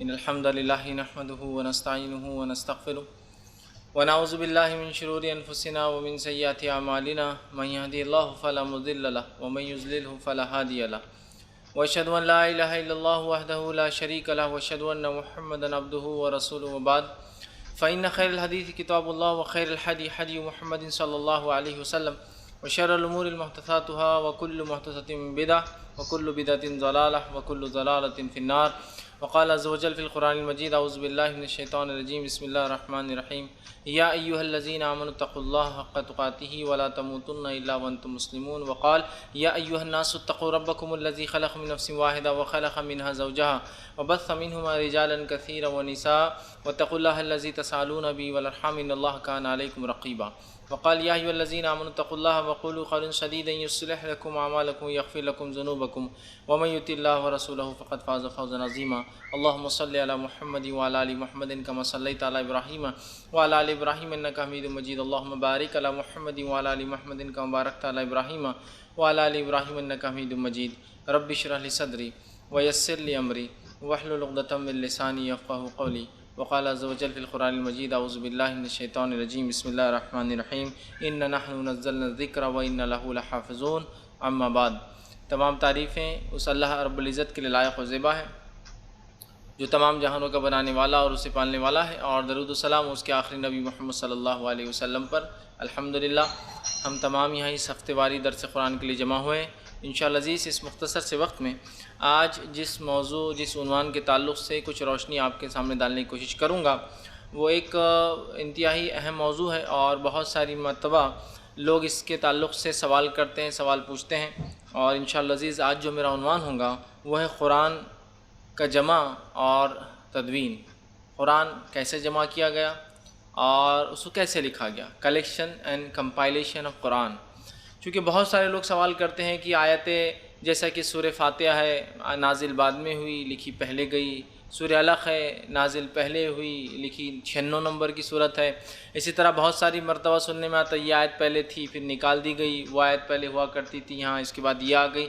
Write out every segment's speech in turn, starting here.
إن الحمد لله نحمده ونستعينه ونستغفره ونعوذ بالله من شرور أنفسنا ومن سيئات أعمالنا من يهدي الله فلا مضل له ومن يضلله فلا هادي له وأشهد أن لا إله إلا الله وحده لا شريك له وأشهد أن محمدا عبده ورسوله وبعد فإن خير الحديث كتاب الله وخير الهدي هدي محمد صلى الله عليه وسلم وشر الأمور محدثاتها وكل محدثة بدعة وكل بدعة ضلالة وكل ضلالة في النار وقال عز وجل في القرآن المجيد أعوذ بالله من الشيطان الرجيم بسم الله الرحمن الرحيم يا أيها الذين آمنوا اتقوا الله حق تقاته ولا تموتن إلا وأنتم مسلمون وقال يا أيها الناس اتقوا ربكم الذي خلق من نفس واحدة وخلق منها زوجها وبث منهما رجالا كثيرا ونساء واتقوا الله الذي تسألون به والأرحام إن الله كان عليكم رقيبا وقال يا أيها الذين آمنوا اتقوا الله وقولوا قولا سديدا يصلح لكم أعمالكم ويغفر لكم ذنوبكم ومن يطع الله ورسوله فقد فاز فوزا عظيما اللهم صل على محمد وعلى آل محمد كما صليت على إبراهيم وعلى آل إبراهيم إنك حميد مجيد اللهم بارك على محمد وعلى آل محمد كما باركت على إبراهيم وعلى آل إبراهيم إنك حميد مجيد رب اشرح لي صدري ويسر لي أمري واحلل عقدة من لساني يفقهوا قولي وقال عز وجل في القرآن المجيد أعوذ بالله من الشيطان الرجيم بسم الله الرحمن الرحيم إن نحن نزلنا الذکر وإن له لحافظون اما بعد۔ تمام تعریفیں اس اللہ رب العزت کے لیے لائق و زیبا ہے جو تمام جہانوں کا بنانے والا اور اسے پالنے والا ہے، اور درود و سلام اس کے آخری نبی محمد صلی اللہ علیہ وسلم پر۔ الحمدللہ ہم تمام یہاں اس ہفتے واری درس قرآن کے لیے جمع ہوئے ہیں۔ انشاءاللہ عزیز اس مختصر سے وقت میں آج جس موضوع جس عنوان کے تعلق سے کچھ روشنی آپ کے سامنے ڈالنے کی کوشش کروں گا وہ ایک انتہائی اہم موضوع ہے، اور بہت ساری مرتبہ لوگ اس کے تعلق سے سوال کرتے ہیں، سوال پوچھتے ہیں، اور انشاءاللہ عزیز آج جو میرا عنوان ہوگا وہ ہے قرآن کا جمع اور تدوین۔ قرآن کیسے جمع کیا گیا اور اس کو کیسے لکھا گیا، کلیکشن اینڈ کمپائلیشن آف قرآن۔ چونکہ بہت سارے لوگ سوال کرتے ہیں کہ آیتیں جیسا کہ سورہ فاتحہ ہے نازل بعد میں ہوئی لکھی پہلے گئی، سورہ علق ہے نازل پہلے ہوئی لکھی 96 نمبر کی صورت ہے، اسی طرح بہت ساری مرتبہ سننے میں آتا ہے یہ آیت پہلے تھی پھر نکال دی گئی، وہ آیت پہلے ہوا کرتی تھی یہاں اس کے بعد یہ آ گئی۔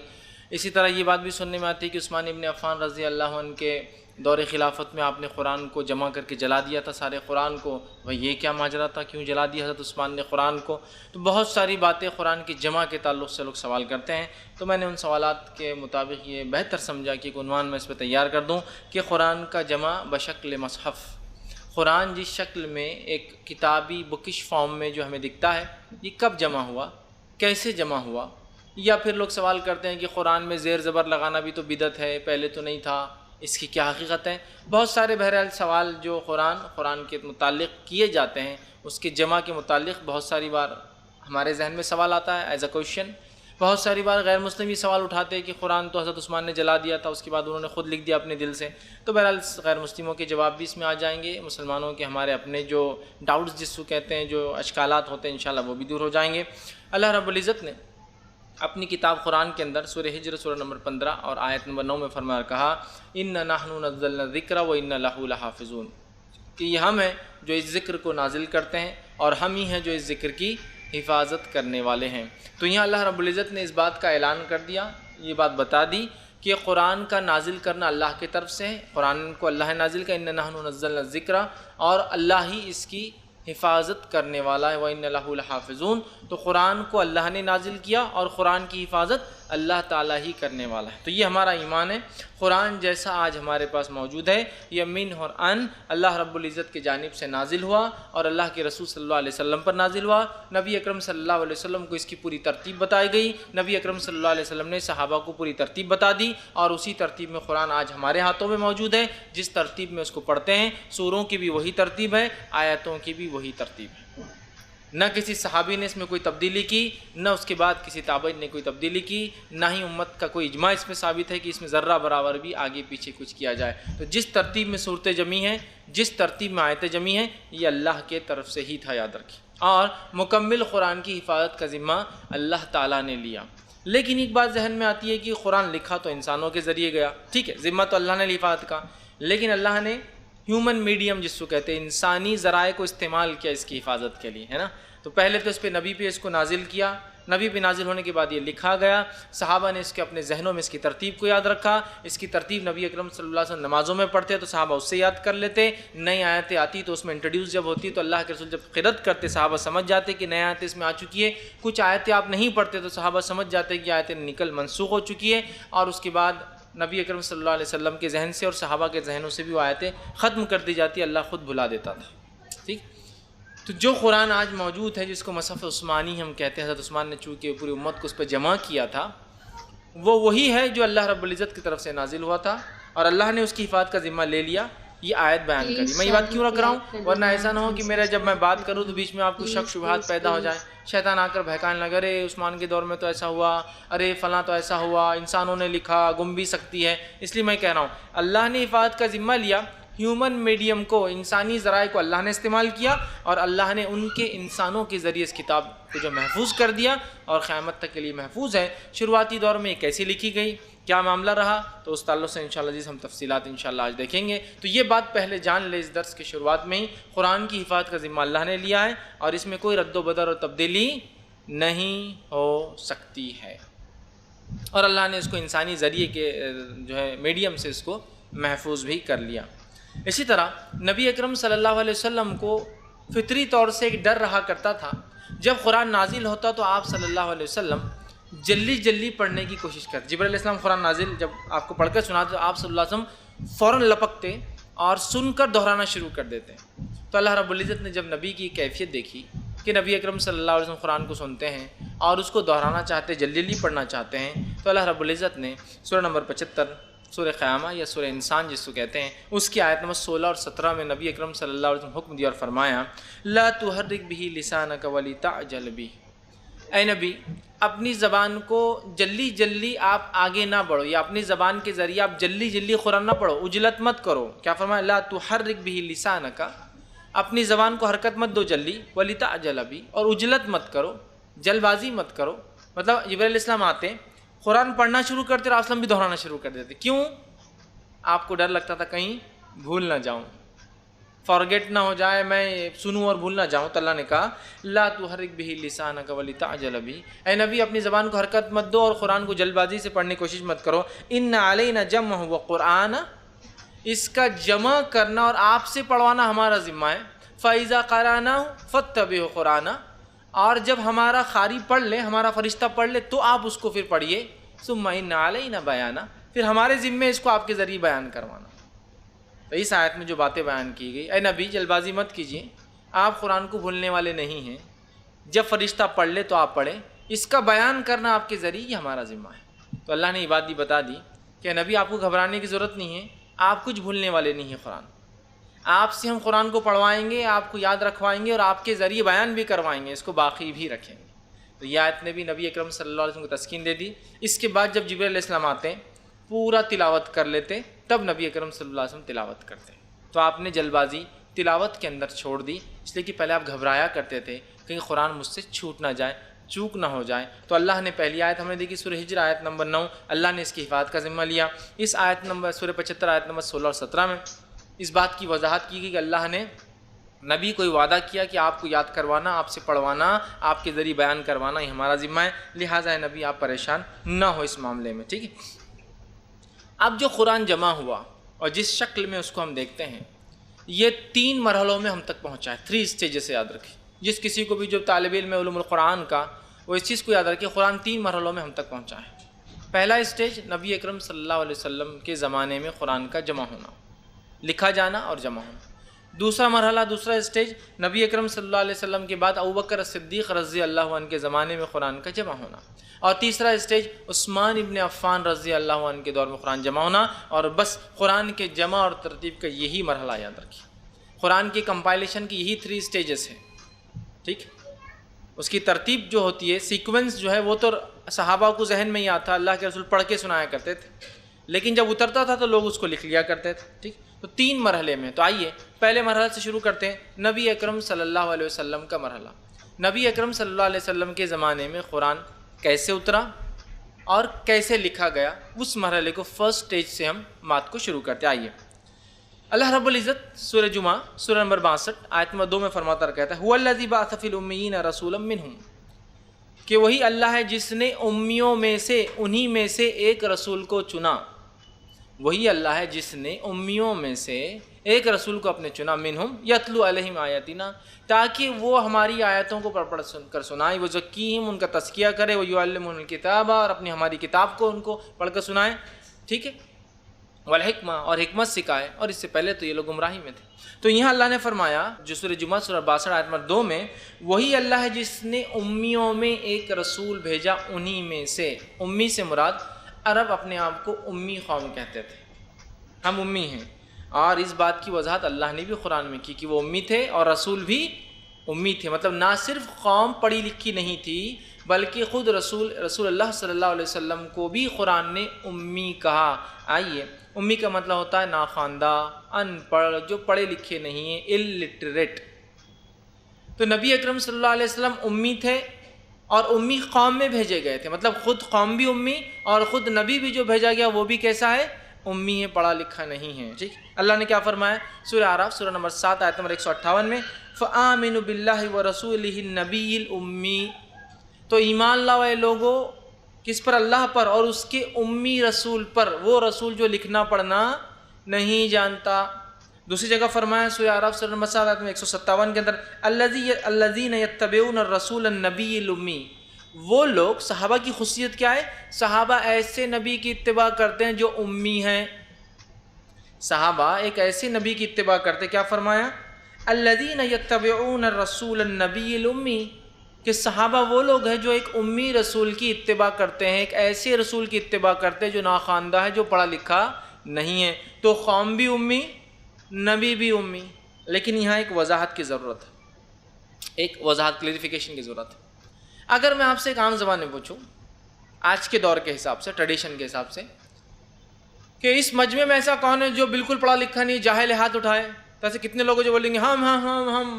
اسی طرح یہ بات بھی سننے میں آتی ہے کہ عثمان ابن عفان رضی اللہ عنہ کے دور خلافت میں آپ نے قرآن کو جمع کر کے جلا دیا تھا، سارے قرآن کو۔ بھئی یہ کیا ماجرا تھا، کیوں جلا دیا حضرت عثمان نے قرآن کو؟ تو بہت ساری باتیں قرآن کی جمع کے تعلق سے لوگ سوال کرتے ہیں، تو میں نے ان سوالات کے مطابق یہ بہتر سمجھا کہ ایک عنوان میں اس پہ تیار کر دوں کہ قرآن کا جمع بشکل مصحف، قرآن جس شکل میں ایک کتابی بکش فارم میں جو ہمیں دکھتا ہے یہ کب جمع ہوا، کیسے جمع ہوا۔ یا پھر لوگ سوال کرتے ہیں کہ قرآن میں زیر زبر لگانا بھی تو بدعت ہے، پہلے تو نہیں تھا، اس کی کیا حقیقت ہے۔ بہت سارے بہرحال سوال جو قرآن کے متعلق کیے جاتے ہیں، اس کے جمع کے متعلق بہت ساری بار ہمارے ذہن میں سوال آتا ہے ایز اے کویشچن۔ بہت ساری بار غیر مسلم یہ سوال اٹھاتے ہیں کہ قرآن تو حضرت عثمان نے جلا دیا تھا، اس کے بعد انہوں نے خود لکھ دیا اپنے دل سے۔ تو بہرحال غیر مسلموں کے جواب بھی اس میں آ جائیں گے، مسلمانوں کے ہمارے اپنے جو ڈاؤٹس جس کو کہتے ہیں، جو اشکالات ہوتے ہیں انشاءاللہ وہ بھی دور ہو جائیں گے۔ اللہ رب العزت نے اپنی کتاب قرآن کے اندر سورہ ہجر سورہ نمبر 15 اور آیت نمبر 9 میں فرمایا کہا ان نحن نزلنا الذکر وان لہ لحافظون، کہ یہ ہم ہیں جو اس ذکر کو نازل کرتے ہیں اور ہم ہی ہیں جو اس ذکر کی حفاظت کرنے والے ہیں۔ تو یہاں اللہ رب العزت نے اس بات کا اعلان کر دیا، یہ بات بتا دی کہ قرآن کا نازل کرنا اللہ کی طرف سے ہے، قرآن کو اللہ نے نازل کیا، ان نحن نزلنا الذکر، اور اللہ ہی اس کی حفاظت کرنے والا ہے، وَإِنَّ لَهُ لَحَافِظُونَ۔ تو قرآن کو اللہ نے نازل کیا اور قرآن کی حفاظت اللہ تعالیٰ ہی کرنے والا ہے۔ تو یہ ہمارا ایمان ہے، قرآن جیسا آج ہمارے پاس موجود ہے یہ من اور ان اللہ رب العزت کی جانب سے نازل ہوا، اور اللہ کے رسول صلی اللہ علیہ وسلم پر نازل ہوا۔ نبی اکرم صلی اللہ علیہ وسلم کو اس کی پوری ترتیب بتائی گئی، نبی اکرم صلی اللہ علیہ وسلم نے صحابہ کو پوری ترتیب بتا دی، اور اسی ترتیب میں قرآن آج ہمارے ہاتھوں میں موجود ہے۔ جس ترتیب میں اس کو پڑھتے ہیں، سوروں کی بھی وہی ترتیب ہے، آیتوں کی بھی وہی ترتیب ہے۔ نہ کسی صحابی نے اس میں کوئی تبدیلی کی، نہ اس کے بعد کسی تابعین نے کوئی تبدیلی کی، نہ ہی امت کا کوئی اجماع اس میں ثابت ہے کہ اس میں ذرہ برابر بھی آگے پیچھے کچھ کیا جائے۔ تو جس ترتیب میں صورتیں جمی ہیں، جس ترتیب میں آیتیں جمی ہیں، یہ اللہ کے طرف سے ہی تھا، یاد رکھیں۔ اور مکمل قرآن کی حفاظت کا ذمہ اللہ تعالیٰ نے لیا۔ لیکن ایک بات ذہن میں آتی ہے کہ قرآن لکھا تو انسانوں کے ذریعے گیا، ٹھیک ہے، ذمہ تو اللہ نے لی حفاظت کا، لیکن اللہ نے ہیومن میڈیم جس کو کہتے ہیں انسانی ذرائع کو استعمال کیا اس کی حفاظت کے لیے، ہے نا۔ تو پہلے تو اس پہ نبی پہ اس کو نازل کیا، نبی پہ نازل ہونے کے بعد یہ لکھا گیا، صحابہ نے اس کے اپنے ذہنوں میں اس کی ترتیب کو یاد رکھا، اس کی ترتیب نبی اکرم صلی اللہ علیہ وسلم نمازوں میں پڑھتے تو صحابہ اس سے یاد کر لیتے، نئی آیتیں آتی تو اس میں انٹروڈیوس جب ہوتی تو اللہ کے رسول جب قرأت کرتے صحابہ سمجھ جاتے کہ نئی آیتیں اس میں آ چکی ہے، کچھ آیتیں آپ نہیں پڑھتے تو صحابہ سمجھ جاتے کہ آیتیں نکل منسوخ ہو چکی ہے، اور اس کے بعد نبی اکرم صلی اللہ علیہ وسلم کے ذہن سے اور صحابہ کے ذہنوں سے بھی وہ آیتیں ختم کر دی جاتی، اللہ خود بھلا دیتا تھا، ٹھیک۔ تو جو قرآن آج موجود ہے جس کو مصحف عثمانی ہم کہتے ہیں، حضرت عثمان نے چونکہ پوری امت کو اس پہ جمع کیا تھا، وہ وہی ہے جو اللہ رب العزت کی طرف سے نازل ہوا تھا اور اللہ نے اس کی حفاظت کا ذمہ لے لیا، یہ آیت بیان کری۔ میں یہ بات کیوں رکھ رہا ہوں؟ ورنہ ایسا نہ ہو کہ میرا جب میں بات کروں تو بیچ میں آپ کو شک شبہات پیدا ہو جائیں، شیطان آ کر بہکانے لگے، ارے عثمان کے دور میں تو ایسا ہوا، ارے فلاں تو ایسا ہوا، انسانوں نے لکھا، گم بھی سکتی ہے۔ اس لیے میں کہہ رہا ہوں اللہ نے حفاظت کا ذمہ لیا، ہیومن میڈیم کو، انسانی ذرائع کو اللہ نے استعمال کیا اور اللہ نے ان کے انسانوں کے ذریعے اس کتاب کو جو محفوظ کر دیا اور قیامت تک کے لیے محفوظ ہے۔ شروعاتی دور میں یہ کیسے لکھی گئی، کیا معاملہ رہا، تو اس تعلق سے انشاءاللہ عزیز ہم تفصیلات انشاءاللہ آج دیکھیں گے۔ تو یہ بات پہلے جان لے اس درس کے شروعات میں ہی، قرآن کی حفاظت کا ذمہ اللہ نے لیا ہے اور اس میں کوئی رد و بدل اور تبدیلی نہیں ہو سکتی ہے، اور اللہ نے اس کو انسانی ذریعے کے جو ہے میڈیم سے اس کو محفوظ بھی کر لیا۔ اسی طرح نبی اکرم صلی اللہ علیہ وسلم کو فطری طور سے ایک ڈر رہا کرتا تھا، جب قرآن نازل ہوتا تو آپ صلی اللہ علیہ وسلم جلدی پڑھنے کی کوشش کرتے۔ جبرائیل علیہ السلام قرآن نازل جب آپ کو پڑھ کر سناتے تو آپ صلی اللہ علیہ وسلم فوراً لپکتے اور سن کر دہرانا شروع کر دیتے۔ تو اللہ رب العزت نے جب نبی کی کیفیت دیکھی کہ نبی اکرم صلی اللہ علیہ وسلم قرآن کو سنتے ہیں اور اس کو دہرانا چاہتے، جلدی پڑھنا چاہتے ہیں، تو اللہ رب العزت نے سورہ نمبر 75 سورہ قیامہ یا سورہ انسان جس کو کہتے ہیں، اس کی آیت نمبر 16 اور 17 میں نبی اکرم صلی اللہ علیہ وسلم حکم دیا اور فرمایا لا تحرک بہ لسانک ولتعجل بہ، اے نبی اپنی زبان کو جلدی آپ آگے نہ بڑھو، یا اپنی زبان کے ذریعے آپ جلدی قرآن نہ پڑھو، عجلت مت کرو۔ کیا فرمایا؟ لا تحرک بہ لسانک، اپنی زبان کو حرکت مت دو جلدی، ولتعجل بہ، اور عجلت مت کرو، جلد بازی مت کرو۔ مطلب جبرائیل علیہ السلام آتے، قرآن پڑھنا شروع کرتے اور آپ بھی دہرانا شروع کر دیتے۔ کیوں؟ آپ کو ڈر لگتا تھا کہیں بھول نہ جاؤں، فارگیٹ نہ ہو جائے، میں سنوں اور بھول نہ جاؤں، تو اللہ نے کہا لا تحرک بہ لسانک ولتعجل بہ، اے نبی اپنی زبان کو حرکت مت دو اور قرآن کو جلد بازی سے پڑھنے کی کوشش مت کرو۔ ان علینا جمعہ وقرآن، اس کا جمع کرنا اور آپ سے پڑھوانا ہمارا ذمہ ہے۔ فَإِذَا قَرَأْنَاهُ فَاتَّبِعُوا قُرْآنَهُ، اور جب ہمارا قاری پڑھ لے، ہمارا فرشتہ پڑھ لے تو آپ اس کو پھر پڑھیے۔ ثُمَّ إِنَّ عَلَيْنَا بَيَانَهُ، پھر ہمارے ذمے اس کو آپ کے ذریعے بیان کروانا۔ تو اس آیت میں جو باتیں بیان کی گئی، اے نبی جلد بازی مت کیجیے، آپ قرآن کو بھولنے والے نہیں ہیں، جب فرشتہ پڑھ لے تو آپ پڑھیں، اس کا بیان کرنا آپ کے ذریعے یہ ہمارا ذمہ ہے۔ تو اللہ نے یہ بات بھی بتا دی کہ نبی آپ کو گھبرانے کی ضرورت نہیں ہے، آپ کچھ بھولنے والے نہیں ہیں، قرآن آپ سے ہم قرآن کو پڑھوائیں گے، آپ کو یاد رکھوائیں گے اور آپ کے ذریعے بیان بھی کروائیں گے، اس کو باقی بھی رکھیں گے۔ تو یہ آیت نے بھی نبی اکرم صلی اللہ علیہ وسلم کو تسکین دے دی۔ اس کے بعد جب جبرائیل علیہ السلام آتے پورا تلاوت کر لیتے، تب نبی اکرم صلی اللہ علیہ وسلم تلاوت کرتے۔ تو آپ نے جلد بازی تلاوت کے اندر چھوڑ دی، اس لیے کہ پہلے آپ گھبرایا کرتے تھے کہیں قرآن مجھ سے چھوٹ نہ جائے، چوک نہ ہو جائے۔ تو اللہ نے پہلی آیت ہم نے دیکھی سورہ ہجر آیت نمبر 9، اللہ نے اس کی حفاظت کا ذمہ لیا۔ اس آیت نمبر سورہ 75 آیت نمبر 16 اور 17 میں اس بات کی وضاحت کی گئی کہ اللہ نے نبی کو وعدہ کیا کہ آپ کو یاد کروانا، آپ سے پڑھوانا، آپ کے ذریعے بیان کروانا یہ ہمارا ذمہ ہے، لہٰذا نبی آپ پریشان نہ ہو اس معاملے میں، ٹھیک ہے۔ اب جو قرآن جمع ہوا اور جس شکل میں اس کو ہم دیکھتے ہیں، یہ 3 مرحلوں میں ہم تک پہنچا ہے، 3 اسٹیجز سے یاد رکھیں۔ جس کسی کو بھی جو طالب علم علوم القرآن کا، وہ اس چیز کو یاد رکھے، قرآن 3 مرحلوں میں ہم تک پہنچا ہے۔ پہلا اسٹیج نبی اکرم صلی اللہ علیہ وسلم کے زمانے میں قرآن کا جمع ہونا، لکھا جانا اور جمع ہونا۔ دوسرا مرحلہ، دوسرا اسٹیج نبی اکرم صلی اللہ علیہ وسلم کے بعد ابوبکر صدیق رضی اللہ عنہ کے زمانے میں قرآن کا جمع ہونا، اور تیسرا اسٹیج عثمان ابن عفان رضی اللہ عنہ کے دور میں قرآن جمع ہونا۔ اور بس قرآن کے جمع اور ترتیب کا یہی مرحلہ یاد رکھیے، قرآن کی کمپائلیشن کی یہی 3 اسٹیجز ہیں، ٹھیک۔ اس کی ترتیب جو ہوتی ہے، سیکوینس جو ہے، وہ تو صحابہ کو ذہن میں ہی آتا، اللہ کے رسول پڑھ کے سنایا کرتے تھے، لیکن جب اترتا تھا تو لوگ اس کو لکھ لیا کرتے تھے، ٹھیک۔ تو 3 مرحلے میں، تو آئیے پہلے مرحلے سے شروع کرتے ہیں، نبی اکرم صلی اللہ علیہ وسلم کا مرحلہ۔ نبی اکرم صلی اللہ علیہ وسلم کے زمانے میں قرآن کیسے اترا اور کیسے لکھا گیا، اس مرحلے کو فرسٹ اسٹیج سے ہم بات کو شروع کرتے ہیں۔ آئیے اللہ رب العزت سورہ جمعہ سورہ نمبر 62 آیت نمبر 2 میں فرماتا کہتا ہے هو الذی بعث فی الامیین رسولا منہم، کہ وہی اللہ ہے جس نے امیوں میں سے انہی میں سے ایک رسول کو چنا، وہی اللہ ہے جس نے امیوں میں سے ایک رسول کو اپنے چنا، منہم یتلو علیہم آیاتنا، تاکہ وہ ہماری آیتوں کو پڑھ کر سنائے، وہ زکیہم، ان کا تزکیہ کرے، وہ یعلمہم الکتاب، اور اپنی ہماری کتاب کو ان کو پڑھ کر سنائے، ٹھیک ہے، والحکمہ، اور حکمت سکھائے، اور اس سے پہلے تو یہ لوگ گمراہی میں تھے۔ تو یہاں اللہ نے فرمایا جو سورہ جمعہ سورہ 62 آیت نمبر 2 میں، وہی اللہ ہے جس نے امیوں میں ایک رسول بھیجا، انہی میں سے، امی سے مراد عرب اپنے آپ کو امی قوم کہتے تھے، ہم امی ہیں، اور اس بات کی وضاحت اللہ نے بھی قرآن میں کی کہ وہ امی تھے اور رسول بھی امی تھے، مطلب نہ صرف قوم پڑھی لکھی نہیں تھی بلکہ خود رسول اللہ صلی اللہ علیہ وسلم کو بھی قرآن نے امی کہا۔ آئیے، امی کا مطلب ہوتا ہے ناخواندہ، ان پڑھ، جو پڑھے لکھے نہیں ہیں، الٹریٹ۔ تو نبی اکرم صلی اللہ علیہ وسلم امی تھے اور امی قوم میں بھیجے گئے تھے، مطلب خود قوم بھی امی اور خود نبی بھی جو بھیجا گیا وہ بھی کیسا ہے؟ امی ہے، پڑھا لکھا نہیں ہے، ٹھیک۔ اللہ نے کیا فرمایا سورہ اعراف سورہ نمبر 7 آیت نمبر 158 میں، فآمنوا باللہ ورسولہ النبی الأمی، تو ایمان لاؤ اے لوگو، کس پر؟ اللہ پر اور اس کے امی رسول پر، وہ رسول جو لکھنا پڑھنا نہیں جانتا۔ دوسری جگہ فرمایا سورہ اعراف سورہ نمبر 7 آیت میں 157 کے اندر، الذین یتبعون الرسول النبی الأمی، وہ لوگ، صحابہ کی خصوصیت کیا ہے؟ صحابہ ایسے نبی کی اتباع کرتے ہیں جو امی ہیں، صحابہ ایک ایسے نبی کی اتباع کرتے، کیا فرمایا؟ الذین یتبعون الرسول النبی الأمی، کہ صحابہ وہ لوگ ہیں جو ایک امی رسول کی اتباع کرتے ہیں، ایک ایسے رسول کی اتباع کرتے ہیں جو ناخواندہ ہے، جو پڑھا لکھا نہیں ہے۔ تو قوم بھی امی، نبی بھی امی، لیکن یہاں ایک وضاحت کی ضرورت ہے، ایک وضاحت، کلیریفیکیشن کی ضرورت ہے۔ اگر میں آپ سے ایک عام زبان میں پوچھوں آج کے دور کے حساب سے، ٹریڈیشن کے حساب سے، کہ اس مجمع میں ایسا کون ہے جو بالکل پڑھا لکھا نہیں، جاہل ہے، ہاتھ اٹھائے، تو ایسے کتنے لوگ جو بولیں گے ہم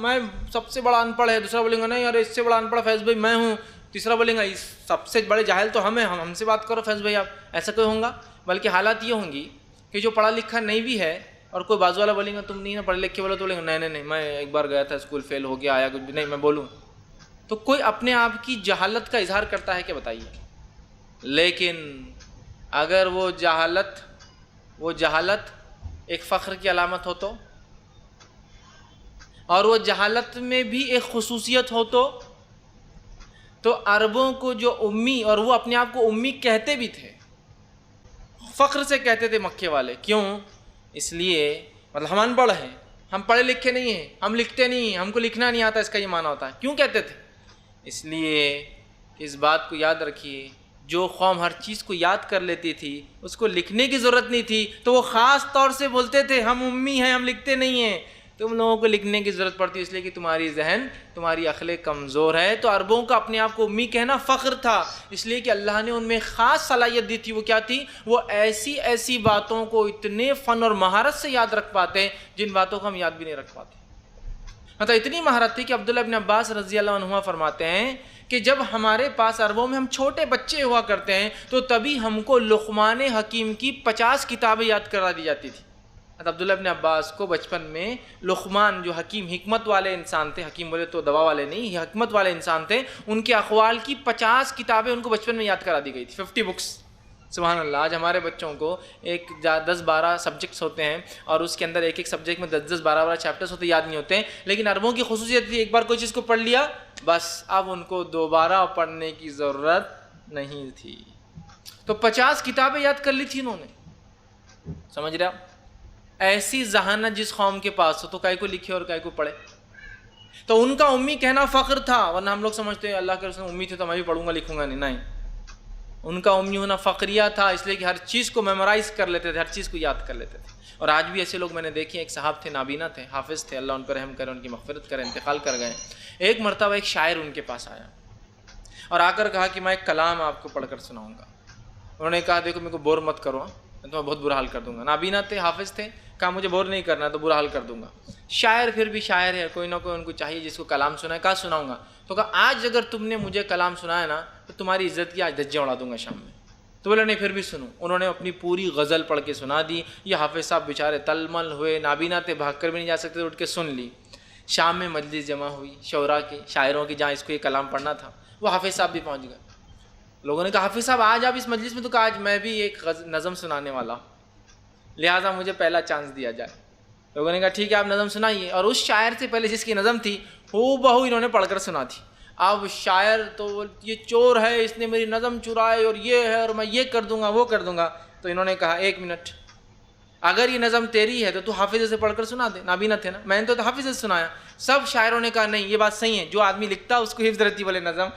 میں سب سے بڑا ان پڑھ ہے، دوسرا بولیں گا نہیں یار اس سے بڑا ان پڑھ فیض بھائی میں ہوں، تیسرا بولیں گا سب سے بڑے جاہل تو ہم ہیں، ہم سے بات کرو فیض بھائی آپ، ایسا کوئی ہوں گا؟ بلکہ حالات یہ ہوں گی کہ جو پڑھا لکھا نہیں بھی ہے اور کوئی بازو والا بولیں گا تم نہیں نا پڑھے لکھے بولو، تو بولیں گا نہیں میں ایک بار گیا تھا اسکول فیل ہو گیا، آیا کچھ بھی نہیں، میں بولوں۔ تو کوئی اپنے آپ کی جہالت کا اظہار کرتا ہے کہ بتائیے؟ لیکن اگر وہ جہالت ایک فخر کی علامت ہو تو، اور وہ جہالت میں بھی ایک خصوصیت ہو تو عربوں کو جو امی، اور وہ اپنے آپ کو امی کہتے بھی تھے، فخر سے کہتے تھے مکے والے، کیوں؟ اس لیے مطلب ہم ان پڑھ ہیں، ہم پڑھے لکھے نہیں ہیں، ہم لکھتے نہیں ہیں، ہم کو لکھنا نہیں آتا، اس کا یہ معنی ہوتا ہے۔ کیوں کہتے تھے؟ اس لیے اس بات کو یاد رکھیے، جو قوم ہر چیز کو یاد کر لیتی تھی اس کو لکھنے کی ضرورت نہیں تھی، تو وہ خاص طور سے بولتے تھے ہم امی ہیں، ہم لکھتے نہیں ہیں، تم لوگوں کو لکھنے کی ضرورت پڑتی ہے اس لیے کہ تمہاری ذہن، تمہاری عقلیں کمزور ہے۔ تو عربوں کا اپنے آپ کو امی کہنا فخر تھا، اس لیے کہ اللہ نے ان میں خاص صلاحیت دی تھی۔ وہ کیا تھی؟ وہ ایسی باتوں کو اتنے فن اور مہارت سے یاد رکھ پاتے جن باتوں کو ہم یاد بھی نہیں رکھ پاتے۔ مطلب اتنی مہارت تھی کہ عبداللہ ابن عباس رضی اللہ عنہما فرماتے ہیں کہ جب ہمارے پاس عربوں میں ہم چھوٹے بچے ہوا کرتے ہیں تو تبھی ہم کو لقمان حکیم کی 50 کتابیں یاد کرا دی جاتی تھی۔ عبداللہ ابن عباس کو بچپن میں لقمان جو حکیم، حکمت والے انسان تھے، حکیم بولے تو دوا والے نہیں، حکمت والے انسان تھے، ان کے اقوال کی 50 کتابیں ان کو بچپن میں یاد کرا دی گئی تھی، 50 بکس۔ سبحان اللہ، آج ہمارے بچوں کو 10-12 سبجیکٹس ہوتے ہیں اور اس کے اندر ایک سبجیکٹ میں 10-12 چیپٹرز ہوتے، یاد نہیں ہوتے ہیں، لیکن عربوں کی خصوصیت تھی ایک بار کوئی چیز کو پڑھ لیا بس اب ان کو دوبارہ پڑھنے کی ضرورت نہیں تھی۔ تو 50 کتابیں یاد کر لی تھی انہوں نے، سمجھ رہے آپ؟ ایسی ذہانت جس قوم کے پاس ہو تو کائے کو لکھے اور کائے کو پڑھے۔ تو ان کا امی کہنا فخر تھا، ورنہ ہم لوگ سمجھتے ہیں اللہ کے رسول امی تھے تو میں بھی پڑھوں گا لکھوں گا نہیں، ان کا امی ہونا فقریہ تھا، اس لیے کہ ہر چیز کو میمورائز کر لیتے تھے، ہر چیز کو یاد کر لیتے تھے۔ اور آج بھی ایسے لوگ میں نے دیکھے، ایک صاحب تھے، نابینا تھے، حافظ تھے، اللہ ان پر رحم کرے، ان کی مغفرت کرے، انتقال کر گئے۔ ایک مرتبہ ایک شاعر ان کے پاس آیا اور آ کر کہا کہ میں ایک کلام آپ کو پڑھ کر سناؤں گا۔ انہوں نے کہا دیکھو میرے کو بور مت کرو، میں تمہیں بہت برا حال کر دوں گا۔ نابینا تھے، حافظ تھے، کہا مجھے بور نہیں کرنا تو برا حال کر دوں گا۔ شاعر پھر بھی شاعر ہے، کوئی نہ کوئی ان کو چاہیے جس کو کلام سنائے، کہا سناؤں گا۔ تو کہا آج اگر تم نے مجھے کلام سنایا نا تو تمہاری عزت کی آج دھجے اڑا دوں گا شام میں۔ تو بولے نہیں پھر بھی سنو۔ انہوں نے اپنی پوری غزل پڑھ کے سنا دی۔ یہ حافظ صاحب بیچارے تلمل ہوئے، نابینا تھے، بھاگ کر بھی نہیں جا سکتے، اٹھ کے سن لی۔ شام میں مجلس جمع ہوئی شعراء کی، شاعروں کی، جہاں اس کو یہ کلام پڑھنا تھا۔ وہ حافظ صاحب بھی پہنچ گئے. لوگوں نے کہا حافظ صاحب آج آپ اس مجلس میں, تو کہا آج میں بھی ایک نظم سنانے والا ہوں, لہٰذا مجھے پہلا چانس دیا جائے. لوگوں نے کہا ٹھیک ہے آپ نظم سنائیے, اور اس شاعر سے پہلے جس کی نظم تھی ہو بہو انہوں نے پڑھ کر سنا تھی. اب شاعر تو یہ چور ہے, اس نے میری نظم چرائے, اور یہ ہے, اور میں یہ کر دوں گا وہ کر دوں گا. تو انہوں نے کہا ایک منٹ, اگر یہ نظم تیری ہے تو حافظ سے پڑھ کر سنا دے. نابینا تھے نا, میں نے تو حافظ سے سنایا. سب شاعروں نے کہا نہیں یہ بات صحیح ہے, جو آدمی لکھتا اس کو حفظ رہتی والے نظم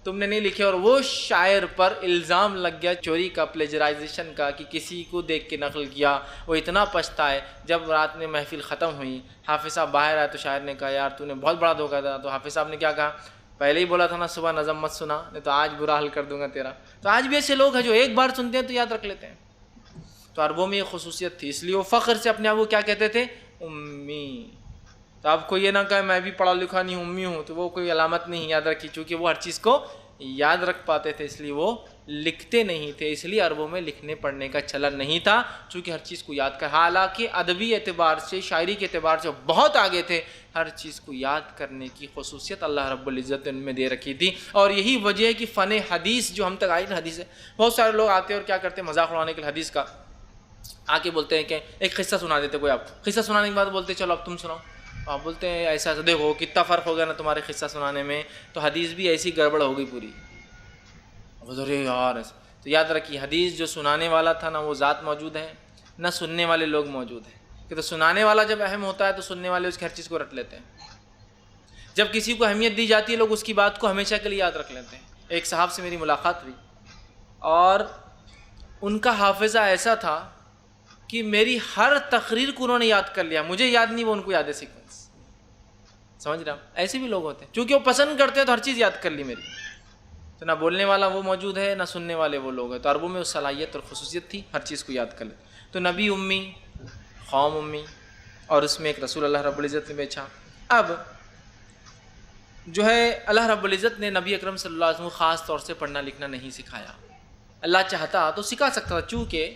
تم نے نہیں لکھے. اور وہ شاعر پر الزام لگ گیا چوری کا, پلیجرائزیشن کا, کہ کسی کو دیکھ کے نقل کیا. وہ اتنا پچھتائے. جب رات میں محفل ختم ہوئی, حافظ صاحب باہر آئے تو شاعر نے کہا یار تو نے بہت بڑا دھوکہ دیا. تو حافظ صاحب نے کیا کہا, پہلے ہی بولا تھا نا صبح نظم مت سنا, نہیں تو آج برا حل کر دوں گا تیرا. تو آج بھی ایسے لوگ ہیں جو ایک بار سنتے ہیں تو یاد رکھ لیتے ہیں. تو عربوں میں یہ خصوصیت تھی, اس لیے وہ فخر سے اپنے آپ کو کیا کہتے تھے, امی. تو آپ کو یہ نہ کہے میں بھی پڑھا لکھا نہیں امی ہوں, تو وہ کوئی علامت نہیں یاد رکھی, چونکہ وہ ہر چیز کو یاد رکھ پاتے تھے, اس لیے وہ لکھتے نہیں تھے. اس لیے عربوں میں لکھنے پڑھنے کا چلن نہیں تھا, چونکہ ہر چیز کو یاد کر. حالانکہ ادبی اعتبار سے, شاعری کے اعتبار سے بہت آگے تھے. ہر چیز کو یاد کرنے کی خصوصیت اللہ رب العزت نے ان میں دے رکھی تھی. اور یہی وجہ ہے کہ فن حدیث جو ہم تک آئی نا, حدیث ہے, بہت سارے لوگ آتے ہیں اور کیا کرتے ہیں مذاق اڑانے کے لیے حدیث کا, آ کے بولتے ہیں کہ ایک قصہ سنا دیتے کوئی, آپ قصہ سنانے کے بعد بولتے چلو اب تم سناؤ. آپ بولتے ہیں ایسا ایسا, دیکھو کتنا فرق ہو گیا نا تمہارے قصہ سنانے میں, تو حدیث بھی ایسی گڑبڑ ہو گئی پوری. ارے یار, تو یاد رکھیے حدیث جو سنانے والا تھا نا وہ ذات موجود ہے, نہ سننے والے لوگ موجود ہیں. کہ تو سنانے والا جب اہم ہوتا ہے تو سننے والے اس کی ہر چیز کو رٹ لیتے ہیں. جب کسی کو اہمیت دی جاتی ہے لوگ اس کی بات کو ہمیشہ کے لیے یاد رکھ لیتے ہیں. ایک صاحب سے میری ملاقات ہوئی اور ان کا حافظہ ایسا تھا کہ میری ہر تقریر کو انہوں نے یاد کر لیا, مجھے یاد نہیں وہ ان کو یاد ہے سیکوینس. سمجھ رہا ہوں, ایسے بھی لوگ ہوتے ہیں چونکہ وہ پسند کرتے ہیں تو ہر چیز یاد کر لی میری. تو نہ بولنے والا وہ موجود ہے نہ سننے والے وہ لوگ ہیں. تو عربوں میں اس صلاحیت اور خصوصیت تھی, ہر چیز کو یاد کر لے. تو نبی امی, قوم امی, اور اس میں ایک رسول اللہ رب العزت نے بیچا. اب جو ہے اللہ رب العزت نے نبی اکرم صلی اللہ علیہ وسلم کو خاص طور سے پڑھنا لکھنا نہیں سکھایا. اللہ چاہتا تو سکھا سکتا تھا, چونکہ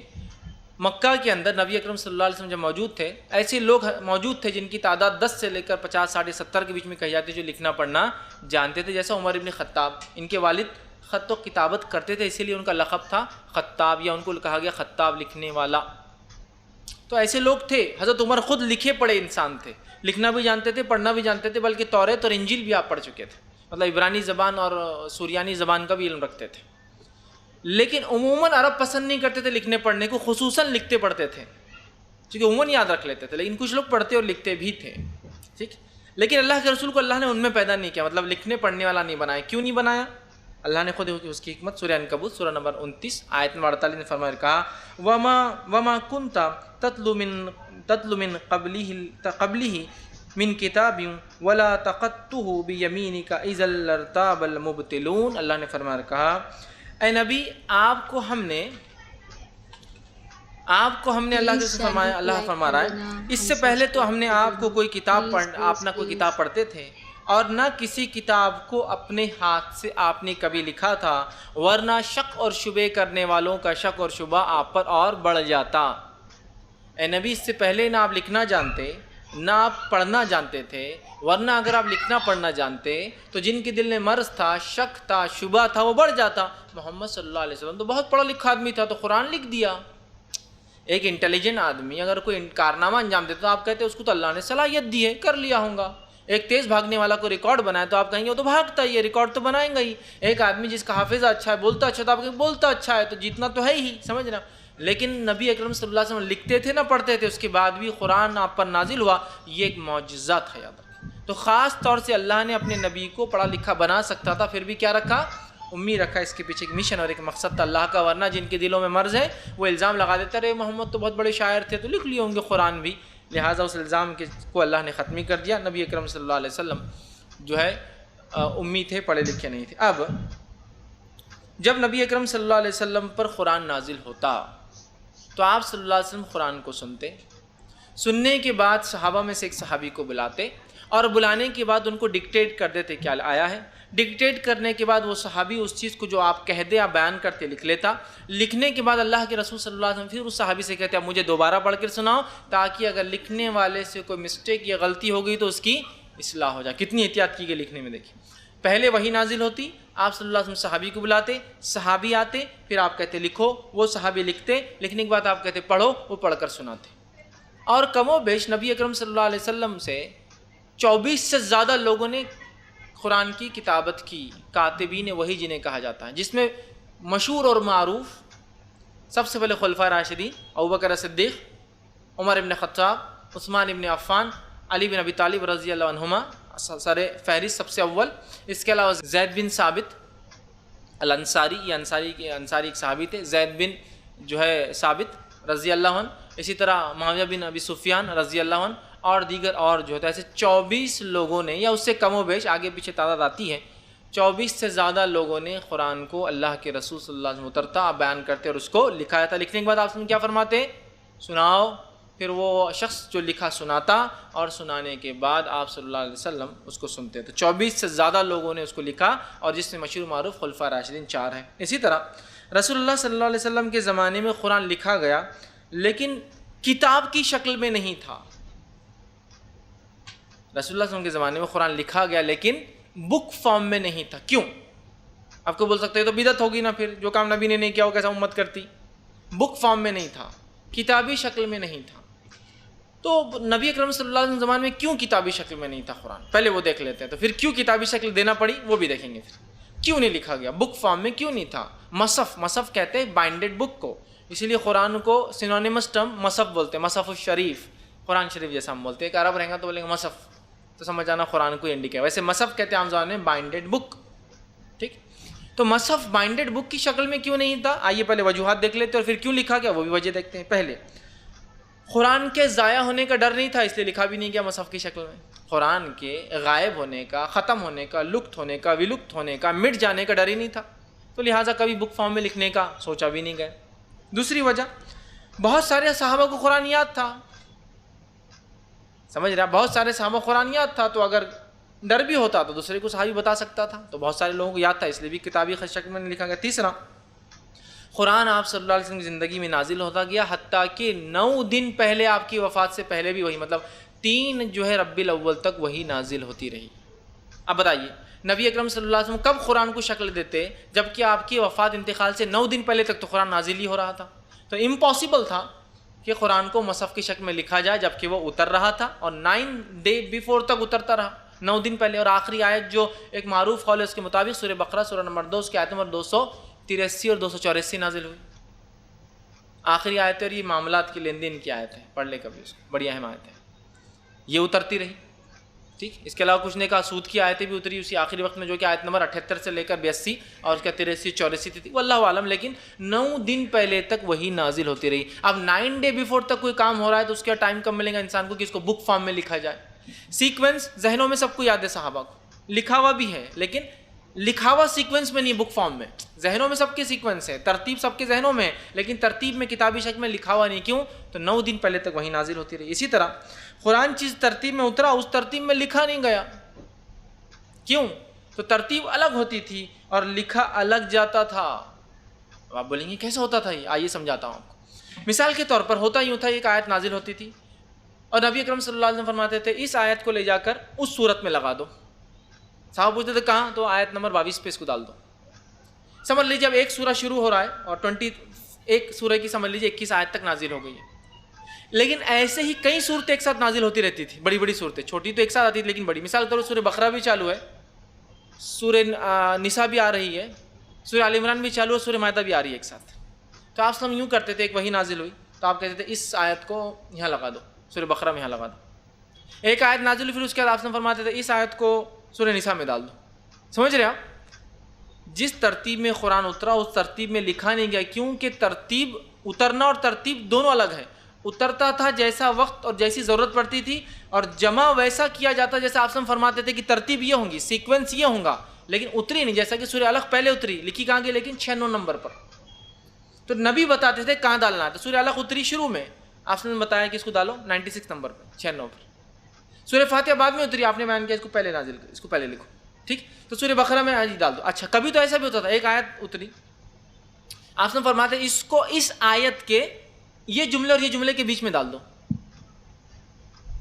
مکہ کے اندر نبی اکرم صلی اللہ علیہ وسلم جب موجود تھے, ایسے لوگ موجود تھے جن کی تعداد 10 سے لے کر 50 60 70 کے بیچ میں کہی جاتی ہے جو لکھنا پڑھنا جانتے تھے. جیسا عمر ابن خطاب, ان کے والد خط و کتابت کرتے تھے, اسی لیے ان کا لقب تھا خطاب, یا ان کو کہا گیا خطاب لکھنے والا. تو ایسے لوگ تھے. حضرت عمر خود لکھے پڑھے انسان تھے, لکھنا بھی جانتے تھے پڑھنا بھی جانتے تھے, بلکہ توریت اور انجیل بھی آپ پڑھ چکے تھے, مطلب عبرانی زبان اور سوریانی زبان کا بھی علم رکھتے تھے. لیکن عموماً عرب پسند نہیں کرتے تھے لکھنے پڑھنے کو, خصوصاً لکھتے پڑھتے تھے, کیونکہ عموماً یاد رکھ لیتے تھے. لیکن کچھ لوگ پڑھتے اور لکھتے بھی تھے, ٹھیک. لیکن اللہ کے رسول کو اللہ نے ان میں پیدا نہیں کیا, مطلب لکھنے پڑھنے والا نہیں بنایا. کیوں نہیں بنایا؟ اللہ نے خود اس کی حکمت سورہ عنکبوت سورہ نمبر 29 آیت نمبر 48 نے فرمایا, کہا وما كنت تتلو من قبله من کتاب ولا تخطه بيمينك اذا لارتاب المبطلون. اللہ نے فرمایا, کہا اے نبی آپ کو ہم نے اللہ کے فرمایا, اللہ فرما رہا ہے اس سے پہلے تو ہم نے آپ کو کوئی کتاب آپ نہ کوئی کتاب پڑھتے تھے اور نہ کسی کتاب کو اپنے ہاتھ سے آپ نے کبھی لکھا تھا, ورنہ شک اور شبے کرنے والوں کا شک اور شبہ آپ پر اور بڑھ جاتا. اے نبی اس سے پہلے نہ آپ لکھنا جانتے نہ آپ پڑھنا جانتے تھے, ورنہ اگر آپ لکھنا پڑھنا جانتے تو جن کے دل میں مرض تھا, شک تھا, شبہ تھا, وہ بڑھ جاتا. محمد صلی اللہ علیہ وسلم تو بہت پڑھا لکھا آدمی تھا, تو قرآن لکھ دیا. ایک انٹیلیجنٹ آدمی اگر کوئی کارنامہ انجام دیتا تو آپ کہتے اس کو تو اللہ نے صلاحیت دی ہے, کر لیا ہوں گا. ایک تیز بھاگنے والا کو ریکارڈ بنائے تو آپ کہیں گے وہ تو بھاگتا ہی ہے, ریکارڈ تو بنائیں گا ہی. ایک آدمی جس کا حافظہ اچھا ہے, بولتا اچھا, تو آپ کہیں بولتا اچھا ہے تو جیتنا تو ہے ہی, سمجھ رہے. لیکن نبی اکرم صلی اللہ علیہ وسلم لکھتے تھے نہ پڑھتے تھے, اس کے بعد بھی قرآن آپ پر نازل ہوا, یہ ایک معجزہ تھا, یاد رکھیں. تو خاص طور سے اللہ نے اپنے نبی کو پڑھا لکھا بنا سکتا تھا, پھر بھی کیا رکھا, امی رکھا. اس کے پیچھے ایک مشن اور ایک مقصد تھا اللہ کا, ورنہ جن کے دلوں میں مرض ہے وہ الزام لگا دیتے رہے محمد تو بہت بڑے شاعر تھے تو لکھ لیے ہوں گے قرآن بھی. لہٰذا اس الزام کو اللہ نے ختمی کر دیا. نبی اکرم صلی اللہ علیہ وسلم جو ہے امی تھے, پڑھے لکھے نہیں تھے. اب جب نبی اکرم صلی اللہ علیہ وسلم پر قرآن نازل ہوتا تو آپ صلی اللہ علیہ وسلم قرآن کو سنتے, سننے کے بعد صحابہ میں سے ایک صحابی کو بلاتے اور بلانے کے بعد ان کو ڈکٹیٹ کر دیتے کیا آیا ہے. ڈکٹیٹ کرنے کے بعد وہ صحابی اس چیز کو جو آپ کہہ دے آپ بیان کرتے لکھ لیتا. لکھنے کے بعد اللہ کے رسول صلی اللہ علیہ وسلم پھر اس صحابی سے کہتے ہیں مجھے دوبارہ پڑھ کر سناؤ, تاکہ اگر لکھنے والے سے کوئی مسٹیک یا غلطی ہو گئی تو اس کی اصلاح ہو جائے. کتنی احتیاط کی گئی لکھنے میں, دیکھیں. پہلے وحی نازل ہوتی آپ صلی اللہ علیہ وسلم صحابی کو بلاتے، صحابی آتے، پھر آپ کہتے لکھو، وہ صحابی لکھتے، لکھنے کے بعد آپ کہتے پڑھو، وہ پڑھ کر سناتے. اور کم و بیش نبی اکرم صلی اللہ علیہ وسلم سے 24 سے زیادہ لوگوں نے قرآن کی کتابت کی، کاتبین وحی جنہیں کہا جاتا ہے، جس میں مشہور اور معروف سب سے پہلے خلفائے راشدین ابوبکر صدیق، عمر ابن خطاب، عثمان ابن عفان، علی بن ابی طالب رضی اللہ عنہما سر فہرست سب سے اول. اس کے علاوہ زید بن ثابت الانصاری، یہ انصاری ایک صحابی تھے، زید بن جو ہے ثابت رضی اللہ عنہ. اسی طرح معاویہ بن ابی سفیان رضی اللہ عنہ اور دیگر اور جو ہے ایسے 24 لوگوں نے، یا اس سے کم و بیش آگے پیچھے تعداد آتی ہے، 24 سے زیادہ لوگوں نے قرآن کو اللہ کے رسول صلی اللہ علیہ وسلم اترتا بیان کرتے اور اس کو لکھایا تھا. لکھنے کے بعد آپ کیا فرماتے؟ سناؤ. پھر وہ شخص جو لکھا سناتا، اور سنانے کے بعد آپ صلی اللہ علیہ وسلم اس کو سنتے. تو 24 سے زیادہ لوگوں نے اس کو لکھا، اور جس میں مشہور معروف خلفائے راشدین 4 ہیں. اسی طرح رسول اللہ صلی اللہ علیہ وسلم کے زمانے میں قرآن لکھا گیا، لیکن کتاب کی شکل میں نہیں تھا. رسول اللہ صلی اللہ علیہ وسلم کے زمانے میں قرآن لکھا گیا لیکن بک فارم میں نہیں تھا. کیوں؟ آپ کو بول سکتے ہیں تو بدعت ہوگی نا، پھر جو کام نبی نے نہیں کیا وہ کیسا امت کرتی. بک فارم میں نہیں تھا، کتابی شکل میں نہیں تھا. تو نبی اکرم صلی اللہ علیہ وسلم زمانے میں کیوں کتابی شکل میں نہیں تھا قرآن، پہلے وہ دیکھ لیتے ہیں. تو پھر کیوں کتابی شکل دینا پڑی وہ بھی دیکھیں گے. پھر کیوں نہیں لکھا گیا، بک فارم میں کیوں نہیں تھا. مصحف کہتے ہیں بائنڈڈ بک کو، اسی لیے قرآن کو سینونیمس ٹرم مصحف بولتے ہیں. مصحف الشریف، قرآن شریف جیسا ہم بولتے ہیں. ایک عرب رہیں گا تو بولیں گے مصحف، تو سمجھ جانا قرآن کو انڈیکیٹ. ویسے مصحف کہتے ہیں عام زبان میں بائنڈڈ بک. ٹھیک، تو مصحف بائنڈڈ بک کی شکل میں کیوں نہیں تھا؟ آئیے پہلے وجوہات دیکھ لیتے اور پھر کیوں لکھا گیا وہ بھی وجہ دیکھتے ہیں. پہلے قرآن کے ضائع ہونے کا ڈر نہیں تھا، اس لیے لکھا بھی نہیں گیا مصحف کی شکل میں. قرآن کے غائب ہونے کا، ختم ہونے کا، لکت ہونے کا، ولکت ہونے کا، مٹ جانے کا ڈر ہی نہیں تھا، تو لہٰذا کبھی بک فارم میں لکھنے کا سوچا بھی نہیں گیا. دوسری وجہ، بہت سارے صحابہ کو قرآن یاد تھا. سمجھ رہا، بہت سارے صحابہ قرآن یاد تھا، تو اگر ڈر بھی ہوتا تو دوسرے کو صحابی بتا سکتا تھا. تو بہت سارے لوگوں کو یاد تھا، اس لیے بھی کتابی شکل میں لکھا گیا. تیسرا، قرآن آپ صلی اللہ علیہ وسلم کی زندگی میں نازل ہوتا گیا، حتیٰ کہ 9 دن پہلے آپ کی وفات سے پہلے بھی وہی، مطلب 3 جو ہے ربیع الاول تک وہی نازل ہوتی رہی. اب بتائیے نبی اکرم صلی اللہ علیہ وسلم کب قرآن کو شکل دیتے، جبکہ آپ کی وفات انتقال سے 9 دن پہلے تک تو قرآن نازل ہی ہو رہا تھا. تو امپاسبل تھا کہ قرآن کو مصحف کی شکل میں لکھا جائے جبکہ وہ اتر رہا تھا، اور 9 ڈے بیفور تک اترتا رہا، 9 دن پہلے. اور آخری آیت جو ایک معروف قول ہے اس کے مطابق سورہ بقرہ سورہ نمبر 2 اس کی آیت نمبر 283 اور 284 نازل ہوئی. آخری آیت ہے اور یہ معاملات کی لین دین کی آیت ہے، پڑھ لے کبھی اس کو، بڑی اہم آیت ہے. یہ اترتی رہی. ٹھیک، اس کے علاوہ کچھ نے کہا سود کی آیتیں بھی اتری اسی آخری وقت میں، جو کہ آیت نمبر 78 سے لے کر 82 اور اس کا 83 84 تھی، واللہ عالم. لیکن 9 دن پہلے تک وہی نازل ہوتی رہی. اب 9 ڈے بیفور تک کوئی کام ہو رہا ہے تو اس کا ٹائم کب ملے گا انسان کو کہ اس کو بک فارم میں لکھا جائے. سیکوینس ذہنوں میں سب کو یاد ہے، صحابہ کو لکھا ہوا بھی ہے، لیکن لکھا ہوا سیکوینس میں نہیں، بک فارم میں. ذہنوں میں سب کے سیکوینس ہے، ترتیب سب کے ذہنوں میں ہے، لیکن ترتیب میں کتابی شکل میں لکھا ہوا نہیں. کیوں؟ تو 9 دن پہلے تک وہی نازل ہوتی رہی. اسی طرح قرآن جس ترتیب میں اترا اس ترتیب میں لکھا نہیں گیا. کیوں؟ تو ترتیب الگ ہوتی تھی اور لکھا الگ جاتا تھا. اب آپ بولیں گے کیسے ہوتا تھا یہ؟ آئیے سمجھاتا ہوں آپ کو. مثال کے طور پر ہوتا یوں تھا، ایک آیت نازل ہوتی تھی اور نبی اکرم صلی اللہ علیہ وسلم فرماتے تھے اس آیت کو لے جا کر اس صورت میں لگا دو. صاحب پوچھتے تھے کہاں؟ تو آیت نمبر 22 پہ اس کو ڈال دو. سمجھ لیجیے اب ایک سورہ شروع ہو رہا ہے اور ایک سورہ کی سمجھ لیجیے 21 آیت تک نازل ہو گئی ہے. لیکن ایسے ہی کئی صورتیں ایک ساتھ نازل ہوتی رہتی تھی، بڑی بڑی صورتیں، چھوٹی تو ایک ساتھ آتی تھی لیکن بڑی. مثال کے طور پر سورہ بقرہ بھی چالو ہے، سورہ نساء بھی آ رہی ہے، سورہ آل عمران بھی چالو ہے، سورہ مائدہ بھی آ رہی ہے ایک ساتھ. تو آپ سب یوں کرتے تھے، ایک وہی نازل ہوئی تو آپ کہتے تھے اس آیت کو یہاں لگا دو، سورہ بقرہ میں یہاں لگا دو. ایک آیت نازل ہوئی پھر اس کے بعد آپ سب فرماتے تھے اس آیت کو سورہ نساء میں ڈال دو. سمجھ رہے آپ؟ جس ترتیب میں قرآن اترا اس ترتیب میں لکھا نہیں گیا، کیونکہ ترتیب اترنا اور ترتیب دونوں الگ ہے. اترتا تھا جیسا وقت اور جیسی ضرورت پڑتی تھی، اور جمع ویسا کیا جاتا جیسا آپ سب فرماتے تھے کہ ترتیب یہ ہوں گی، سیکوینس یہ ہوں گا، لیکن اتری نہیں. جیسا کہ سورہ علق پہلے اتری، لکھی کہاں گئی؟ لیکن 6-9 نمبر پر. تو نبی بتاتے تھے کہاں ڈالنا ہے. تو سورہ علق اتری شروع میں، آپ نے بتایا کہ اس کو ڈالو 96 نمبر پہ، 6-9 پر. سورہ فاتحہ بعد میں اتری، آپ نے بیان کیا اس کو پہلے نازل کر، اس کو پہلے لکھو. ٹھیک، تو سورہ بقرہ میں آج ڈال دو. اچھا، کبھی تو ایسا بھی ہوتا تھا ایک آیت اتری، آپ نے فرماتے اس کو اس آیت کے یہ جملے اور یہ جملے کے بیچ میں ڈال دو.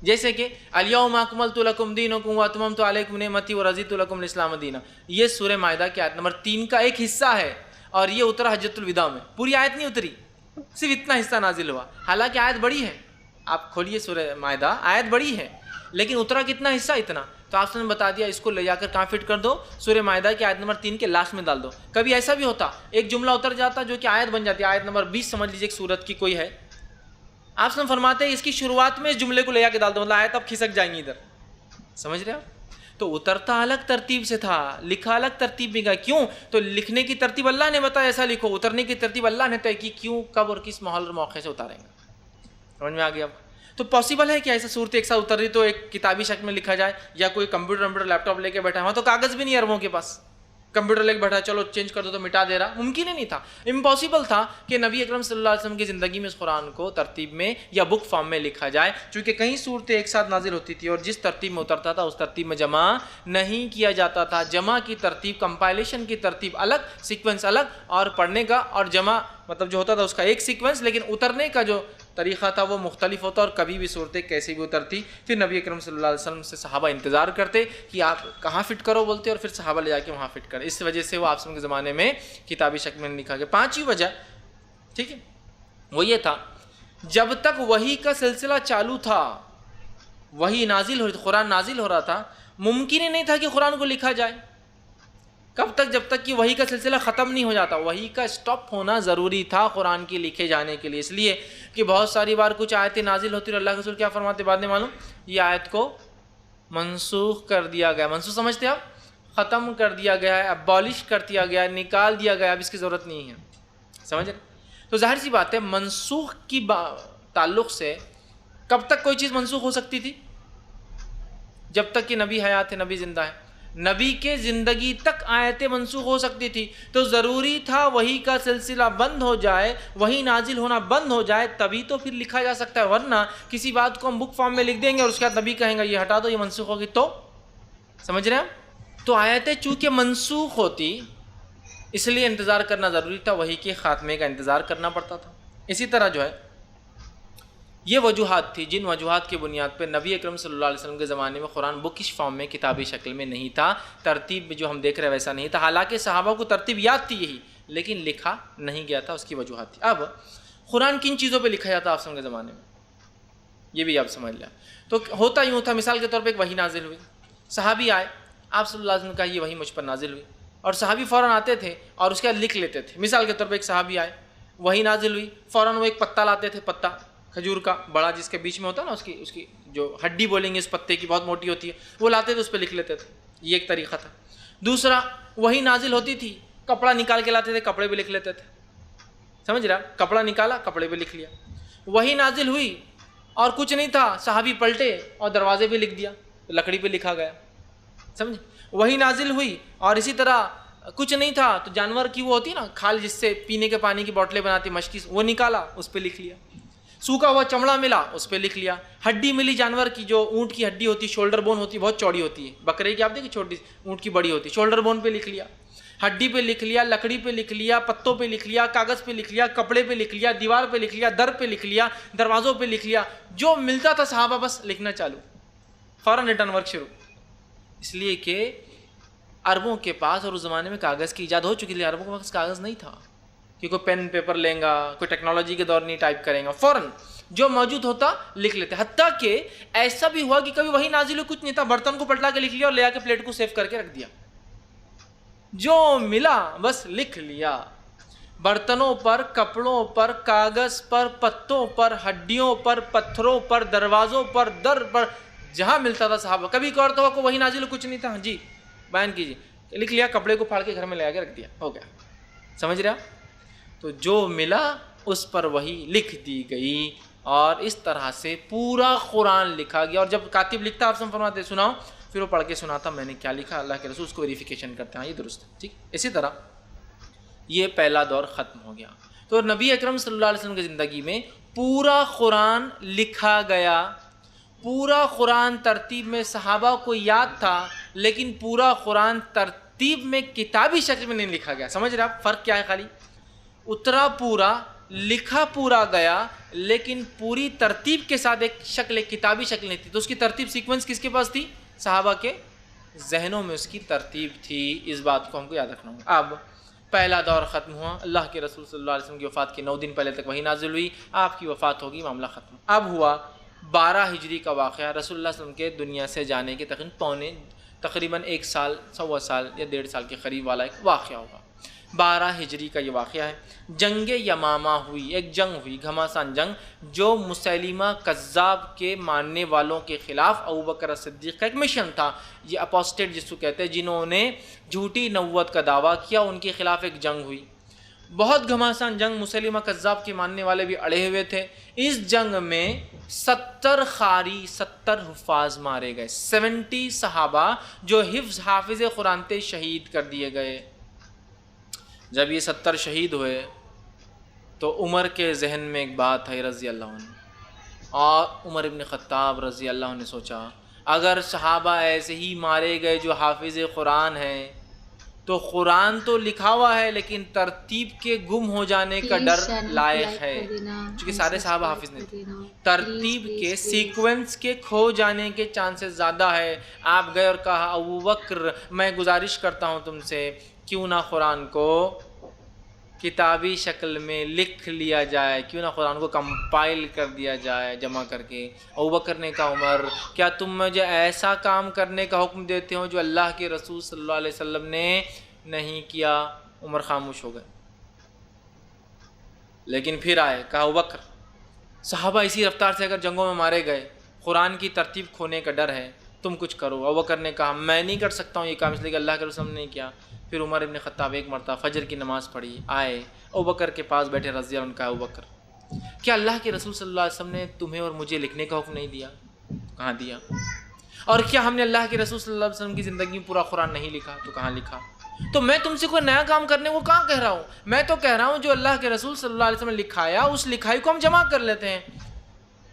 جیسے کہ الیوم اکملت لکم دینکم واتممت علیکم نعمتی ورضیت لکم الاسلام دینا، یہ سورہ مائدہ کی آیت نمبر 3 کا ایک حصہ ہے، اور یہ اترا حجۃ الوداع میں، پوری آیت نہیں اتری، صرف اتنا حصہ نازل ہوا، حالانکہ آیت بڑی ہے، آپ کھولیے سورہ مائدہ، آیت بڑی ہے لیکن اترا کتنا حصہ، اتنا، تو آپ نے بتا دیا اس کو لے جا کر کہاں فٹ کر دو، سورہ مائدہ کی آیت نمبر 3 کے لاسٹ میں ڈال دو۔ کبھی ایسا بھی ہوتا ایک جملہ اتر جاتا جو کہ آیت بن جاتی ہے، آیت نمبر 20 سمجھ لیجیے ایک سورت کی کوئی ہے، آپ نے فرماتے ہیں اس کی شروعات میں اس جملے کو لے جا کے ڈال دو، مطلب آیت اب کھسک جائیں گی ادھر، سمجھ رہے آپ؟ تو اترتا الگ ترتیب سے تھا، لکھا الگ ترتیب میں گیا، کیوں؟ تو لکھنے کی ترتیب اللہ نے بتایا ایسا لکھو، اترنے کی ترتیب اللہ نے طے کی، کیوں، کب اور کس ماحول اور موقع سے اتاریں گے، سمجھ میں آ گیا؟ تو پاسبل ہے کہ ایسا صورت ایک ساتھ اتر رہی تو ایک کتابی شکل میں لکھا جائے، یا کوئی کمپیوٹر لیپ ٹاپ لے کے بیٹھا ہے، وہاں تو کاغذ بھی نہیں عربوں کے پاس، کمپیوٹر لے کے بیٹھا چلو چینج کر دو تو مٹا دے رہا، ممکن ہی نہیں تھا، امپاسبل تھا کہ نبی اکرم صلی اللہ علیہ وسلم کی زندگی میں اس قرآن کو ترتیب میں یا بک فارم میں لکھا جائے، چونکہ کئی صورتیں ایک ساتھ نازل ہوتی تھی اور جس ترتیب میں اترتا تھا اس ترتیب میں جمع نہیں کیا جاتا تھا، جمع کی ترتیب، کمپائلیشن کی ترتیب الگ، سیکوینس الگ، اور پڑھنے کا اور جمع مطلب جو ہوتا تھا اس کا ایک سیکوینس، لیکن اترنے کا جو طریقہ تھا وہ مختلف ہوتا، اور کبھی بھی صورتیں کیسی بھی اترتی، پھر نبی اکرم صلی اللہ علیہ وسلم سے صحابہ انتظار کرتے کہ آپ کہاں فٹ کرو بولتے، اور پھر صحابہ لے جا کے وہاں فٹ کرے، اس وجہ سے وہ آپ کے زمانے میں کتابی شکل میں لکھا گیا۔ پانچویں وجہ، ٹھیک ہے، وہ یہ تھا جب تک وحی کا سلسلہ چالو تھا، وحی نازل ہو رہی تھی، قرآن نازل ہو رہا تھا، ممکن ہی نہیں تھا کہ قرآن کو لکھا جائے، کب تک؟ جب تک کہ وحی کا سلسلہ ختم نہیں ہو جاتا، وحی کا سٹاپ ہونا ضروری تھا قرآن کے لکھے جانے کے لیے، اس لیے کہ بہت ساری بار کچھ آیتیں نازل ہوتی اور اللہ کے رسول کیا فرماتے بعد میں معلوم، یہ آیت کو منسوخ کر دیا گیا، منسوخ سمجھتے آپ؟ ختم کر دیا گیا ہے، ابالش کر دیا گیا ہے، نکال دیا گیا، اب اس کی ضرورت نہیں ہے، سمجھ رہے؟ تو ظاہر سی بات ہے منسوخ کی تعلق سے کب تک کوئی چیز منسوخ ہو سکتی تھی؟ جب تک کہ نبی حیات ہے، نبی زندہ ہے، نبی کے زندگی تک آیتیں منسوخ ہو سکتی تھی، تو ضروری تھا وحی کا سلسلہ بند ہو جائے، وحی نازل ہونا بند ہو جائے، تبھی تو پھر لکھا جا سکتا ہے، ورنہ کسی بات کو ہم بک فارم میں لکھ دیں گے اور اس کے بعد نبی کہیں گے یہ ہٹا دو، یہ منسوخ ہوگی، تو سمجھ رہے ہیں؟ تو آیتیں چونکہ منسوخ ہوتی اس لیے انتظار کرنا ضروری تھا، وحی کے خاتمے کا انتظار کرنا پڑتا تھا۔ اسی طرح جو ہے یہ وجوہات تھی جن وجوہات کی بنیاد پہ نبی اکرم صلی اللہ علیہ وسلم کے زمانے میں قرآن بکش فارم میں کتابی شکل میں نہیں تھا، ترتیب جو ہم دیکھ رہے ہیں ویسا نہیں تھا، حالانکہ صحابہ کو ترتیب یاد تھی یہی، لیکن لکھا نہیں گیا تھا، اس کی وجوہات تھی۔ اب قرآن کن چیزوں پہ لکھا جاتا آپ کے زمانے میں، یہ بھی آپ سمجھ لیں۔ تو ہوتا یوں تھا، مثال کے طور پہ ایک وحی نازل ہوئی، صحابی آئے، آپ صلی اللہ علیہ وسلم نے کہا یہ وحی مجھ پر نازل ہوئی، اور صحابی فوراً آتے تھے اور اس کے بعد لکھ لیتے تھے۔ مثال کے طور پہ ایک صحابی آئے، وحی نازل ہوئی، فوراً وہ ایک پتا لاتے تھے، پتا کھجور کا بڑا جس کے بیچ میں ہوتا ہے نا، اس کی جو ہڈی بولیں گے اس پتے کی بہت موٹی ہوتی ہے، وہ لاتے تھے، اس پہ لکھ لیتے تھے، یہ ایک طریقہ تھا۔ دوسرا، وحی نازل ہوتی تھی، کپڑا نکال کے لاتے تھے، کپڑے پہ لکھ لیتے تھے، سمجھ رہا؟ کپڑا نکالا، کپڑے پہ لکھ لیا۔ وحی نازل ہوئی اور کچھ نہیں تھا، صحابی پلٹے اور دروازے پہ لکھ دیا، لکڑی پہ لکھا گیا، سمجھ؟ وحی نازل ہوئی اور اسی طرح کچھ نہیں تھا تو جانور کی وہ ہوتی ہے نا کھال جس سے پینے کے پانی کی بوتلیں بناتی مشکی، وہ نکالا، اس پہ لکھ لیا۔ سوکھا ہوا چمڑا ملا، اس پہ لکھ لیا۔ ہڈی ملی جانور کی، جو اونٹ کی ہڈی ہوتی ہے، شولڈر بون ہوتی ہے، بہت چوڑی ہوتی ہے، بکرے کی آپ دیکھیں چھوٹی، اونٹ کی بڑی ہوتی ہے، شولڈر بون پہ لکھ لیا، ہڈی پہ لکھ لیا، لکڑی پہ لکھ لیا، پتوں پہ لکھ لیا، کاغذ پہ لکھ لیا، کپڑے پہ لکھ لیا، دیوار پہ لکھ لیا، در پہ لکھ لیا، دروازوں پہ لکھ لیا، جو ملتا تھا صحابہ بس لکھنا چالو، فوراً ریٹرن ورک شروع، اس لیے کہ عربوں کے پاس اور اس زمانے میں کاغذ کی ایجاد ہو چکی تھی، عربوں کے پاس کاغذ نہیں تھا کہ کوئی پین پیپر لیں گا، کوئی ٹیکنالوجی کے دور نہیں ٹائپ کریں گا، فوراً جو موجود ہوتا لکھ لیتے۔ حتیٰ کہ ایسا بھی ہوا کہ کبھی وہی نازل ہوئی، کچھ نہیں تھا، برتن کو پلٹا کے لکھ لیا اور لے آ کے پلیٹ کو سیو کر کے رکھ دیا، جو ملا بس لکھ لیا، برتنوں پر، کپڑوں پر، کاغذ پر، پتوں پر، ہڈیوں پر، پتھروں پر، دروازوں پر، در پر، جہاں ملتا تھا صحابہ۔ کبھی ایک اور تو کو وہی نازل کچھ نہیں تھا، جی بیان کیجیے، لکھ لیا، کپڑے کو پھاڑ کے گھر میں لے آ کے رکھ دیا، ہو گیا، سمجھ رہے آپ؟ تو جو ملا اس پر وہی لکھ دی گئی، اور اس طرح سے پورا قرآن لکھا گیا۔ اور جب کاتب لکھتا آپ سے فرماتے سناؤ، پھر وہ پڑھ کے سناتا میں نے کیا لکھا، اللہ کے رسول اس کو ویریفیکیشن کرتے ہیں، یہ درست ہے، ٹھیک۔ اسی طرح یہ پہلا دور ختم ہو گیا، تو نبی اکرم صلی اللہ علیہ وسلم کی زندگی میں پورا قرآن لکھا گیا، پورا قرآن ترتیب میں صحابہ کو یاد تھا، لیکن پورا قرآن ترتیب میں کتابی شکل میں نہیں لکھا گیا، سمجھ رہے آپ فرق کیا ہے؟ خالی اترا پورا لکھا پورا گیا لیکن پوری ترتیب کے ساتھ ایک شکل، ایک کتابی شکل نہیں تھی. تو اس کی ترتیب سیکوینس کس کے پاس تھی؟ صحابہ کے ذہنوں میں اس کی ترتیب تھی. اس بات کو ہم کو یاد رکھنا ہوگا. اب پہلا دور ختم ہوا، اللہ کے رسول صلی اللہ علیہ وسلم کی وفات کے 9 دن پہلے تک وحی نازل ہوئی، آپ کی وفات ہوگی، معاملہ ختم. اب ہوا 12 ہجری کا واقعہ، رسول اللہ صلی اللہ علیہ وسلم کے دنیا سے جانے کے تقریباً 1 سال، 1.25 سال یا 1.5 سال کے قریب والا ایک واقعہ ہوگا. 12 ہجری کا یہ واقعہ ہے. جنگ یمامہ ہوئی، ایک جنگ ہوئی، گھماسان جنگ، جو مسیلمہ کذاب کے ماننے والوں کے خلاف ابوبکر صدیق کا ایک مشن تھا. یہ اپوسٹیٹ جس کو کہتے ہیں، جنہوں نے جھوٹی نبوت کا دعویٰ کیا، ان کے خلاف ایک جنگ ہوئی. بہت گھماسان جنگ، مسیلمہ کذاب کے ماننے والے بھی اڑے ہوئے تھے. اس جنگ میں 70 قاری، 70 حفاظ مارے گئے. 70 صحابہ جو حافظ قرآن تھے شہید کر دیے گئے. جب یہ 70 شہید ہوئے تو عمر کے ذہن میں ایک بات ہے رضی اللہ عنہ، اور عمر ابن خطاب رضی اللہ عنہ نے سوچا اگر صحابہ ایسے ہی مارے گئے جو حافظ قرآن ہیں تو قرآن تو لکھا ہوا ہے لیکن ترتیب کے گم ہو جانے کا ڈر لائق ہے، کیونکہ سارے صحابہ حافظ نہیں تھے. ترتیب کے سیکوینس کے کھو جانے کے چانسز زیادہ ہے. آپ گئے اور کہا ابوبکر میں گزارش کرتا ہوں تم سے، کیوں نہ قرآن کو کتابی شکل میں لکھ لیا جائے، کیوں نہ قرآن کو کمپائل کر دیا جائے جمع کر کے. ابوبکر نے کہا عمر کیا تم مجھے ایسا کام کرنے کا حکم دیتے ہو جو اللہ کے رسول صلی اللہ علیہ وسلم نے نہیں کیا؟ عمر خاموش ہو گئے. لیکن پھر آئے، کہا ابوبکر صحابہ اسی رفتار سے اگر جنگوں میں مارے گئے، قرآن کی ترتیب کھونے کا ڈر ہے، تم کچھ کرو. ابوبکر نے کہا میں نہیں کر سکتا ہوں یہ کام، اس لیے کہ اللہ کے رسول نے نہیں کیا. پھر عمر ابن خطاب ایک مرتبہ فجر کی نماز پڑھی، آئے ابوبکر کے پاس بیٹھے رضی اللہ عنہ. کہا ابوبکر کیا اللہ کے رسول صلی اللہ علیہ وسلم نے تمہیں اور مجھے لکھنے کا حکم نہیں دیا؟ کہاں دیا. اور کیا ہم نے اللہ کے رسول صلی اللہ علیہ وسلم کی زندگی میں پورا قرآن نہیں لکھا؟ تو کہاں لکھا. تو میں تم سے کوئی نیا کام کرنے کو کہاں کہہ رہا ہوں، میں تو کہہ رہا ہوں جو اللہ کے رسول صلی اللہ علیہ وسلم نے لکھایا اس لکھائی کو ہم جمع کر لیتے ہیں.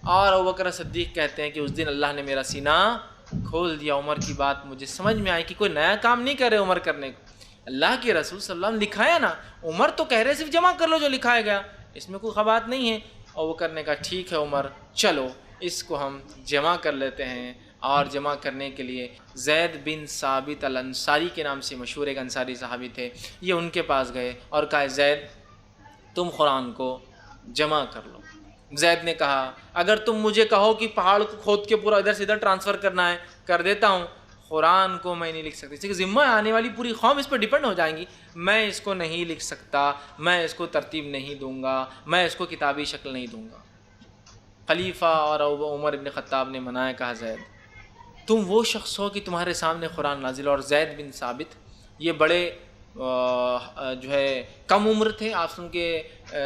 اور ابوبکر صدیق کہتے ہیں کہ اس دن اللہ نے میرا سینہ کھول دیا. عمر کی بات مجھے سمجھ میں آئی کہ کوئی نیا کام نہیں کر رہے عمر کرنے کو، اللہ کے رسول صلی اللہ علیہ وسلم لکھایا نا، عمر تو کہہ رہے صرف جمع کر لو جو لکھایا گیا، اس میں کوئی خبات نہیں ہے. ابوبکر نے کہا ٹھیک ہے عمر، چلو اس کو ہم جمع کر لیتے ہیں. اور جمع کرنے کے لیے زید بن ثابت الانصاری کے نام سے مشہور ایک انصاری صحابی تھے، یہ ان کے پاس گئے اور کہا زید تم قرآن کو جمع کر لو. زید نے کہا اگر تم مجھے کہو کہ پہاڑ کو کھود کے پورا ادھر سے ادھر ٹرانسفر کرنا ہے کر دیتا ہوں، قرآن کو میں نہیں لکھ سکتی، اس کے ذمہ آنے والی پوری قوم اس پر ڈیپینڈ ہو جائیں گی، میں اس کو نہیں لکھ سکتا، میں اس کو ترتیب نہیں دوں گا، میں اس کو کتابی شکل نہیں دوں گا. خلیفہ اور عمر ابن خطاب نے منایا، کہا زید تم وہ شخص ہو کہ تمہارے سامنے قرآن نازل. اور زید بن ثابت یہ بڑے جو ہے کم عمر تھے، آپ ان کے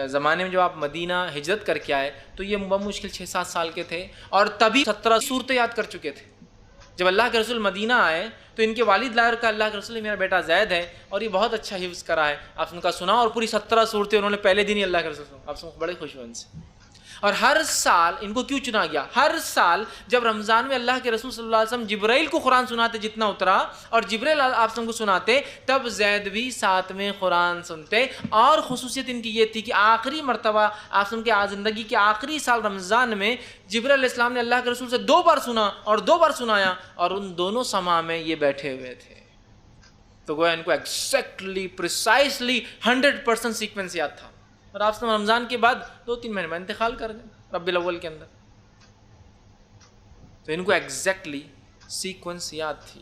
زمانے میں جب آپ مدینہ ہجرت کر کے آئے تو یہ بمشکل 6-7 سال کے تھے، اور تبھی 17 صورتیں یاد کر چکے تھے. جب اللہ کے رسول مدینہ آئے تو ان کے والد لائے اور کہا اللہ کے رسول میرا بیٹا زید ہے اور یہ بہت اچھا حفظ کرا ہے. آپ ان کا سنا اور پوری 17 صورتیں انہوں نے پہلے دن ہی اللہ کے رسول سنا. آپ سن بڑے خوش ہوئے ان سے. اور ہر سال ان کو کیوں چنا گیا؟ ہر سال جب رمضان میں اللہ کے رسول صلی اللہ علیہ وسلم جبرائیل کو قرآن سناتے جتنا اترا، اور جبرائیل آپ کو سناتے، تب زید بھی ساتھ میں قرآن سنتے. اور خصوصیت ان کی یہ تھی کہ آخری مرتبہ آپ کی زندگی کے آخری سال رمضان میں جبرائیل علیہ السلام نے اللہ کے رسول سے 2 بار سنا اور 2 بار سنایا، اور ان دونوں سما میں یہ بیٹھے ہوئے تھے. تو گویا ان کو ایگزیکٹلی پریسائسلی 100% سیکوینس یاد تھا. اور آپ رمضان کے بعد 2-3 مہینے میں انتقال کر گئے ربیع الاول کے اندر. تو ان کو ایگزیکٹلی سیکوینس یاد تھی.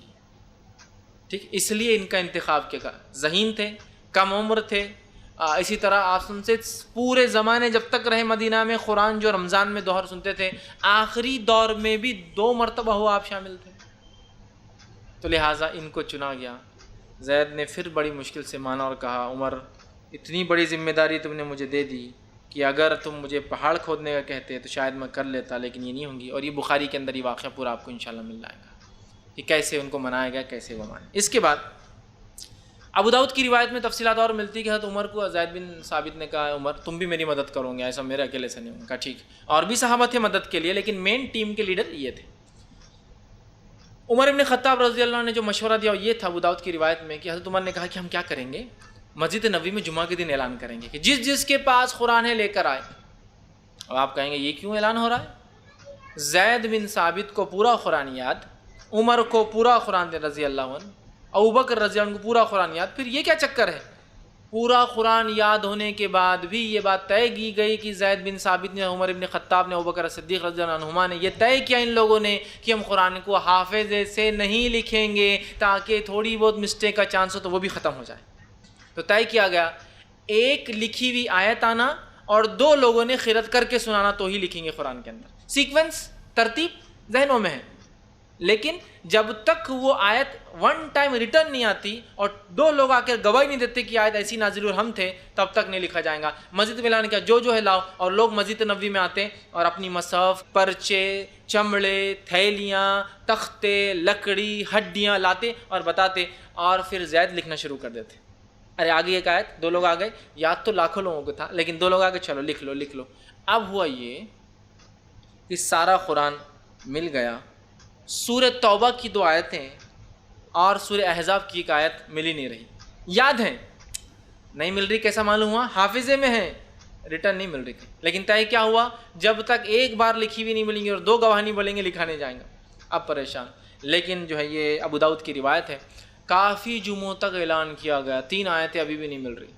ٹھیک، اس لیے ان کا انتخاب کیا. ذہین تھے، کم عمر تھے. اسی طرح آپ ان سے پورے زمانے جب تک رہے مدینہ میں قرآن جو رمضان میں دوہر سنتے تھے، آخری دور میں بھی 2 مرتبہ ہوا آپ شامل تھے. تو لہٰذا ان کو چنا گیا. زید نے پھر بڑی مشکل سے مانا اور کہا عمر اتنی بڑی ذمہ داری تم نے مجھے دے دی کہ اگر تم مجھے پہاڑ کھودنے کا کہتے تو شاید میں کر لیتا، لیکن یہ نہیں ہوں گی. اور یہ بخاری کے اندر یہ واقعہ پورا آپ کو انشاءاللہ مل جائے گا کہ کیسے ان کو منایا گیا، کیسے وہ مانے. اس کے بعد ابو داؤد کی روایت میں تفصیلات اور ملتی ہے کہ حضرت عمر کو زید بن ثابت نے کہا عمر تم بھی میری مدد کرو گے، ایسا میرے اکیلے سے نہیں ہوگا. کہا ٹھیک. اور بھی صحابہ تھے مدد کے لیے، لیکن مین ٹیم کے لیڈر یہ تھے. عمر ابن خطاب رضی اللہ عنہ نے جو مشورہ دیا وہ یہ تھا ابو داؤد کی روایت میں کہ حضرت عمر نے کہا کہ ہم کیا کریں گے، مسجد نبوی میں جمعہ کے دن اعلان کریں گے کہ جس جس کے پاس قرآن ہے لے کر آئے. اب آپ کہیں گے یہ کیوں اعلان ہو رہا ہے؟ زید بن ثابت کو پورا قرآن یاد، عمر کو پورا قرآن رضی اللہ عنہ، ابوبکر رضی اللہ عنہ کو پورا قرآن یاد، پھر یہ کیا چکر ہے؟ پورا قرآن یاد ہونے کے بعد بھی یہ بات طے کی گئی کہ زید بن ثابت نے، عمر بن خطاب نے، ابوبکر صدیق رضی اللہ عنہما نے یہ طے کیا ان لوگوں نے کہ ہم قرآن کو حافظے سے نہیں لکھیں گے تاکہ تھوڑی بہت مسٹیک کا چانس ہو تو وہ بھی ختم ہو جائے. تو طے کیا گیا ایک لکھی ہوئی آیت آنا اور 2 لوگوں نے قرأت کر کے سنانا تو ہی لکھیں گے قرآن کے اندر. سیکوینس، ترتیب ذہنوں میں ہے، لیکن جب تک وہ آیت ون ٹائم ریٹرن نہیں آتی اور 2 لوگ آ کے گواہی نہیں دیتے کہ آیت ایسی نازل ہوئی اور ہم تھے، تب تک نہیں لکھا جائے گا. مسجد میں اعلان کیا جو ہے لاؤ، اور لوگ مسجد نبوی میں آتے اور اپنی مصحف، پرچے، چمڑے، تھیلیاں، تختے، لکڑی، ہڈیاں لاتے اور بتاتے، اور پھر زید لکھنا شروع کر دیتے. ارے آگے ایک آیت، 2 لوگ آ گئے، یاد تو لاکھوں لوگوں کو تھا لیکن 2 لوگ آ گئے، چلو لکھ لو. اب ہوا یہ کہ سارا قرآن مل گیا. سورہ توبہ کی 2 آیتیں اور سورہ احزاب کی 1 آیت مل ہی نہیں رہی. یاد ہیں نہیں مل رہی، کیسا معلوم ہوا؟ حافظے میں ہیں، ریٹرن نہیں مل رہی. لیکن طے کیا ہوا؟ جب تک ایک بار لکھی ہوئی نہیں ملیں گی اور 2 گواہ نہیں بولیں گے لکھا نہیں جائیں گا. اب پریشان. لیکن جو ہے یہ ابو داؤد کی روایت ہے، کافی جمعوں تک اعلان کیا گیا، 3 آیتیں ابھی بھی نہیں مل رہی.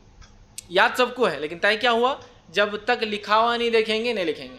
یاد سب کو ہے لیکن طے کیا ہوا؟ جب تک لکھا ہوا نہیں دیکھیں گے نہیں لکھیں گے.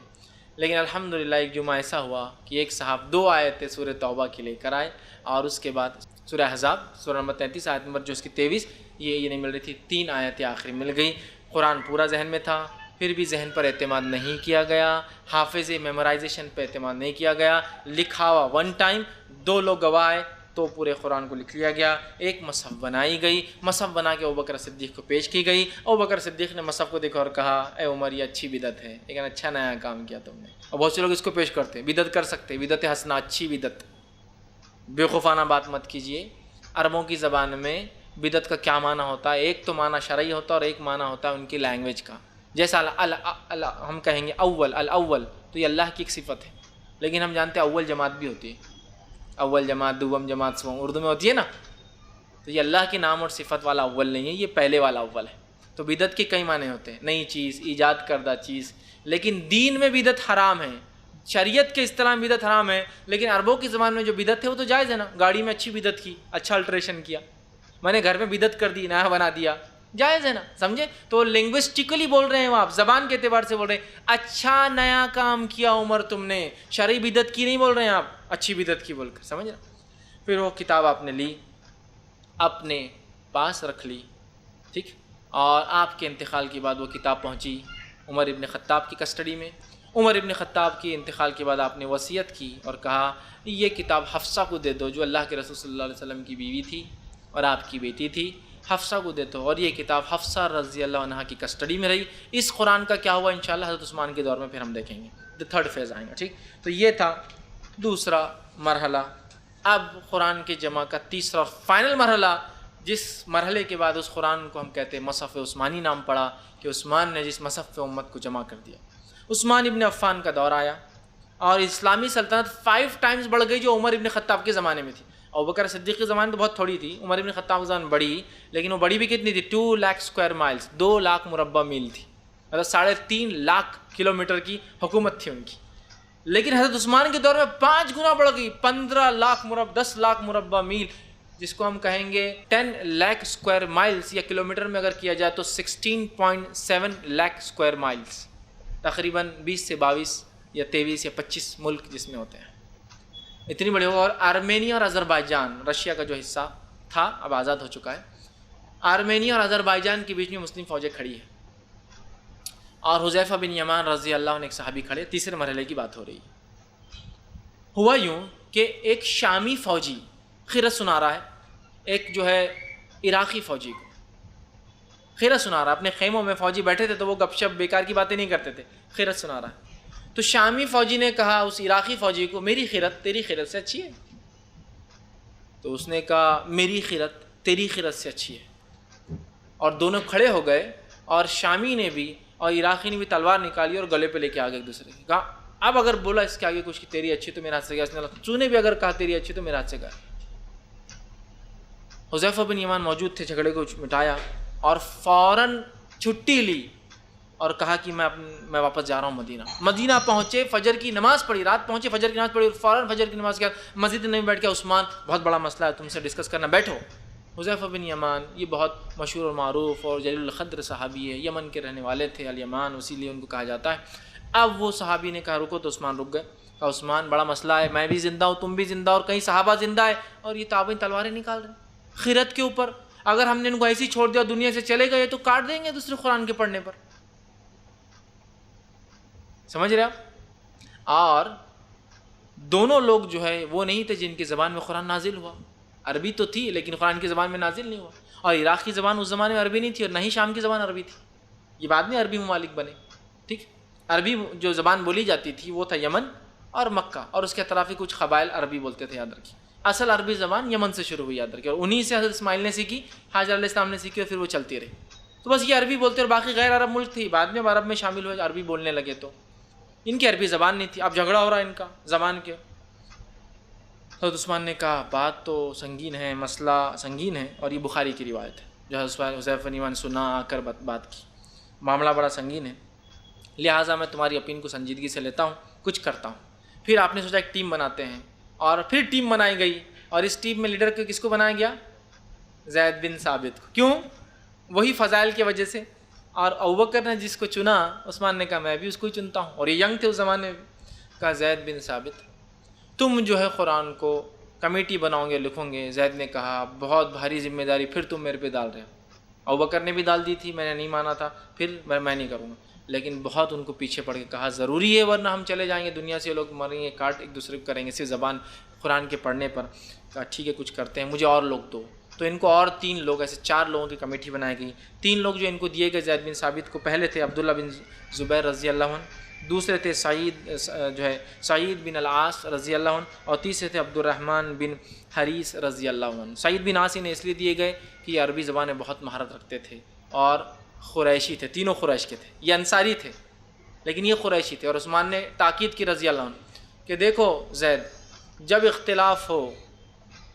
لیکن الحمدللہ ایک جمعہ ایسا ہوا کہ ایک صاحب 2 آیتیں سورہ توبہ کی لے کر آئے، اور اس کے بعد سورہ احزاب سورہ نمبر 33 آیت نمبر جو اس کی 23 یہ نہیں مل رہی تھی. 3 آیتیں آخری مل گئی. قرآن پورا ذہن میں تھا، پھر بھی ذہن پر اعتماد نہیں کیا گیا، حافظ میمورائزیشن پہ اعتماد نہیں کیا گیا. لکھا ہوا ون ٹائم، 2 لوگ گواہ آئے تو پورے قرآن کو لکھ لیا گیا. ایک مصحف بنائی گئی، مصحف بنا کے ابوبکر صدیق کو پیش کی گئی. ابوبکر صدیق نے مصحف کو دیکھا اور کہا اے عمر یہ اچھی بدعت ہے، لیکن اچھا نیا کام کیا تم نے. اور بہت سے لوگ اس کو پیش کرتے ہیں، بدعت کر سکتے، بدعت حسنہ، اچھی بدعت. بیوقوفانہ بات مت کیجیے. عربوں کی زبان میں بدعت کا کیا معنی ہوتا ہے؟ ایک تو معنی شرعی ہوتا ہے اور ایک معنی ہوتا ہے ان کی لینگویج کا. جیسا ہم کہیں گے الاول تو یہ اللہ کی ایک صفت ہے، لیکن ہم جانتے ہیں اول جماعت بھی ہوتی ہے، اول جماعت، دوم جماعت، سوم اردو میں ہوتی ہے نا. تو یہ اللہ کے نام اور صفت والا اول نہیں ہے، یہ پہلے والا اول ہے. تو بدعت کے کئی معنی ہوتے ہیں، نئی چیز، ایجاد کردہ چیز. لیکن دین میں بدعت حرام ہے، شریعت کے اصطلاح میں بدعت حرام ہے. لیکن عربوں کی زبان میں جو بدعت ہے وہ تو جائز ہے نا. گاڑی میں اچھی بدعت کی، اچھا الٹریشن کیا، میں نے گھر میں بدعت کر دی، نیا بنا دیا، جائز ہے نا. سمجھے؟ تو لنگوسٹکلی بول رہے ہیں وہ، آپ زبان کے اعتبار سے بول رہے ہیں اچھا نیا کام کیا عمر تم نے، شرعی بدعت کی نہیں بول رہے ہیں آپ، اچھی بدعت کی بول کر. سمجھ رہے؟ پھر وہ کتاب آپ نے لی، اپنے پاس رکھ لی، ٹھیک. اور آپ کے انتقال کے بعد وہ کتاب پہنچی عمر ابن خطاب کی کسٹڈی میں. عمر ابن خطاب کی انتقال کے بعد آپ نے وصیت کی اور کہا یہ کتاب حفصہ کو دے دو جو اللہ کے رسول صلی اللہ علیہ وسلم کی بیوی تھی اور آپ کی بیٹی تھی. حفصہ کو دے دو. اور یہ کتاب حفصہ رضی اللہ عنہا کی کسٹڈی میں رہی. اس قرآن کا کیا ہوا انشاءاللہ حضرت عثمان کے دور میں پھر ہم دیکھیں گے، 3rd فیز آئیں گا، ٹھیک. تو یہ تھا دوسرا مرحلہ. اب قرآن کے جمع کا تیسرا فائنل مرحلہ، جس مرحلے کے بعد اس قرآن کو ہم کہتے ہیں مصحف عثمانی نام پڑا کہ عثمان نے جس مصحف امت کو جمع کر دیا. عثمان ابن عفان کا دور آیا اور اسلامی سلطنت 5 ٹائمز بڑھ گئی جو عمر ابن خطاب کے زمانے میں تھی. ابوبکر صدیق کے زمانے تو بہت تھوڑی تھی، عمر ابن خطاب کے زمانے بڑی، لیکن وہ بڑی بھی کتنی تھی؟ 2 لاکھ اسکوائر مائلز، 2 لاکھ مربع میل تھی، مطلب 3.5 لاکھ کلومیٹر کی حکومت تھی ان کی. لیکن حضرت عثمان کے دور میں 5 گنا بڑھ گئی، 15 لاکھ مربع 10 لاکھ مربع میل، جس کو ہم کہیں گے 10 لاکھ اسکوائر مائلز یا کلومیٹر میں اگر کیا جائے تو 16.7 لاکھ اسکوائر مائلز، تقریباً 20 سے 22 یا 23 یا 25 ملک جس میں ہوتے ہیں، اتنی بڑی ہو. اور آرمینیا اور آذربائیجان، رشیا کا جو حصہ تھا اب آزاد ہو چکا ہے، آرمینیا اور آذربائیجان کے بیچ میں مسلم فوجیں کھڑی ہیں اور حذیفہ بن یمان رضی اللہ عنہ ایک صحابی کھڑے. تیسرے مرحلے کی بات ہو رہی ہے. ہوا یوں کہ ایک شامی فوجی خیرت سنا رہا ہے، ایک جو ہے عراقی فوجی کو خیرت سنا رہا ہے. اپنے خیموں میں فوجی بیٹھے تھے تو وہ گپ شپ بیکار کی باتیں نہیں کرتے تھے، خیرت سنا رہا ہے. تو شامی فوجی نے کہا اس عراقی فوجی کو میری خیرت تیری خیرت سے اچھی ہے. تو اس نے کہا میری خیرت تیری خیرت سے اچھی ہے. اور دونوں کھڑے ہو گئے اور شامی نے بھی اور عراقی نے بھی تلوار نکالی اور گلے پہ لے کے آگے ایک دوسرے کی. کہا اب اگر بولا اس کے آگے کچھ کہ تیری اچھی تو میرے ہاتھ سے گیا، اس نے تو نے بھی اگر کہا تیری اچھی تو میرے ہاتھ سے گیا. حذیفہ بن یمان موجود تھے، جھگڑے کو مٹایا اور فوراً چھٹی لی اور کہا کہ میں واپس جا رہا ہوں مدینہ. مدینہ پہنچے, فجر کی نماز پڑھی, رات پہنچے, فجر کی نماز پڑھی اور فوراً فجر کی نماز کے بعد مسجد نبی بیٹھ کے عثمان بہت بڑا مسئلہ ہے تم سے ڈسکس کرنا, بیٹھو. حذیفہ بن یمان یہ بہت مشہور اور معروف اور جلیل القدر صحابی ہے, یمن کے رہنے والے تھے, الیمان اسی لیے ان کو کہا جاتا ہے. اب وہ صحابی نے کہا رکو, تو عثمان رک گئے. کہا عثمان بڑا مسئلہ ہے, میں بھی زندہ ہوں, تم بھی زندہ اور کئی صحابہ زندہ ہے, اور یہ تابعین تلواریں نکال رہے ہیں خیرت کے اوپر. اگر ہم نے ان کو ایسے ہی چھوڑ دیا دنیا سے چلے گئے تو کاٹ دیں گے دوسرے قرآن کے پڑھنے پر. سمجھ رہے آپ؟ اور دونوں لوگ جو ہے وہ نہیں تھے جن کی زبان میں قرآن نازل ہوا. عربی تو تھی لیکن قرآن کی زبان میں نازل نہیں ہوا. اور عراق کی زبان اس زمانے میں عربی نہیں تھی اور نہ ہی شام کی زبان عربی تھی. یہ بعد میں عربی ممالک بنے. ٹھیک, عربی جو زبان بولی جاتی تھی وہ تھا یمن اور مکہ, اور اس کے اطرافی کچھ قبائل عربی بولتے تھے, یاد رکھیے. اصل عربی زبان یمن سے شروع ہوئی, یاد رکھیے, اور انہی سے حضرت اسماعیل نے سیکھی, حاجر علیہ السلام نے سیکھی, اور پھر وہ چلتی رہی. تو بس یہ عربی بولتے اور باقی غیر عرب ملک تھی, بعد میں عرب میں شامل ہوئے, عربی بولنے لگے, تو ان کی عربی زبان نہیں تھی. اب جھگڑا ہو رہا ہے ان کا زبان کے. حضرت عثمان نے کہا بات تو سنگین ہے, مسئلہ سنگین ہے, اور یہ بخاری کی روایت ہے جو حذیفہ بن یمان سنا آ کر بات کی, معاملہ بڑا سنگین ہے, لہٰذا میں تمہاری اپین کو سنجیدگی سے لیتا ہوں, کچھ کرتا ہوں. پھر آپ نے سوچا ایک ٹیم بناتے ہیں, اور پھر ٹیم بنائی گئی, اور اس ٹیم میں لیڈر کس کو بنایا گیا؟ زید بن ثابت کو. کیوں؟ وہی فضائل کی وجہ سے. اور ابوبکر نے جس کو چنا, عثمان نے کہا میں بھی اس کو ہی چنتا ہوں, اور یہ ینگ تھے اس زمانے میں. کہا زید بن ثابت تم جو ہے قرآن کو کمیٹی بناؤ گے, لکھوں گے. زید نے کہا بہت بھاری ذمہ داری پھر تم میرے پہ ڈال رہے ہو. ابوبکر نے بھی ڈال دی تھی, میں نے نہیں مانا تھا, پھر میں نہیں کروں گا. لیکن بہت ان کو پیچھے پڑ کے کہا ضروری ہے ورنہ ہم چلے جائیں گے دنیا سے, لوگ مریں گے, کاٹ ایک دوسرے کو کریں گے صرف زبان قرآن کے پڑھنے پر. کہا ٹھیک ہے کچھ کرتے ہیں, مجھے اور لوگ دو. تو ان کو اور 3 لوگ, ایسے 4 لوگوں کی کمیٹی بنائی گئی. 3 لوگ جو ان کو دیے گئے زید بن ثابت کو, پہلے تھے عبداللہ بن زبیر رضی اللہ عنہ, دوسرے تھے سعید بن العاص رضی اللہ عنہ, اور تیسرے تھے عبد الرحمن بن حریث رضی اللہ عنہ. سعید بن عاص انہیں اس لیے دیے گئے کہ یہ عربی زبان میں بہت مہارت رکھتے تھے اور قریشی تھے, تینوں قریش کے تھے. یہ انصاری تھے لیکن یہ قریشی تھے. اور عثمان نے تاکید کی رضی اللہ عنہ کہ دیکھو زید, جب اختلاف ہو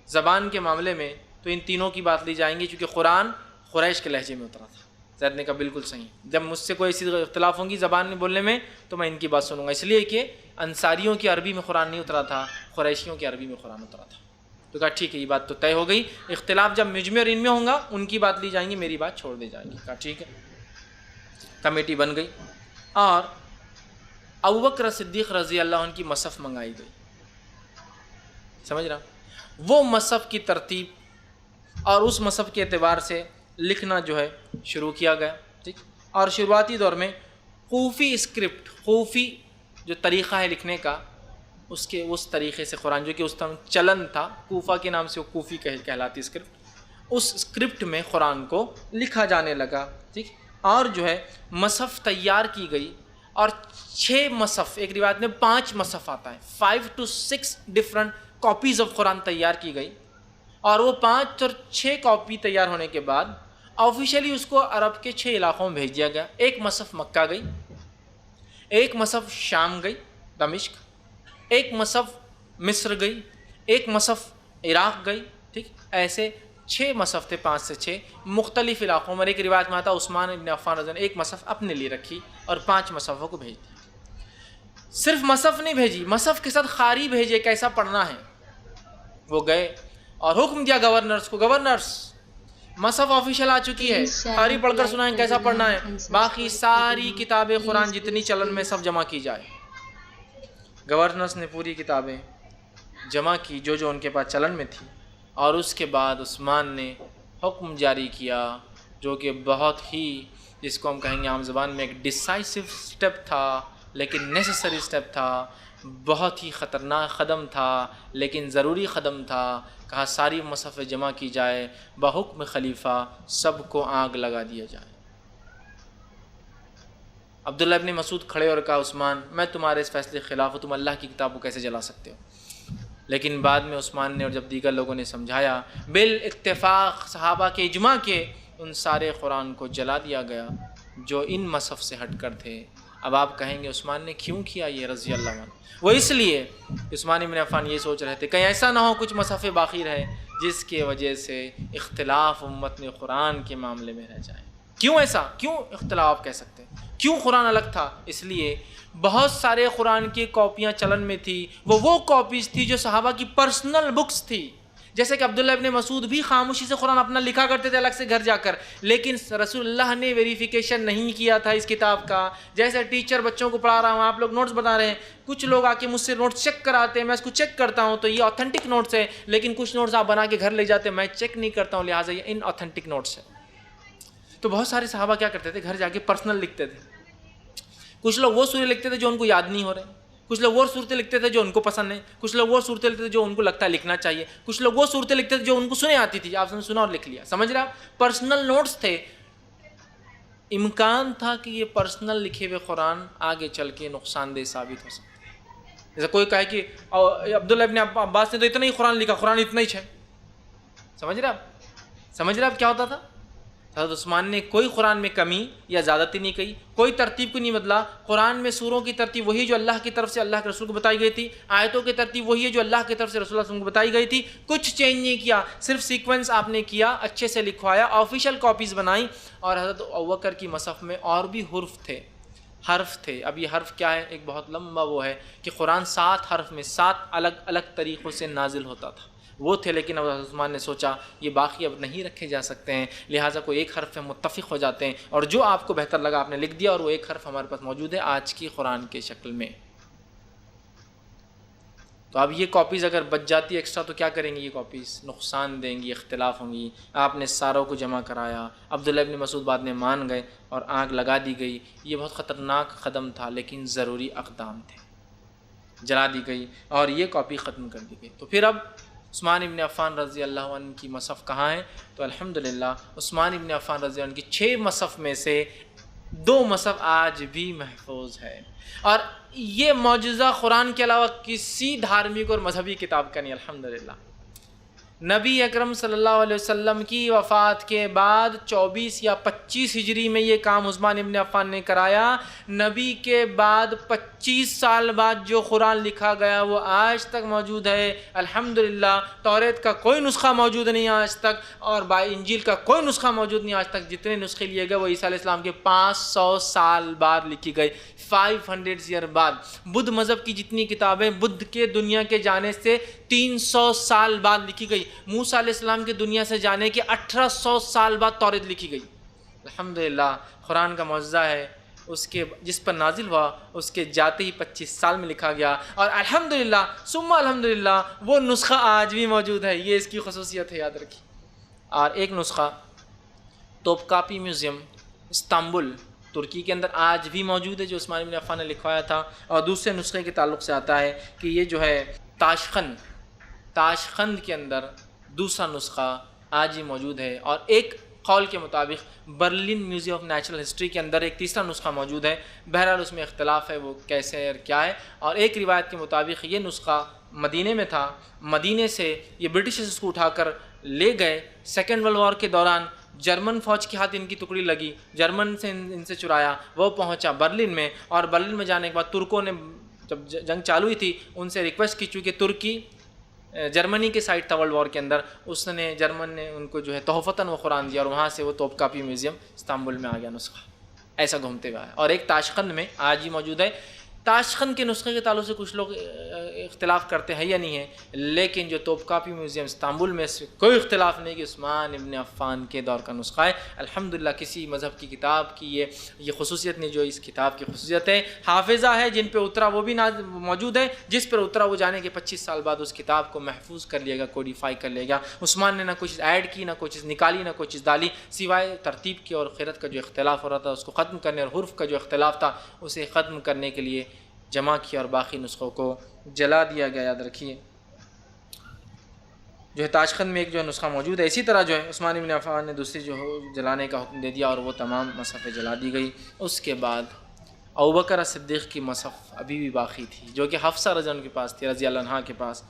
زبان کے معاملے میں تو ان تینوں کی بات لی جائیں گی, چونکہ قرآن قریش کے لہجے میں اترا تھا. زید نے کہا بالکل صحیح, جب مجھ سے کوئی ایسی اختلاف ہوں گی زبان میں بولنے میں تو میں ان کی بات سنوں گا, اس لیے کہ انصاریوں کی عربی میں قرآن نہیں اترا تھا, قریشیوں کی عربی میں قرآن اترا تھا. تو کہا ٹھیک ہے, یہ بات تو طے ہو گئی, اختلاف جب مجھ میں اور ان میں ہوں گا ان کی بات لی جائیں گی, میری بات چھوڑ دی جائے گی. کہا ٹھیک ہے. کمیٹی بن گئی اور ابوبکر صدیق رضی اللہ عنہ کی مصحف منگائی گئی. سمجھ رہا؟ وہ مصحف کی ترتیب اور اس مصحف کے اعتبار سے لکھنا جو ہے شروع کیا گیا. ٹھیک, اور شروعاتی دور میں کوفی اسکرپٹ, کوفی جو طریقہ ہے لکھنے کا, اس طریقے سے قرآن, جو کہ اس طرح چلن تھا, کوفہ کے نام سے وہ کوفی کہلاتی اسکرپٹ, اس اسکرپٹ میں قرآن کو لکھا جانے لگا. ٹھیک, اور جو ہے مصحف تیار کی گئی, اور 6 مصحف, ایک روایت میں 5 مصحف آتا ہے, 5 to 6 ڈفرنٹ کاپیز آف قرآن تیار کی گئی. اور وہ 5 اور 6 کاپی تیار ہونے کے بعد آفیشیلی اس کو عرب کے 6 علاقوں میں بھیج دیا گیا. ایک مصحف مکہ گئی, ایک مصحف شام گئی دمشق, ایک مصحف مصر گئی, ایک مصحف عراق گئی. ٹھیک, ایسے 6 مصحف تھے, 5 سے 6 مختلف علاقوں میں. ایک روایت میں آتا عثمان بن عفان رضی اللہ عنہ ایک مصحف اپنے لیے رکھی اور 5 مصحفوں کو بھیج دیا. صرف مصحف نہیں بھیجی, مصحف کے ساتھ خاری بھیجے کیسا پڑھنا ہے. وہ گئے اور حکم دیا گورنرز کو, گورنرز مصحف آفیشیل آ چکی ہے, خاری پڑھ کر سنائیں کیسا پڑھنا ہے, باقی ساری کتابیں قرآن جتنی چلن میں سب جمع کی جائے. گورنرز نے پوری کتابیں جمع کی جو ان کے پاس چلن میں تھی, اور اس کے بعد عثمان نے حکم جاری کیا جو کہ بہت ہی, جس کو ہم کہیں گے عام زبان میں ایک ڈیسائسو سٹیپ تھا لیکن نیسیسری سٹیپ تھا, بہت ہی خطرناک قدم تھا لیکن ضروری قدم تھا. کہا ساری مصحف جمع کی جائے, بحکم خلیفہ سب کو آگ لگا دیا جائے. عبداللہ ابن مسعود کھڑے اور کہا عثمان میں تمہارے اس فیصلے کے خلاف ہوں, تم اللہ کی کتاب کو کیسے جلا سکتے ہو. لیکن بعد میں عثمان نے اور جب دیگر لوگوں نے سمجھایا, بالاتفاق صحابہ کے اجماع کے ان سارے قرآن کو جلا دیا گیا جو ان مصحف سے ہٹ کر تھے, اب آپ کہیں گے عثمان نے کیوں کیا یہ رضی اللہ عنہ؟ وہ اس لیے عثمان بن عفان یہ سوچ رہے تھے کہیں ایسا نہ ہو کچھ مصحف باقی رہے جس کی وجہ سے اختلاف امت میں قرآن کے معاملے میں رہ جائے۔ کیوں ایسا؟ کیوں اختلاف کہہ سکتے ہیں؟ کیوں قرآن الگ تھا؟ اس لیے بہت سارے قرآن کی کاپیاں چلن میں تھی، وہ کاپیز تھی جو صحابہ کی پرسنل بکس تھی۔ جیسے کہ عبداللہ ابن مسعود بھی خاموشی سے قرآن اپنا لکھا کرتے تھے الگ سے گھر جا کر، لیکن رسول اللہ نے ویریفیکیشن نہیں کیا تھا اس کتاب کا۔ جیسے ٹیچر بچوں کو پڑھا رہا ہوں، آپ لوگ نوٹس بتا رہے ہیں، کچھ لوگ آ کے مجھ سے نوٹس چیک کراتے ہیں، میں اس کو چیک کرتا ہوں تو یہ آتھینٹک نوٹس ہے، لیکن کچھ نوٹس آپ بنا کے گھر لے جاتے ہیں، میں چیک نہیں کرتا ہوں، لہٰذا یہ ان آتھینٹک نوٹس ہے۔ تو بہت سارے صحابہ کیا کرتے تھے، گھر جا کے پرسنل لکھتے تھے۔ کچھ لوگ وہ سورے لکھتے تھے جو ان کو یاد نہیں ہو رہے، کچھ لوگ وہ صورتیں لکھتے تھے جو ان کو پسند نہیں، کچھ لوگ وہ صورتیں لکھتے تھے جو ان کو لگتا ہے لکھنا چاہیے، کچھ لوگ وہ صورتیں لکھتے تھے جو ان کو سنے آتی تھی، آپ نے سنا اور لکھ لیا۔ سمجھ رہے آپ؟ پرسنل نوٹس تھے۔ امکان تھا کہ یہ پرسنل لکھے ہوئے قرآن آگے چل کے نقصان دہ ثابت ہو سکتے ہیں۔ جیسے کوئی کہے کہ عبداللہ ابن عباس نے تو اتنا ہی قرآن لکھا، قرآن اتنا ہی ہے۔ سمجھ رہے آپ کیا ہوتا تھا؟ حضرت عثمان نے کوئی قرآن میں کمی یا زیادتی نہیں کی، کوئی ترتیب کو نہیں بدلا۔ قرآن میں سوروں کی ترتیب وہی جو اللہ کی طرف سے اللہ کے رسول کو بتائی گئی تھی، آیتوں کی ترتیب وہی ہے جو اللہ کی طرف سے رسول اللہ صلی اللہ علیہ وسلم کو بتائی گئی تھی، کچھ چینج نہیں کیا، صرف سیکوینس آپ نے کیا، اچھے سے لکھوایا، آفیشیل کاپیز بنائی۔ اور حضرت ابوبکر کی مصحف میں اور بھی حرف تھے۔ اب یہ حرف کیا ہے؟ ایک بہت لمبا وہ ہے کہ قرآن 7 حرف میں 7 الگ الگ طریقوں سے نازل ہوتا تھا، وہ تھے، لیکن اب عثمان نے سوچا یہ باقی اب نہیں رکھے جا سکتے ہیں، لہٰذا کوئی ایک حرف پہ متفق ہو جاتے ہیں، اور جو آپ کو بہتر لگا آپ نے لکھ دیا، اور وہ ایک حرف ہمارے پاس موجود ہے آج کی قرآن کے شکل میں۔ تو اب یہ کاپیز اگر بچ جاتی ہے ایکسٹرا تو کیا کریں گے؟ یہ کاپیز نقصان دیں گی، اختلاف ہوں گی۔ آپ نے ساروں کو جمع کرایا، عبداللہ ابن مسعود بعد میں مان گئے اور آگ لگا دی گئی۔ یہ بہت خطرناک قدم تھا، لیکن ضروری اقدام تھے۔ جلا دی گئی اور یہ کاپی ختم کر دی گئی۔ تو پھر اب عثمان ابن عفان رضی اللہ عنہ کی مصحف کہاں ہے؟ تو الحمدللہ عثمان ابن عفان رضی اللہ عنہ کی 6 مصحف میں سے 2 مصحف آج بھی محفوظ ہے، اور یہ معجزہ قرآن کے علاوہ کسی دھارمک اور مذہبی کتاب کا نہیں۔ الحمدللہ نبی اکرم صلی اللہ علیہ وسلم کی وفات کے بعد 24 یا 25 ہجری میں یہ کام عثمان ابن عفان نے کرایا۔ نبی کے بعد 25 سال بعد جو قرآن لکھا گیا وہ آج تک موجود ہے الحمدللہ۔ توریت کا کوئی نسخہ موجود نہیں آج تک، اور انجیل کا کوئی نسخہ موجود نہیں آج تک۔ جتنے نسخے لیے گئے وہ عیسیٰ علیہ السلام کے 500 سال بعد لکھی گئی، 500 ایئر بعد۔ بدھ مذہب کی جتنی کتابیں بدھ کے دنیا کے جانے سے 300 سال بعد لکھی گئی، موسیٰ علیہ السلام کے دنیا سے جانے کے 1800 سال بعد توریت لکھی گئی۔ الحمدللہ قرآن کا معجزہ ہے، اس کے جس پر نازل ہوا اس کے جاتے ہی 25 سال میں لکھا گیا، اور الحمدللہ ثم الحمدللہ وہ نسخہ آج بھی موجود ہے۔ یہ اس کی خصوصیت ہے، یاد رکھیے۔ اور ایک نسخہ توپکاپی میوزیم استنبول ترکی کے اندر آج بھی موجود ہے جو عثمان بن عفان نے لکھوایا تھا، اور دوسرے نسخے کے تعلق سے آتا ہے کہ یہ جو ہے تاشقند کے اندر دوسرا نسخہ آج ہی موجود ہے، اور ایک قول کے مطابق Berlin museum of natural history کے اندر ایک تیسرا نسخہ موجود ہے۔ بہرحال اس میں اختلاف ہے وہ کیسے ہے اور کیا ہے، اور ایک روایت کے مطابق یہ نسخہ مدینے میں تھا، مدینے سے یہ برٹشز اس کو اٹھا کر لے گئے۔ سیکنڈ ورلڈ وار کے دوران جرمن فوج کے ہاتھ ان کی ٹکڑی لگی، جرمن سے ان سے چرایا، وہ پہنچا برلن میں، اور برلن میں جانے کے بعد ترکوں نے جب جنگ چالو ہوئی تھی ان سے ریکویسٹ کی، چونکہ ترکی جرمنی کے سائڈ تھا ورلڈ وار کے اندر، جرمن نے ان کو جو ہے تحفتاً وہ قرآن دیا، اور وہاں سے وہ توپکاپی میوزیم استنبول میں آ گیا نسخہ، ایسا گھومتے ہوئے آیا۔ اور ایک تاشقند میں آج ہی موجود ہے۔ تاشقند کے نسخے کے تعلق سے کچھ لوگ اختلاف کرتے ہیں یا نہیں ہے، لیکن جو توپکاپی میوزیم استنبول میں سے کوئی اختلاف نہیں کہ عثمان ابن عفان کے دور کا نسخہ ہے۔ الحمدللہ کسی مذہب کی کتاب کی یہ خصوصیت نہیں جو اس کتاب کی خصوصیت ہے۔ حافظہ ہے جن پہ اترا وہ بھی موجود ہے، جس پر اترا وہ جانے کے 25 سال بعد اس کتاب کو محفوظ کر لیا گا، کوڈیفائی کر لیا گا۔ عثمان نے نہ کوئی چیز ایڈ کی، نہ کوئی چیز نکالی، نہ کوئی چیز ڈالی، سوائے ترتیب کی اور قرأت کا جو اختلاف ہو رہا تھا اس کو ختم کرنے، اور حرف کا جو اختلاف تھا اسے ختم کرنے کے لیے جمع کیا، اور باقی نسخوں کو جلا دیا گیا۔ یاد رکھیے جو ہے تاشقند میں ایک جو نسخہ موجود ہے، اسی طرح جو ہے عثمان بن عفان نے دوسری جو جلانے کا حکم دے دیا، اور وہ تمام مصحفیں جلا دی گئی۔ اس کے بعد ابوبکر صدیق کی مصحف ابھی بھی باقی تھی جو کہ حفصہ رضی اللہ عنہ کے پاس تھی، رضی اللہ عنہ کے پاس۔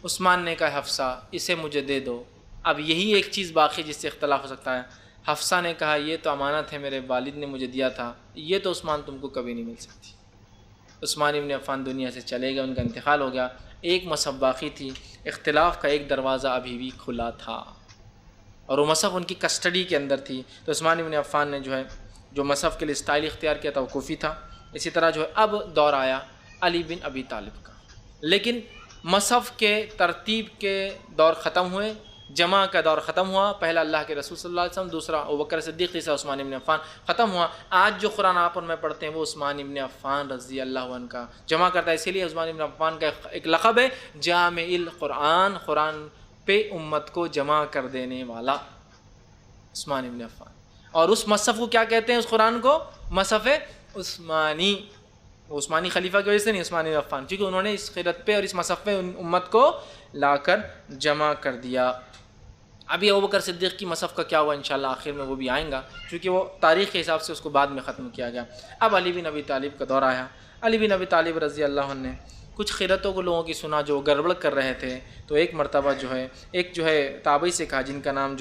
عثمان نے کہا حفصہ اسے مجھے دے دو، اب یہی ایک چیز باقی جس سے اختلاف ہو سکتا ہے۔ حفصہ نے کہا یہ تو امانت ہے میرے والد نے مجھے دیا تھا، یہ تو عثمان تم کو کبھی نہیں مل سکتی۔ عثمان ابن عفان دنیا سے چلے گئے، ان کا انتقال ہو گیا۔ ایک مصحف باقی تھی، اختلاف کا ایک دروازہ ابھی بھی کھلا تھا، اور وہ مصحف ان کی کسٹڈی کے اندر تھی۔ تو عثمان ابن عفان نے جو مصحف کے لیے اسٹائل اختیار کیا تھا وہ کوفی تھا۔ اسی طرح اب دور آیا علی بن ابی طالب کا، لیکن مصحف کے ترتیب کے دور ختم ہوئے، جمع کا دور ختم ہوا۔ پہلا اللہ کے رسول صلی اللہ علیہ وسلم، دوسرا ابوبکر صدیق، تیسرا عثمان ابن عفان، ختم ہوا۔ آج جو قرآن آپ اور میں پڑھتے ہیں وہ عثمان ابن عفان رضی اللہ عنہ کا جمع کرتا ہے، اسی لیے عثمان ابن عفان کا ایک لقب ہے جامع القرآن، قرآن پہ امت کو جمع کر دینے والا عثمان ابن عفان۔ اور اس مصحف کو کیا کہتے ہیں؟ اس قرآن کو مصحف عثمانی، عثمانی خلیفہ کی وجہ سے نہیں، عثمان ابن عفان، کیونکہ انہوں نے اس خیرت پہ اور اس مصحف پہ امت کو لا کر جمع کر دیا۔ ابھی ابوبکر صدیق کی مصحف کا کیا ہوا انشاءاللہ آخر میں وہ بھی آئیں گا، کیونکہ وہ تاریخ کے حساب سے اس کو بعد میں ختم کیا گیا۔ اب علی بن ابی طالب کا دور آیا۔ علی بن ابی طالب رضی اللہ عنہ نے کچھ خیرتوں کو لوگوں کی سنا جو گڑبڑ کر رہے تھے، تو ایک مرتبہ ایک تابعی سے کہا جن کا نام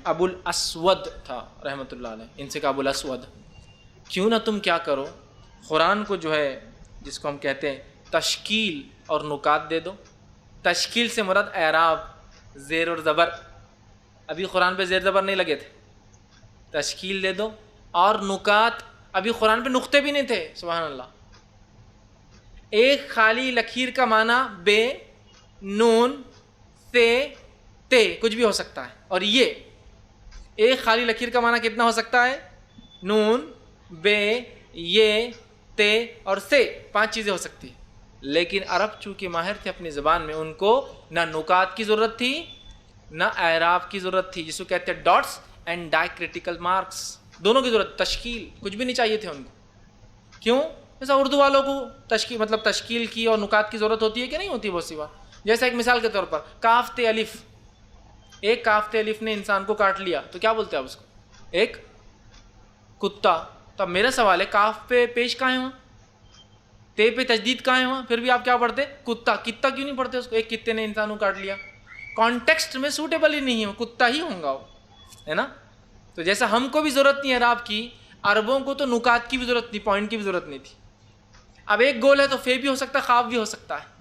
ابو الاسود تھا رحمۃ اللہ علیہ، ان سے کہا ابو الاسود کیوں نہ تم کیا کرو، قرآن کو جس کو ہم کہتے ہیں تشکیل اور نکات دے دو۔ تشکیل سے مراد اعراب، زیر اور زبر، ابھی قرآن پہ زیر زبر نہیں لگے تھے، تشکیل دے دو، اور نکات، ابھی قرآن پہ نقطے بھی نہیں تھے، سبحان اللہ۔ ایک خالی لکیر کا معنی بے، نون، سے، تے، کچھ بھی ہو سکتا ہے، اور یہ ایک خالی لکیر کا معنی کتنا ہو سکتا ہے؟ نون، بے، یہ، تے اور سے، 5 چیزیں ہو سکتی ہیں۔ لیکن عرب چونکہ ماہر تھے اپنی زبان میں، ان کو نہ نکات کی ضرورت تھی نہ اعراب کی ضرورت تھی، جس کو کہتے ہیں ڈاٹس اینڈ ڈائیکریٹیکل مارکس، دونوں کی ضرورت، تشکیل کچھ بھی نہیں چاہیے تھے ان کو۔ کیوں؟ جیسا اردو والوں کو تشکیل کی اور نکات کی ضرورت ہوتی ہے کہ نہیں ہوتی بہت سی بات۔ جیسا ایک مثال کے طور پر کاف تے الف، ایک کاف تے الف نے انسان کو کاٹ لیا تو کیا بولتے ہیں آپ اس کو؟ ایک کتا۔ تو اب میرا سوال ہے کاف پہ پیش کہاں ہے وہاں، تے پہ تجدید کہاں ہے وہاں، پھر بھی آپ کیا پڑھتے؟ کتا۔ کتا کیوں نہیں پڑھتے اس کو؟ ایک کتے نے انسان کو کاٹ لیا، کانٹیکسٹ میں سوٹیبل ہی نہیں ہے، وہ کتا ہی ہوں گا وہ، ہے نا۔ تو جیسا ہم کو بھی ضرورت نہیں ہے اعراب کی، عربوں کو تو نکات کی بھی ضرورت نہیں، پوائنٹ کی بھی ضرورت نہیں تھی۔ اب ایک گول ہے تو فے بھی ہو سکتا ہے، خاف بھی ہو سکتا ہے،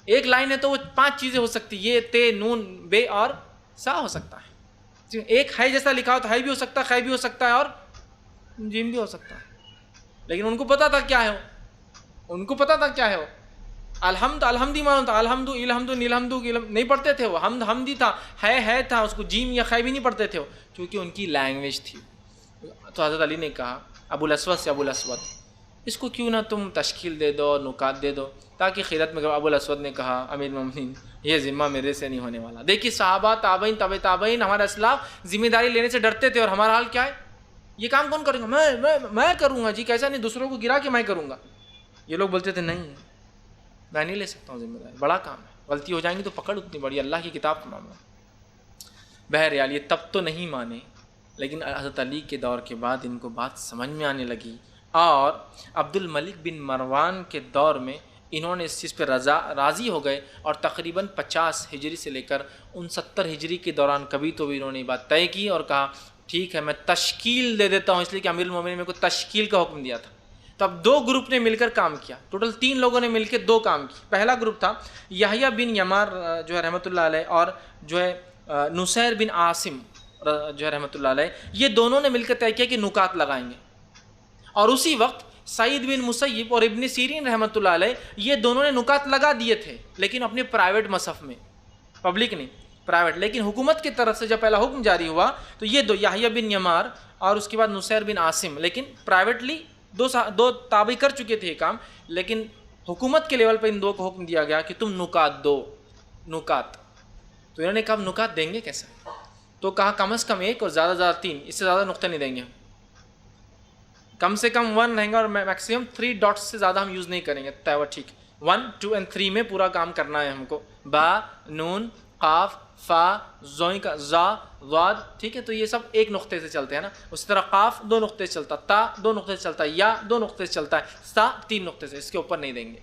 ایک لائن ہے تو وہ 5 چیزیں ہو سکتی، یہ، تے، نون، بے اور سا ہو سکتا ہے۔ ایک ہے جیسا لکھا ہو تو ہے بھی ہو سکتا ہے، خے بھی ہو سکتا ہے، اور جیم بھی ہو سکتا ہے۔ لیکن ان کو پتا تھا کیا ہے ان کو پتا تھا کیا ہے وہ الحمد، الحمدی معلوم تھا، الحمد، الحمد، نیلحمد نہیں پڑھتے تھے وہ، حمد حمدی تھا، ہے تھا، اس کو جیم یا خے بھی نہیں پڑھتے تھے وہ، کیونکہ ان کی لینگویج تھی۔ تو حضرت علی نے کہا ابو الاسود سے، ابو الاسود اس کو کیوں نہ تم تشکیل دے دو، نکات دے دو، تاکہ خیرت میں۔ ابو الاسود نے کہا امیر المومنین یہ ذمہ میرے سے نہیں ہونے والا۔ دیکھیے صحابہ، تابعین، تبع تابعین، ہمارے اسلاف ذمہ داری لینے سے ڈرتے تھے، اور ہمارا حال کیا ہے؟ یہ کام کون کرے گا؟ میں کروں گا جی، کیسا نہیں، دوسروں کو گرا کے میں کروں گا۔ یہ لوگ بولتے تھے نہیں میں نہیں لے سکتا ہوں ذمہ داری، بڑا کام ہے، غلطی ہو جائیں گی تو پکڑ اتنی بڑی، اللہ کی کتاب کا معاملہ۔ بہرحال یہ تب تو نہیں مانے، لیکن حضرت علی کے دور کے بعد ان کو بات سمجھ میں آنے لگی، اور عبد الملک بن مروان کے دور میں انہوں نے اس چیز پہ راضی ہو گئے، اور تقریباً 50 ہجری سے لے کر 69 ہجری کے دوران کبھی تو بھی انہوں نے یہ بات طے کی اور کہا ٹھیک ہے میں تشکیل دے دیتا ہوں، اس لیے کہ امیر المومنین نے میرے کو تشکیل کا حکم دیا تھا۔ تو اب 2 گروپ نے مل کر کام کیا، ٹوٹل 3 لوگوں نے مل کے 2 کام کی۔ پہلا گروپ تھا یحییٰ بن یمار رحمۃ اللہ علیہ، اور نصیر بن عاصم رحمۃ اللہ علیہ، یہ دونوں نے مل کر طے کیا کہ نکات لگائیں گے۔ اور اسی وقت سعید بن مسیب اور ابن سیرین رحمۃ اللہ علیہ، یہ دونوں نے نکات لگا دیے تھے، لیکن اپنے پرائیویٹ مصحف میں، پبلک نہیں، پرائیویٹ۔ لیکن حکومت کی طرف سے جب پہلا حکم جاری ہوا تو یہ 2 یحییٰ بن یمار اور اس کے بعد نصیر بن عاصم، لیکن پرائیویٹلی 2 تابع کر چکے تھے یہ کام، لیکن حکومت کے لیول پہ ان 2 کو حکم دیا گیا کہ تم نکات دو، نکات۔ تو انہوں نے کہا نکات دیں گے کیسے؟ تو کہا کم از کم 1 اور زیادہ سے زیادہ 3، اس سے زیادہ نقطے نہیں دیں گے، کم سے کم 1 رہیں گا، اور میکسیمم 3 ڈاٹس سے زیادہ ہم یوز نہیں کریں گے۔ طے ہوا، ٹھیک، 1، 2 اور 3 میں پورا کام کرنا ہے ہم کو، با، نون، قاف، فا، زوئیں کا زا، ضاد، ٹھیک ہے۔ تو یہ سب 1 نقطے سے چلتے ہیں نا، اسی طرح قاف 2 نقطے سے چلتا، تا 2 نقطے سے چلتا ہے، یا 2 نقطے سے چلتا ہے، سا 3 نقطے سے، اس کے اوپر نہیں دیں گے۔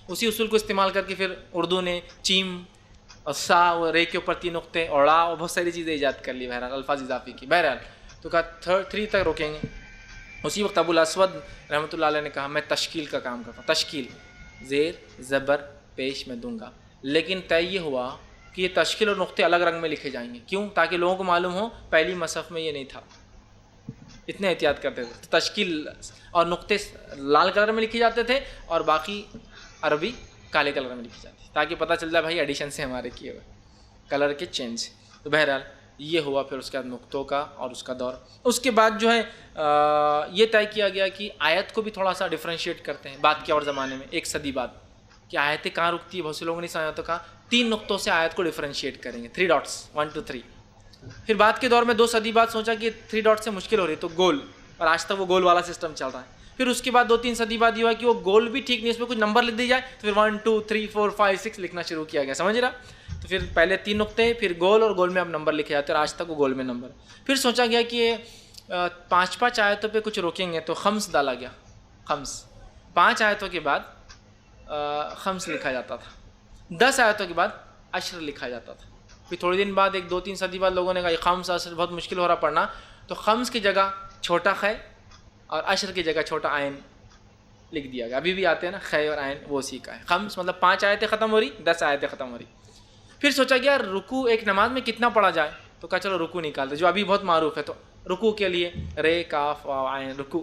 اسی اصول کو استعمال کر کے پھر اردو نے چیم اور سا اور رے کے اوپر 3 نقطے، اور ڑا اور بہت ساری چیزیں ایجاد کر لی، بہرحال الفاظ اضافی کی۔ بہرحال تو کہا 3 تک روکیں گے. اسی وقت ابو الاسود رحمۃ اللہ علیہ نے کہا میں تشکیل کا کام کرتا ہوں, تشکیل زیر زبر پیش میں دوں گا, لیکن طے یہ ہوا کہ یہ تشکیل اور نقطے الگ رنگ میں لکھے جائیں گے. کیوں؟ تاکہ لوگوں کو معلوم ہو پہلی مصحف میں یہ نہیں تھا. اتنے احتیاط کرتے تھے. تشکیل اور نقطے لال کلر میں لکھے جاتے تھے اور باقی عربی کالے کلر میں لکھی جاتی تھی, تاکہ پتہ چل جائے بھائی ایڈیشن سے ہمارے کیے ہوئے کلر کے چینج. تو بہرحال یہ ہوا. پھر اس کے بعد نقطوں کا اور اس کا دور. اس کے بعد جو ہے یہ طے کیا گیا کہ آیت کو بھی تھوڑا سا ڈفرینشیٹ کرتے ہیں بعد کے اور زمانے میں, 1 صدی بعد, کہ آیتیں کہاں رکتی ہے. بہت سے لوگوں نے سمجھا تو کہا 3 نقطوں سے آیت کو ڈفرینشیٹ کریں گے, 3 ڈاٹس 1 2 3. پھر بعد کے دور میں 2 صدی بعد سوچا کہ 3 ڈاٹ سے مشکل ہو رہی ہے تو گول, اور آج تک وہ گول والا سسٹم چل رہا ہے. پھر اس کے بعد 2-3 صدی بعد یہ ہوا کہ وہ گول بھی ٹھیک نہیں, اس میں کچھ نمبر لکھ دی جائے تو پھر 1 2 3 4 5 6 لکھنا شروع کیا گیا. سمجھ رہا؟ تو پھر پہلے 3 نقطے, پھر گول, اور گول میں اب نمبر لکھے جاتے ہیں, اور آج تک وہ گول میں نمبر. پھر سوچا گیا کہ 5 آیتوں پہ کچھ روکیں گے تو خمس ڈالا گیا. خمس 5 آیتوں کے بعد خمس لکھا جاتا تھا, 10 آیتوں کے بعد عشر لکھا جاتا تھا. پھر تھوڑے دن بعد 1-2-3 صدی بعد لوگوں نے کہا یہ خمس عشر بہت مشکل ہو رہا پڑھنا, تو خمس کی جگہ چھوٹا خے اور عشر کی جگہ چھوٹا عین لکھ دیا گیا. ابھی بھی آتے ہیں نا خے اور عین, وہ اسی کا ہے. خمس مطلب 5 آیتیں ختم ہو رہی, 10 آیتیں ختم ہو رہی. پھر سوچا گیا رکوع ایک نماز میں کتنا پڑھا جائے, تو کہا چلو رکوع نکالتے جو ابھی بہت معروف ہے. تو رکوع کے لیے رے کاف واو عین رکوع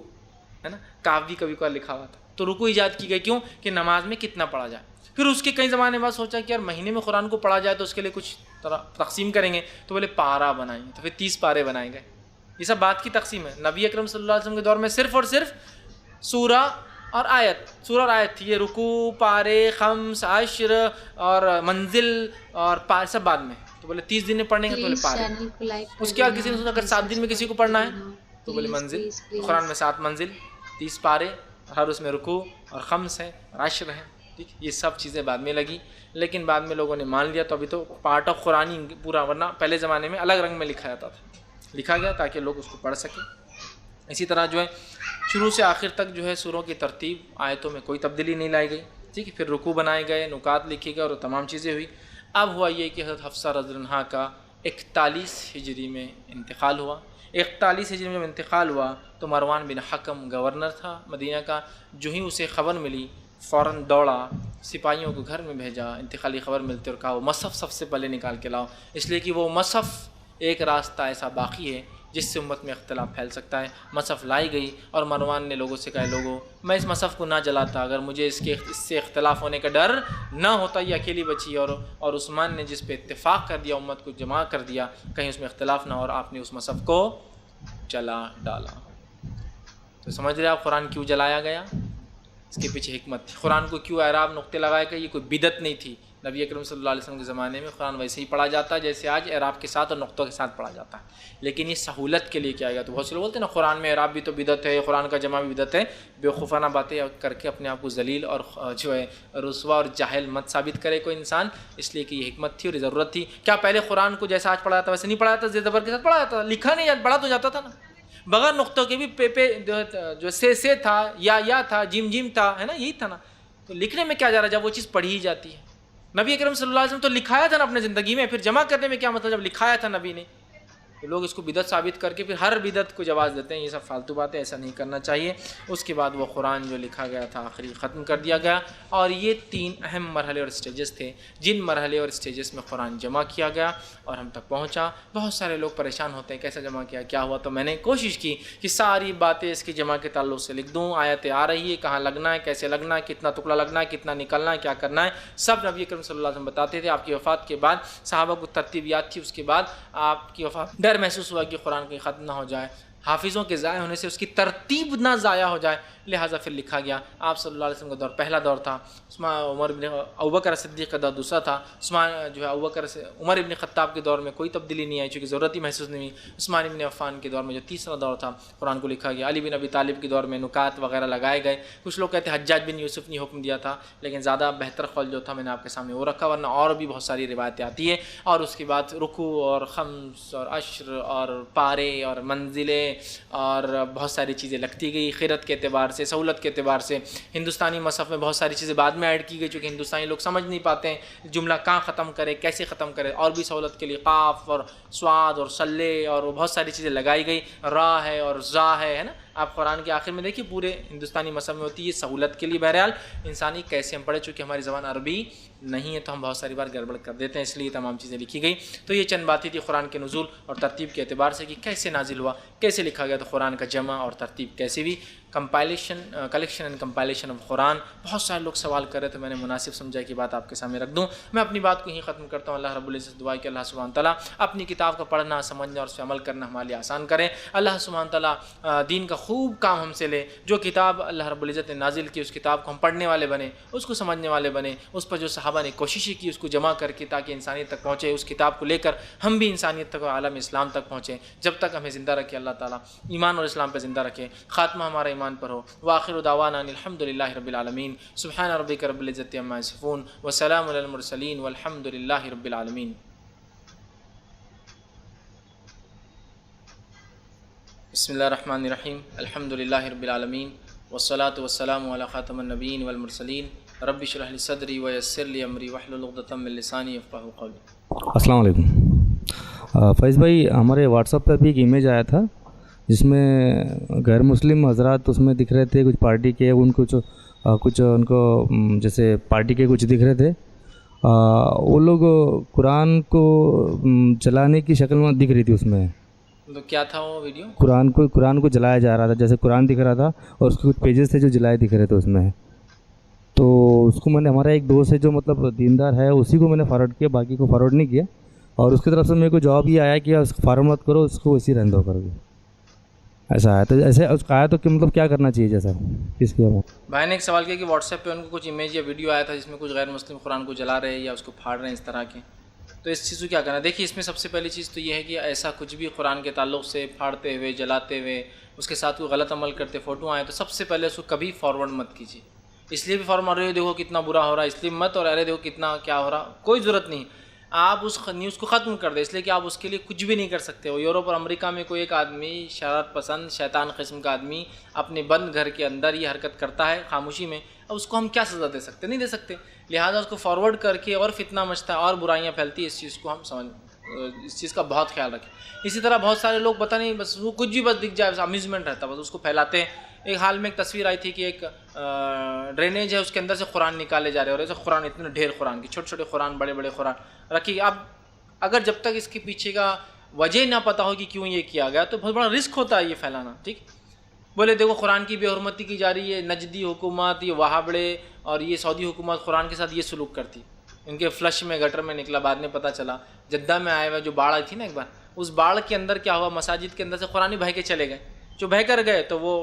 ہے نا, کاف بھی کبھی کبھار لکھا ہوا تھا. تو رکوع ایجاد کی گئی. کیوں؟ کہ نماز میں کتنا پڑھا جائے. پھر اس کے کئی زمانے بعد سوچا کہ یار مہینے میں قرآن کو پڑھا جائے تو اس کے لیے کچھ تقسیم کریں گے, تو بولے پارا بنائیں گے. تو پھر 30 پارے بنائے گئے. یہ سب بات کی تقسیم ہے. نبی اکرم صلی اللہ علیہ وسلم کے دور میں صرف اور صرف سورہ اور آیت تھی. یہ رکوع, پارے, خمس, عشر اور منزل اور پارے سب بعد میں. تو بولے 30 دن میں پڑھنے گے تو بولے پارے. اس کے بعد کسی نے سوچا اگر 7 دن میں کسی کو پڑھنا ہے تو بولے منزل. قرآن میں 7 منزل, 30 پارے, ہر اس میں رکوع اور خمس ہے اور عشر ہے. ٹھیک, یہ سب چیزیں بعد میں لگی, لیکن بعد میں لوگوں نے مان لیا. تو ابھی تو پارٹ آف قرآن ہی پورا, ورنہ پہلے زمانے میں الگ رنگ میں لکھا جاتا تھا, لکھا گیا تاکہ لوگ اس کو پڑھ سکیں. اسی طرح جو ہے شروع سے آخر تک جو ہے سوروں کی ترتیب آیتوں میں کوئی تبدیلی نہیں لائی گئی. ٹھیک ہے, پھر رکوع بنائے گئے, نکات لکھے گئے اور تمام چیزیں ہوئی. اب ہوا یہ کہ حضرت حفصہ رضی اللہ عنہا کا 41 ہجری میں انتقال ہوا. 41 ہجری میں جب انتقال ہوا تو مروان بن حکم گورنر تھا مدینہ کا. جو ہی اسے خبر ملی فوراً دوڑا, سپاہیوں کو گھر میں بھیجا, انتقالی خبر ملتے اور کہا وہ مصحف سب سے پہلے نکال کے لاؤ, اس لیے کہ وہ مصحف ایک راستہ ایسا باقی ہے جس سے امت میں اختلاف پھیل سکتا ہے. مصحف لائی گئی اور مروان نے لوگوں سے کہا لوگوں میں اس مصحف کو نہ جلاتا اگر مجھے اس سے اختلاف ہونے کا ڈر نہ ہوتا. یہ اکیلی بچی اور عثمان نے جس پہ اتفاق کر دیا, امت کو جمع کر دیا, کہیں اس میں اختلاف نہ ہو, اور آپ نے اس مصحف کو جلا ڈالا. تو سمجھ رہے آپ قرآن کیوں جلایا گیا؟ اس کے پیچھے حکمت تھی. قرآن کو کیوں اعراب نقطے لگائے گئے؟ یہ کوئی بدعت نہیں تھی. نبی اکرم صلی اللہ علیہ وسلم کے زمانے میں قرآن ویسے ہی پڑھا جاتا ہے جیسے آج اعراب کے ساتھ اور نقطوں کے ساتھ پڑھا جاتا ہے, لیکن یہ سہولت کے لیے کیا گیا. تو بہت سے لوگ بولتے ہیں نا قرآن میں اعراب بھی تو بدعت ہے, قرآن کا جمع بھی بدعت ہے. بیوقوفانہ باتیں کر کے اپنے آپ کو ذلیل اور جو ہے رسوا اور جاہل مت ثابت کرے کوئی انسان, اس لیے کہ یہ حکمت تھی اور ضرورت تھی. کیا پہلے قرآن کو جیسا آج پڑھا جاتا ویسے نہیں پڑھا جاتا, زیر زبر کے ساتھ پڑھا جاتا, لکھا نہیں پڑھا تو جاتا تھا نا, بغیر نقطوں کے بھی پے جو سے تھا, یا تھا, جیم تھا, ہے نا, یہی تھا نا. تو لکھنے میں کیا جا رہا ہے جب وہ چیز پڑھی ہی جاتی ہے. نبی اکرم صلی اللہ علیہ وسلم تو لکھایا تھا نا اپنے زندگی میں, پھر جمع کرنے میں کیا مطلب جب لکھایا تھا نبی نے. تو لوگ اس کو بدعت ثابت کر کے پھر ہر بدعت کو جواز دیتے ہیں. یہ سب فالتو باتیں, ایسا نہیں کرنا چاہیے. اس کے بعد وہ قرآن جو لکھا گیا تھا آخری ختم کر دیا گیا. اور یہ 3 اہم مرحلے اور اسٹیجز تھے جن مرحلے اور اسٹیجز میں قرآن جمع کیا گیا اور ہم تک پہنچا. بہت سارے لوگ پریشان ہوتے ہیں کیسے جمع کیا, کیا ہوا. تو میں نے کوشش کی کہ ساری باتیں اس کی جمع کے تعلق سے لکھ دوں. آیتیں آ رہی ہے, کہاں لگنا ہے, کیسے لگنا ہے, کتنا ٹکڑا لگنا ہے, کتنا نکلنا ہے, کیا کرنا ہے, سب نبی اکرم صلی اللہ علیہ وسلم بتاتے تھے. آپ کی وفات کے بعد صحابہ کو ترتیب یاد تھی. اس کے بعد آپ کی وفات ڈر محسوس ہوا کہ قرآن کہیں ختم نہ ہو جائے, حافظوں کے ضائع ہونے سے اس کی ترتیب نہ ضائع ہو جائے, لہٰذا پھر لکھا گیا. آپ صلی اللہ علیہ وسلم کا دور پہلا دور تھا, ابوبکر صدیق کا دور دوسرا تھا, عثمان جو ہے عمر ابن خطاب کے دور میں کوئی تبدیلی نہیں آئی چونکہ ضرورت ہی محسوس نہیں ہوئی. عثمان ابن عفان کے دور میں جو تیسرا دور تھا قرآن کو لکھا گیا. علی بن ابی طالب کے دور میں نکات وغیرہ لگائے گئے. کچھ لوگ کہتے ہیں حجاج بن یوسف نے حکم دیا تھا, لیکن زیادہ بہتر قول جو تھا میں نے آپ کے سامنے وہ رکھا, ورنہ اور بھی بہت ساری روایتیں آتی ہیں. اور اس کے بعد رکوع اور خمس اور عشر اور پارے اور منزلیں اور بہت ساری چیزیں لگتی گئی خیرت کے اعتبار سے، سہولت کے اعتبار سے۔ ہندوستانی مصحف میں بہت ساری چیزیں بعد میں ایڈ کی گئی چونکہ ہندوستانی لوگ سمجھ نہیں پاتے ہیں جملہ کہاں ختم کرے، کیسے ختم کرے، اور بھی سہولت کے لیے قاف اور صاد اور صلے اور بہت ساری چیزیں لگائی گئی، را ہے اور زا ہے نا۔ آپ قرآن کے آخر میں دیکھیے پورے ہندوستانی مصحف میں ہوتی ہے سہولت کے لیے۔ بہرحال انسانی کیسے ہم پڑھے، چونکہ ہماری زبان عربی نہیں ہے تو ہم بہت ساری بار گڑبڑ کر دیتے ہیں، اس لیے تمام چیزیں لکھی گئی۔ تو یہ چند باتیں تھی قرآن کے نزول اور ترتیب کے اعتبار سے کہ کیسے نازل ہوا، کیسے لکھا گیا، تو قرآن کا جمع اور ترتیب کیسے بھی، کلیکشن اینڈ کمپائلیشن آف قرآن۔ بہت سارے لوگ سوال کر رہے تو میں نے مناسب سمجھا کہ بات آپ کے سامنے رکھ دوں۔ میں اپنی بات کو ہی ختم کرتا ہوں۔ اللہ رب العزت دعا کہ اللہ سبحانہ تعالیٰ اپنی کتاب کا پڑھنا، سمجھنا اور اس پہ عمل کرنا ہمارے لیے آسان کرے۔ اللہ سبحانہ تعالیٰ دین کا خوب کام ہم سے لے۔ جو کتاب اللہ رب العزت نے نازل کی اس کتاب کو ہم پڑھنے والے بنے، اس کو سمجھنے والے بنے، اس پر جو صحابہ نے کوششیں کی اس کو جمع کر کے تاکہ انسانیت تک پہنچے، اس کتاب کو لے کر ہم بھی انسانیت تک، عالم اسلام تک پہنچیں۔ جب تک ہمیں زندہ رکھے اللہ تعالیٰ، ایمان اور اسلام پہ زندہ رکھے، خاتمہ ہمارا ایمان پر ہو۔ وآخر دعوانا ان الحمد للہ رب العالمین۔ سبحان ربک رب العزت عما یصفون وسلام علی المرسلین والحمد للہ رب العالمین۔ بسم اللہ الرحمن الرحیم۔ الحمد للہ رب العالمین والصلاة والسلام علی خاتم النبیین والمرسلین۔ رب اشرح لی صدری ویسر لی امری واحلل عقدۃ من لسانی یفقہوا قولی۔ السلام علیکم فیض بھائی، ہمارے واٹس ایپ پہ بھی ایک امیج آیا تھا جس میں غیر مسلم حضرات اس میں دکھ رہے تھے، کچھ پارٹی کے ان کچھ ان کو جیسے پارٹی کے کچھ دکھ رہے تھے، وہ لوگ قرآن کو جلانے کی شکل میں دکھ رہی تھی۔ اس میں تو کیا تھا وہ ویڈیو؟ قرآن کو جلایا جا رہا تھا، جیسے قرآن دکھ رہا تھا اور اس کے کچھ پیجز تھے جو جلائے دکھ رہے تھے اس میں۔ تو اس کو میں نے، ہمارا ایک دوست ہے جو مطلب دیندار ہے، اسی کو میں نے فارورڈ کیا، باقی کو فارورڈ نہیں کیا، اور اس کی طرف سے میرے کو جواب یہ آیا کہ اس کو فارورڈ مت کرو، اس کو اسی رہنے دو کر کے، ایسا ہے۔ تو ایسے اس کا آیا تو کہ مطلب کیا کرنا چاہیے جیسا اس کے بھائی نے ایک سوال کیا کہ واٹس ایپ پہ ان کو کچھ امیج یا ویڈیو آیا تھا جس میں کچھ غیر مسلم قرآن کو جلا رہے ہیں یا اس کو پھاڑ رہے ہیں اس طرح کے، تو اس چیز کو کیا کرنا؟ دیکھیے اس میں سب سے پہلی چیز تو یہ ہے کہ ایسا کچھ بھی قرآن کے تعلق سے پھاڑتے ہوئے، جلاتے ہوئے، اس کے ساتھ کوئی غلط عمل کرتے فوٹو آئے تو سب سے پہلے اس کو کبھی فارورڈ مت کیجیے۔ اس لیے بھی فارورڈ رہے دیکھو کتنا برا ہو رہا ہے، اس لیے مت، اور ارے دیکھو کتنا کیا ہو رہا، کوئی ضرورت نہیں۔ آپ اس نیوز کو ختم کر دیں، اس لیے کہ آپ اس کے لیے کچھ بھی نہیں کر سکتے ہو۔ یورپ اور امریکہ میں کوئی ایک آدمی شرارت پسند شیطان قسم کا آدمی اپنے بند گھر کے اندر یہ حرکت کرتا ہے خاموشی میں، اب اس کو ہم کیا سزا دے سکتے؟ نہیں دے سکتے، لہٰذا اس کو فارورڈ کر کے اور فتنہ مچتا ہے اور برائیاں پھیلتی ہے، اس چیز کو ہم اس چیز کا بہت خیال رکھیں۔ اسی طرح بہت سارے لوگ پتہ نہیں بس وہ کچھ بھی بس دکھ جائے، بس امیوزمنٹ رہتا ہے، بس اس کو پھیلاتے ہیں۔ ایک حال میں ایک تصویر آئی تھی کہ ایک ڈرینیج ہے، اس کے اندر سے قرآن نکالے جا رہے ہیں، اور ایسے قرآن اتنے ڈھیر قرآن کی، چھوٹے چھوٹے قرآن، بڑے بڑے قرآن رکھی۔ اب اگر جب تک اس کے پیچھے کا وجہ نہ پتہ ہو کہ کیوں یہ کیا گیا تو بہت بڑا رسک ہوتا ہے یہ پھیلانا، ٹھیک؟ بولے دیکھو قرآن کی بے حرمتی کی جا رہی ہے، نجدی حکومت، یہ وہابڑے اور یہ سعودی حکومت قرآن کے ساتھ یہ سلوک کرتی، ان کے فلش میں گٹر میں نکلا، بعد میں پتہ چلا جدہ میں آئے ہوئے جو باڑھ آئی تھی نا ایک بار، اس باڑھ کے اندر کیا ہوا، مساجد کے اندر سے قرآن بہہ کے چلے گئے، جو بہہ کر گئے تو وہ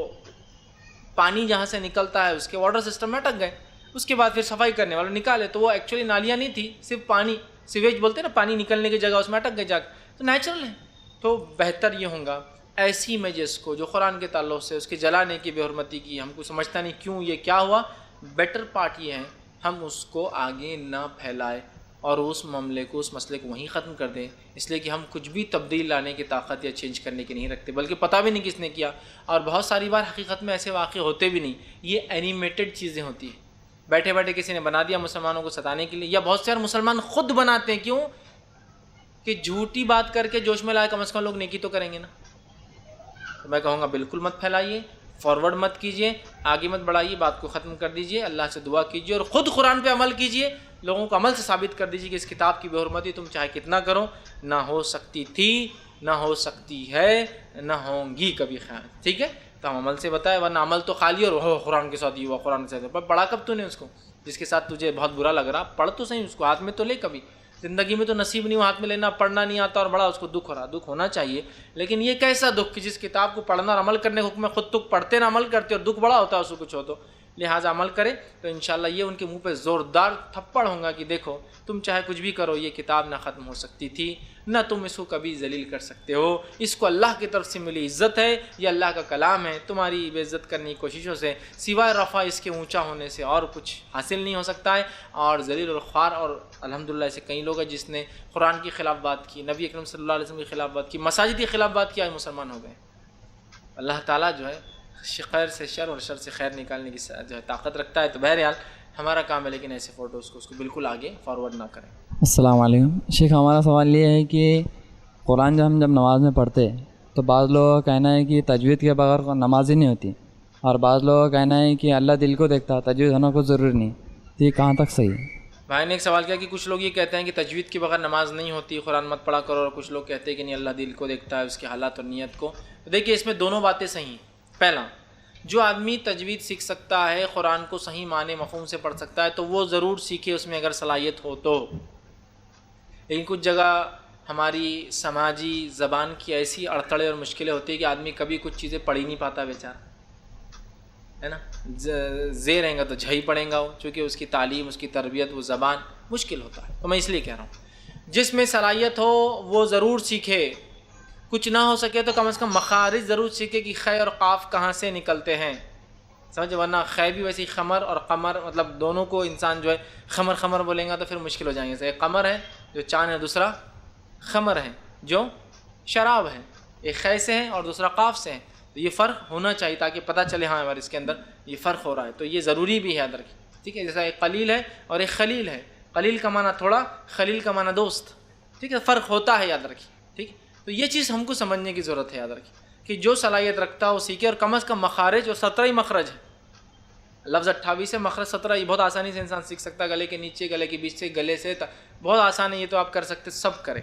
پانی جہاں سے نکلتا ہے اس کے واٹر سسٹم میں اٹک گئے۔ اس کے بعد پھر صفائی کرنے والوں نکالے تو وہ ایکچولی نالیاں نہیں تھی، صرف پانی، سیویج بولتے ہیں نا، پانی نکلنے کی جگہ، اس میں اٹک گئے جا کے، تو نیچرل ہے۔ تو بہتر یہ ہوگا ایسی امیجز کو جو قرآن کے تعلق سے اس کے جلانے کی، بے حرمتی کی، ہم کو سمجھتا نہیں کیوں یہ کیا ہوا، بیٹر پارٹ یہ ہے ہم اس کو آگے نہ پھیلائے اور اس معاملے کو، اس مسئلے کو وہیں ختم کر دیں، اس لیے کہ ہم کچھ بھی تبدیل لانے کی طاقت یا چینج کرنے کی نہیں رکھتے، بلکہ پتہ بھی نہیں کس نے کیا، اور بہت ساری بار حقیقت میں ایسے واقع ہوتے بھی نہیں، یہ اینیمیٹڈ چیزیں ہوتی ہیں، بیٹھے بیٹھے کسی نے بنا دیا مسلمانوں کو ستانے کے لیے، یا بہت سارے مسلمان خود بناتے ہیں، کیوں کہ جھوٹی بات کر کے جوش میں لائے، کم از کم لوگ نیکی تو کریں گے نا۔ تو میں کہوں گا بالکل مت پھیلائیے، فارورڈ مت کیجیے، آگے مت بڑھائیے، بات کو ختم کر دیجیے، اللہ سے دعا کیجیے اور خود قرآن پہ عمل کیجیے، لوگوں کو عمل سے ثابت کر دیجیے کہ اس کتاب کی بے حرمتی تم چاہے کتنا کرو، نہ ہو سکتی تھی، نہ ہو سکتی ہے، نہ ہوں گی کبھی خیال، ٹھیک ہے؟ تو ہم عمل سے بتائے، ورنہ عمل تو خالی اور ہو قرآن کے ساتھ یہ ہوا، قرآن کے ساتھ پڑھا کب تو نے اس کو، جس کے ساتھ تجھے بہت برا لگ رہا، پڑھ تو صحیح، اس کو ہاتھ میں تو لے، کبھی زندگی میں تو نصیب نہیں ہو ہاتھ میں لینا، پڑھنا نہیں آتا اور بڑا اس کو دکھ ہو رہا، دکھ ہونا چاہیے، لیکن یہ کیسا دکھ کہ جس کتاب کو پڑھنا اور عمل کرنے کا حکم ہے، خود تک پڑھتے نہ عمل کرتے اور دکھ بڑا ہوتا ہے اس کو کچھ ہو تو، لہٰذا عمل کرے تو انشاءاللہ یہ ان کے منہ پہ زوردار تھپڑ ہوں گا کہ دیکھو تم چاہے کچھ بھی کرو، یہ کتاب نہ ختم ہو سکتی تھی، نہ تم اس کو کبھی ذلیل کر سکتے ہو، اس کو اللہ کی طرف سے ملی عزت ہے، یہ اللہ کا کلام ہے، تمہاری بے عزت کرنے کی کوششوں سے سوائے رفع اس کے اونچا ہونے سے اور کچھ حاصل نہیں ہو سکتا ہے، اور ذلیل اور خوار، اور الحمدللہ ایسے کئی لوگ ہیں جس نے قرآن کی خلاف بات کی، نبی اکرم صلی اللہ علیہ وسلم کی خلاف بات کی، مساجد کی خلاف بات کی، آج مسلمان ہو گئے، اللہ تعالیٰ جو ہے خیر سے شر اور شر سے خیر نکالنے کی جو ہے طاقت رکھتا ہے. تو بہرحال ہمارا کام ہے لیکن ایسے فوٹوز کو اس کو بالکل آگے فارورڈ نہ کریں. السلام علیکم شیخ. ہمارا سوال یہ ہے کہ قرآن جب نماز میں پڑھتے ہیں تو بعض لوگوں کا کہنا ہے کہ تجوید کے بغیر نماز ہی نہیں ہوتی، اور بعض لوگوں کا کہنا ہے کہ اللہ دل کو دیکھتا، تجوید ہونا کو ضروری نہیں. تو یہ کہاں تک صحیح ہے؟ بھائی نے ایک سوال کیا کہ کچھ لوگ یہ کہتے ہیں کہ تجوید کے بغیر نماز نہیں ہوتی، قرآن مت پڑھا کرو، اور کچھ لوگ کہتے ہیں کہ نہیں اللہ دل کو دیکھتا ہے، اس کے حالات اور نیت کو. تو دیکھیے اس میں دونوں باتیں صحیح ہیں. پہلا، جو آدمی تجوید سیکھ سکتا ہے، قرآن کو صحیح معنی مفہوم سے پڑھ سکتا ہے تو وہ ضرور سیکھے اس میں اگر صلاحیت ہو تو. لیکن کچھ جگہ ہماری سماجی زبان کی ایسی اڑتڑے اور مشکلیں ہوتی ہیں کہ آدمی کبھی کچھ چیزیں پڑھ ہی نہیں پاتا بیچارہ، ہے نا. زے رہیں گا تو جھائی پڑھیں گا وہ، چونکہ اس کی تعلیم، اس کی تربیت، وہ زبان مشکل ہوتا ہے. تو میں اس لیے کہہ رہا ہوں جس میں صلاحیت ہو وہ ضرور سیکھے. کچھ نہ ہو سکے تو کم از کم مخارج ضرور سیکھے کہ خے اور قاف کہاں سے نکلتے ہیں، سمجھ. ورنہ خے بھی ویسے خمر اور قمر، مطلب دونوں کو انسان جو ہے خمر خمر بولیں گا تو پھر مشکل ہو جائیں گے. ایک قمر ہے جو چاند ہے، دوسرا خمر ہے جو شراب ہے. ایک خے سے ہے اور دوسرا قاف سے ہے. تو یہ فرق ہونا چاہیے تاکہ پتہ چلے ہاں ہمارے اس کے اندر یہ فرق ہو رہا ہے. تو یہ ضروری بھی ہے ادر کی، ٹھیک ہے. جیسا ایک قلیل ہے اور ایک خلیل ہے. قلیل کا معنی تھوڑا، خلیل کا معنی دوست، ٹھیک ہے. فرق ہوتا ہے یاد رکھیے، ٹھیک. تو یہ چیز ہم کو سمجھنے کی ضرورت ہے یاد رکھیے کہ جو صلاحیت رکھتا ہے وہ سیکھے. اور کم از کم مخارج، اور 17 ہی مخرج ہے. لفظ 28 ہے، مخرج 17. یہ بہت آسانی سے انسان سیکھ سکتا ہے. گلے کے نیچے، گلے کے بیچ سے، گلے سے، بہت آسان ہے. یہ تو آپ کر سکتے، سب کریں.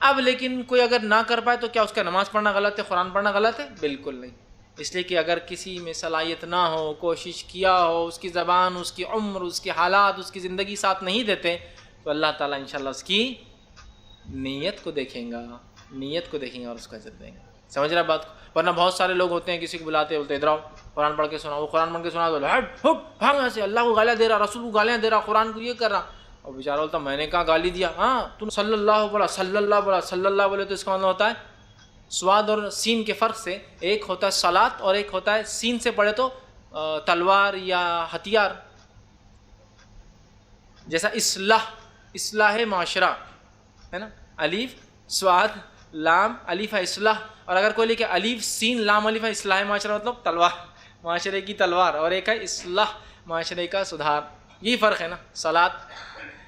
اب لیکن کوئی اگر نہ کر پائے تو کیا اس کا نماز پڑھنا غلط ہے، قرآن پڑھنا غلط ہے؟ بالکل نہیں. اس لیے کہ اگر کسی میں صلاحیت نہ ہو، کوشش کیا ہو، اس کی زبان، اس کی عمر، اس کے حالات، اس کی زندگی ساتھ نہیں دیتے تو اللہ تعالیٰ انشاءاللہ اس کی نیت کو دیکھیں گا، نیت کو دیکھیں گا اور اس کو عزت دیں گے. سمجھ رہا بات کو؟ ورنہ بہت سارے لوگ ہوتے ہیں کسی کو بلاتے بولتے ادھر آؤ قرآن پڑھ کے سناؤ. وہ قرآن پڑھ کے سنا تو ہٹ ہٹ بھاگ یہاں سے، اللہ کو گالیاں دے رہا، رسول کو گالیاں دے رہا، قرآن کو یہ کر رہا. اور بیچارہ بولتا میں نے کہاں گالی دیا؟ ہاں تم صلی اللہ بولا، صلی اللہ بولا، صلی اللہ بولے تو اس کا مطلب ہوتا ہے سواد اور سین کے فرق سے ایک ہوتا ہے صلات اور ایک ہوتا ہے سین سے پڑھے تو تلوار یا ہتھیار. جیسا اصلاح، اصلاح معاشرہ ہے نا، الف سواد لام الف ہے اصلاح. اور اگر کوئی لکھے الف سین لام الف ہے اصلاح معاشرہ مطلب تلوار، معاشرے کی تلوار. اور ایک ہے اصلاح، معاشرے کا سدھار. یہی فرق ہے نا. صلات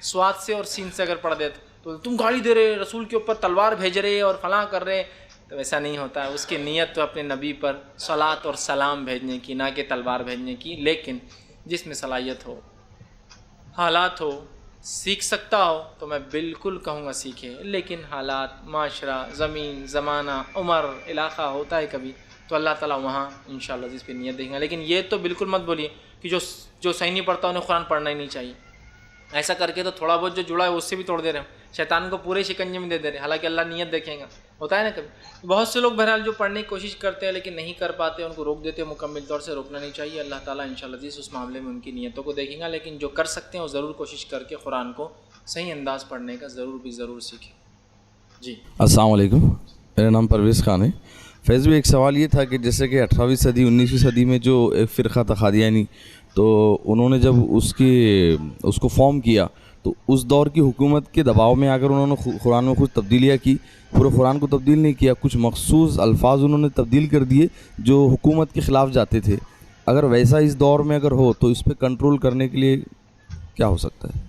سواد سے اور سین سے اگر پڑھ دے تو تم گالی دے رہے، رسول کے اوپر تلوار بھیج رہے اور فلاں کر رہے، تو ویسا نہیں ہوتا ہے. اس کی نیت تو اپنے نبی پر صلات اور سلام بھیجنے کی، نہ کہ تلوار بھیجنے کی. لیکن جس میں صلاحیت ہو، حالات ہو، سیکھ سکتا ہو تو میں بالکل کہوں گا سیکھے. لیکن حالات، معاشرہ، زمین، زمانہ، عمر، علاقہ ہوتا ہے کبھی، تو اللہ تعالیٰ وہاں انشاءاللہ جس پہ نیت دیکھیں گا. لیکن یہ تو بالکل مت بولیے کہ جو صحیح نہیں پڑھتا انہیں قرآن پڑھنا ہی نہیں چاہیے. ایسا کر کے تو تھوڑا بہت جو جڑا ہے اس سے بھی توڑ دے رہے ہیں، شیطان کو پورے شکنجے میں دے رہے ہیں. حالانکہ اللہ نیت دیکھیں گا. ہوتا ہے نا کبھی بہت سے لوگ بہرحال جو پڑھنے کی کوشش کرتے ہیں لیکن نہیں کر پاتے، ان کو روک دیتے ہیں. مکمل طور سے روکنا نہیں چاہیے. اللہ تعالیٰ انشاءاللہ عزیز اس معاملے میں ان کی نیتوں کو دیکھیں گا. لیکن جو کر سکتے ہیں وہ ضرور کوشش کر کے قرآن کو صحیح انداز پڑھنے کا ضرور سیکھیں. جی السلام علیکم، میرا نام پرویز خان ہے. فیض بھی ایک سوال یہ تھا کہ جیسے کہ 18ویں صدی 19ویں صدی میں جو ایک فرقہ تھا قادیانی، تو انہوں نے جب اس کو فارم کیا تو اس دور کی حکومت کے دباؤ میں اگر انہوں نے قرآن میں کچھ تبدیلیاں کی، پورے قرآن کو تبدیل نہیں کیا، کچھ مخصوص الفاظ انہوں نے تبدیل کر دیے جو حکومت کے خلاف جاتے تھے. اگر ویسا اس دور میں اگر ہو تو اس پہ کنٹرول کرنے کے لیے کیا ہو سکتا ہے؟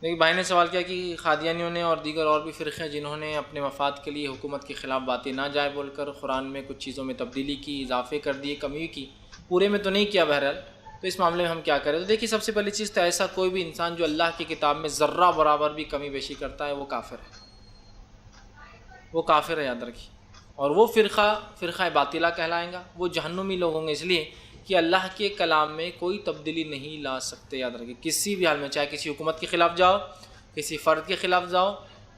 دیکھیے بھائی نے سوال کیا کہ قادیانیوں نے اور دیگر اور بھی فرقے جنہوں نے اپنے مفاد کے لیے حکومت کے خلاف باتیں نہ جائے بول کر قرآن میں کچھ چیزوں میں تبدیلی کی، اضافے کر دیے، کمی کی، پورے میں تو نہیں کیا بہرحال. تو اس معاملے میں ہم کیا کریں؟ تو دیکھیے سب سے پہلی چیز تو ایسا کوئی بھی انسان جو اللہ کی کتاب میں ذرہ برابر بھی کمی بیشی کرتا ہے وہ کافر ہے. وہ کافر ہے، یاد رکھیے. اور وہ فرقہ باطلہ کہلائیں گا. وہ جہنمی لوگ ہوں گے اس لیے کہ اللہ کے کلام میں کوئی تبدیلی نہیں لا سکتے. یاد رکھیے کسی بھی حال میں، چاہے کسی حکومت کے خلاف جاؤ، کسی فرد کے خلاف جاؤ،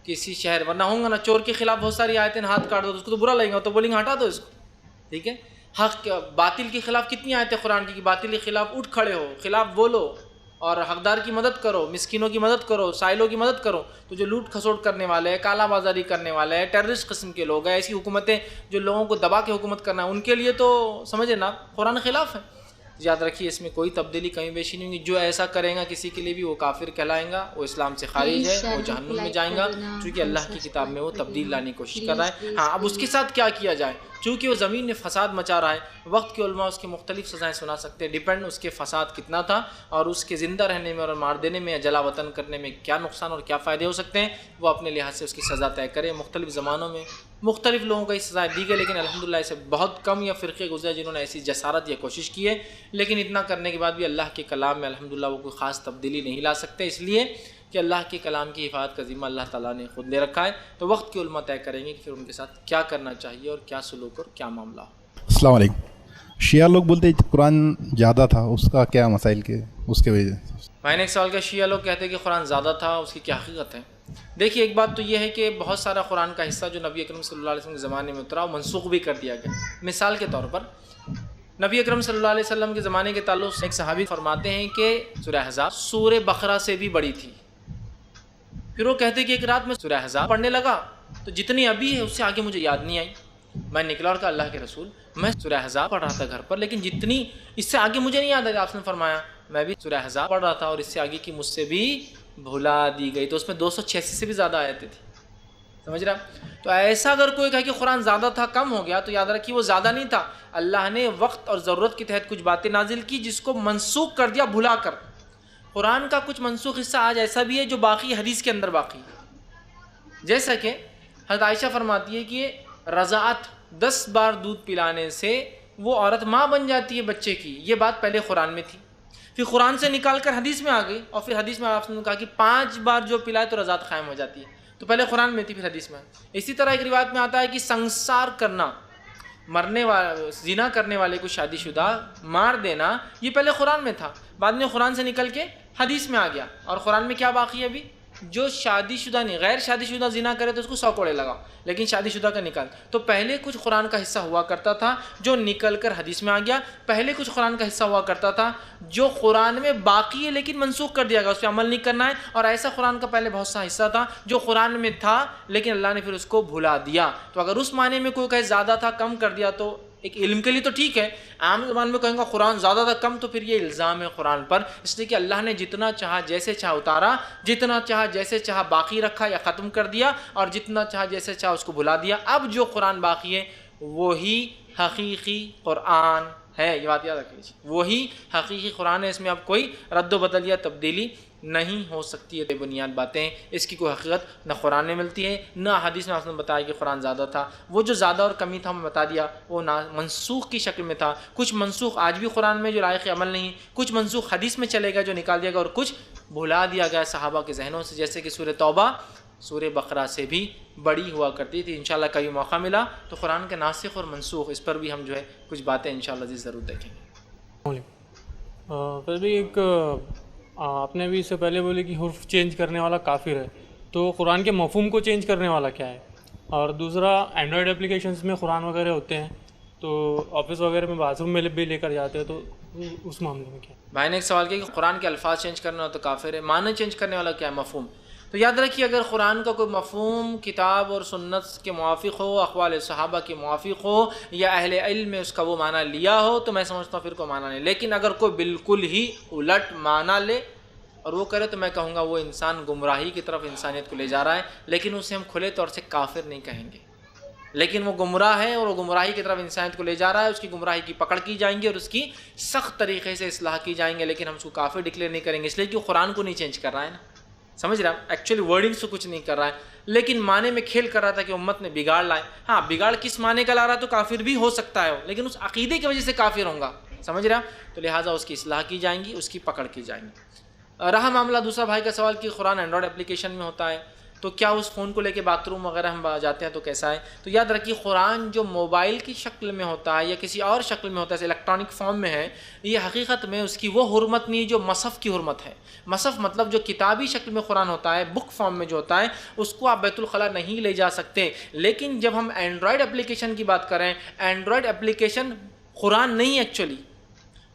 کسی شہر، ورنہ ہوں گا نا چور کے خلاف بہت ساری آیتیں، ہاتھ کاٹ دو تو اس کو تو برا لگے گا، تو بولیں گے ہٹا دو اس کو. ٹھیک ہے. حق باطل کے خلاف کتنی آیتیں قرآن کی کہ باطل کے خلاف اٹھ کھڑے ہو، خلاف بولو اور حقدار کی مدد کرو، مسکینوں کی مدد کرو، سائلوں کی مدد کرو. تو جو لوٹ کھسوٹ کرنے والے ہیں، کالا بازاری کرنے والے ہیں، ٹیررسٹ قسم کے لوگ ہیں، ایسی حکومتیں جو لوگوں کو دبا کے حکومت کرنا ہے، ان کے لیے تو سمجھے نا قرآن خلاف ہے. یاد رکھیے اس میں کوئی تبدیلی کمی بیشی نہیں ہوگی. جو ایسا کرے گا کسی کے لیے بھی وہ کافر کہلائیں گا, وہ اسلام سے خارج ہے, وہ جہنم میں جائیں گا, چونکہ اللہ کی کتاب میں وہ تبدیل لانے کی کوشش کر رہا ہے. ہاں اب اس کے ساتھ کیا کیا جائے, چونکہ وہ زمین میں فساد مچا رہا ہے, وقت کے علماء اس کی مختلف سزائیں سنا سکتے ہیں, ڈیپینڈ اس کے فساد کتنا تھا اور اس کے زندہ رہنے میں اور مار دینے میں یا جلا وطن کرنے میں کیا نقصان اور کیا فائدے ہو سکتے ہیں, وہ اپنے لحاظ سے اس کی سزا طے کرے. مختلف زمانوں میں مختلف لوگوں کو اس سزائیں دی گئی, لیکن الحمدللہ اسے بہت کم یا فرقے گزرے جنہوں نے ایسی جسارت یا کوشش کی ہے. لیکن اتنا کرنے کے بعد بھی اللہ کے کلام میں الحمدللہ وہ کوئی خاص تبدیلی نہیں لا سکتے, اس لیے کہ اللہ کے کلام کی حفاظت کا ذمہ اللہ تعالیٰ نے خود لے رکھا ہے. تو وقت کے علماء طے کریں گے کہ پھر ان کے ساتھ کیا کرنا چاہیے اور کیا سلوک اور کیا معاملہ ہو. السلام علیکم. شیعہ لوگ بولتے ہیں قرآن زیادہ تھا, اس کا کیا مسائل کے اس کے وجہ سے؟ میں نے ایک سوال کیا, شیعہ لوگ کہتے ہیں کہ قرآن زیادہ تھا, اس کی کیا حقیقت ہے؟ دیکھیے ایک بات تو یہ ہے کہ بہت سارا قرآن کا حصہ جو نبی اکرم صلی اللہ علیہ وسلم کے زمانے میں اترا وہ منسوخ بھی کر دیا گیا. مثال کے طور پر نبی اکرم صلی اللہ علیہ وسلم کے زمانے کے تعلق سے ایک صحابی فرماتے ہیں کہ سورہ احزاب سورہ بقرہ سے بھی بڑی تھی. پھر وہ کہتے کہ ایک رات میں سورہ احزاب پڑھنے لگا تو جتنی ابھی ہے اس سے آگے مجھے یاد نہیں آئی. میں نکلا اور کہا اللہ کے رسول میں سورہ احزاب پڑھ رہا تھا گھر پر, لیکن جتنی اس سے آگے مجھے نہیں یاد آئی. آپ نے فرمایا میں بھی سورہ احزاب پڑھ رہا تھا اور اس سے آگے کی مجھ سے بھی بھلا دی گئی. تو اس میں 286 سے بھی زیادہ آیتیں تھیں, سمجھ رہا. تو ایسا اگر کوئی کہے کہ قرآن زیادہ تھا کم ہو گیا تو یاد رکھیے وہ زیادہ نہیں تھا. اللہ نے وقت اور ضرورت کے تحت کچھ باتیں نازل کی جس کو منسوخ کر دیا بھلا کر. قرآن کا کچھ منسوخ حصہ آج ایسا بھی ہے جو باقی حدیث کے اندر باقی ہے. جیسا کہ حضرت عائشہ فرماتی ہے کہ رضاعت 10 بار دودھ پلانے سے وہ عورت ماں بن جاتی ہے بچے کی. یہ بات پہلے قرآن میں تھی, پھر قرآن سے نکال کر حدیث میں آ گئی, اور پھر حدیث میں آپ نے کہا کہ 5 بار جو پلائے تو رضاعت قائم ہو جاتی ہے. تو پہلے قرآن میں تھی پھر حدیث میں. اسی طرح ایک روایت میں آتا ہے کہ سنسار کرنا, مرنے والے زنا کرنے والے کو شادی شدہ مار دینا, یہ پہلے قرآن میں تھا, بعد میں قرآن سے نکل کے حدیث میں آ گیا. اور قرآن میں کیا باقی ہے ابھی؟ جو شادی شدہ نہیں, غیر شادی شدہ زنا کرے تو اس کو 100 کوڑے لگا, لیکن شادی شدہ کا نکال. تو پہلے کچھ قرآن کا حصہ ہوا کرتا تھا جو نکل کر حدیث میں آ گیا, پہلے کچھ قرآن کا حصہ ہوا کرتا تھا جو قرآن میں باقی ہے لیکن منسوخ کر دیا گیا, اس پہ عمل نہیں کرنا ہے. اور ایسا قرآن کا پہلے بہت سا حصہ تھا جو قرآن میں تھا لیکن اللہ نے پھر اس کو بھلا دیا. تو اگر اس معنی میں کوئی کہے زیادہ تھا کم کر دیا تو ایک علم کے لیے تو ٹھیک ہے, عام زبان میں کہیں گا قرآن زیادہ تھا کم, تو پھر یہ الزام ہے قرآن پر, اس لیے کہ اللہ نے جتنا چاہا جیسے چاہا اتارا, جتنا چاہا جیسے چاہا باقی رکھا یا ختم کر دیا, اور جتنا چاہا جیسے چاہا اس کو بھلا دیا. اب جو قرآن باقی ہے وہی حقیقی قرآن ہے, یہ بات یاد رکھیے, وہی حقیقی قرآن ہے. اس میں اب کوئی رد و بدل یا تبدیلی نہیں ہو سکتی ہے. بنیاد باتیں, اس کی کوئی حقیقت نہ قرآن میں ملتی ہے نہ حدیث میں آپ نے بتایا کہ قرآن زیادہ تھا. وہ جو زیادہ اور کمی تھا میں بتا دیا وہ منسوخ کی شکل میں تھا. کچھ منسوخ آج بھی قرآن میں جو لائق عمل نہیں, کچھ منسوخ حدیث میں چلے گا جو نکال دیا گیا, اور کچھ بھلا دیا گیا صحابہ کے ذہنوں سے, جیسے کہ سورہ توبہ سورہ بقرہ سے بھی بڑی ہوا کرتی تھی. انشاءاللہ کبھی موقع ملا تو قرآن کے ناسخ اور منسوخ اس پر بھی ہم جو ہے کچھ باتیں انشاءاللہ ضرور دیکھیں گے. پھر بھی ایک آپ نے بھی اس سے پہلے بولے کہ حرف چینج کرنے والا کافر ہے, تو قرآن کے مفہوم کو چینج کرنے والا کیا ہے؟ اور دوسرا اینڈرائڈ اپلیکیشنز میں قرآن وغیرہ ہوتے ہیں تو آفس وغیرہ میں باتھ روم میں بھی لے کر جاتے ہیں, تو اس معاملے میں کیا؟ بھائی نے ایک سوال کیا کہ قرآن کے الفاظ چینج کرنا ہو تو کافر ہے, معنی چینج کرنے والا کیا ہے, مفہوم؟ تو یاد رکھیے اگر قرآن کا کوئی مفہوم کتاب اور سنت کے موافق ہو, اقوال صحابہ کے موافق ہو, یا اہل علم میں اس کا وہ معنی لیا ہو تو میں سمجھتا ہوں پھر کوئی معنی نہیں. لیکن اگر کوئی بالکل ہی الٹ معنی لے اور وہ کرے تو میں کہوں گا وہ انسان گمراہی کی طرف انسانیت کو لے جا رہا ہے, لیکن اسے ہم کھلے طور سے کافر نہیں کہیں گے. لیکن وہ گمراہ ہے اور وہ گمراہی کی طرف انسانیت کو لے جا رہا ہے, اس کی گمراہی کی پکڑ کی جائیں گی اور اس کی سخت طریقے سے اصلاح کی جائیں گے, لیکن ہم اس کو کافر ڈکلیئر نہیں کریں گے, اس لیے کہ وہ قرآن کو نہیں چینج کر رہا ہے نا, سمجھ رہا ہے, ایکچولی ورڈنگ سے کچھ نہیں کر رہا ہے, لیکن معنی میں کھیل کر رہا تھا کہ امت نے بگاڑ لائے. ہاں بگاڑ کس معنی کا لا رہا تو کافر بھی ہو سکتا ہے, لیکن اس عقیدے کی وجہ سے کافر ہوں گا, سمجھ رہا, تو لہٰذا اس کی اصلاح کی جائیں گی, اس کی پکڑ کی جائیں گی. رہا معاملہ دوسرا بھائی کا سوال کہ قرآن اینڈرائڈ اپلیکیشن میں ہوتا ہے تو کیا اس فون کو لے کے باتھ روم وغیرہ ہم جاتے ہیں تو کیسا ہے؟ تو یاد رکھیے قرآن جو موبائل کی شکل میں ہوتا ہے یا کسی اور شکل میں ہوتا ہے, الیکٹرانک فارم میں ہے, یہ حقیقت میں اس کی وہ حرمت نہیں جو مصحف کی حرمت ہے. مصحف مطلب جو کتابی شکل میں قرآن ہوتا ہے, بک فارم میں جو ہوتا ہے, اس کو آپ بیت الخلاء نہیں لے جا سکتے. لیکن جب ہم اینڈرائڈ اپلیکیشن کی بات کریں, اینڈرائڈ اپلیکیشن قرآن نہیں, ایکچولی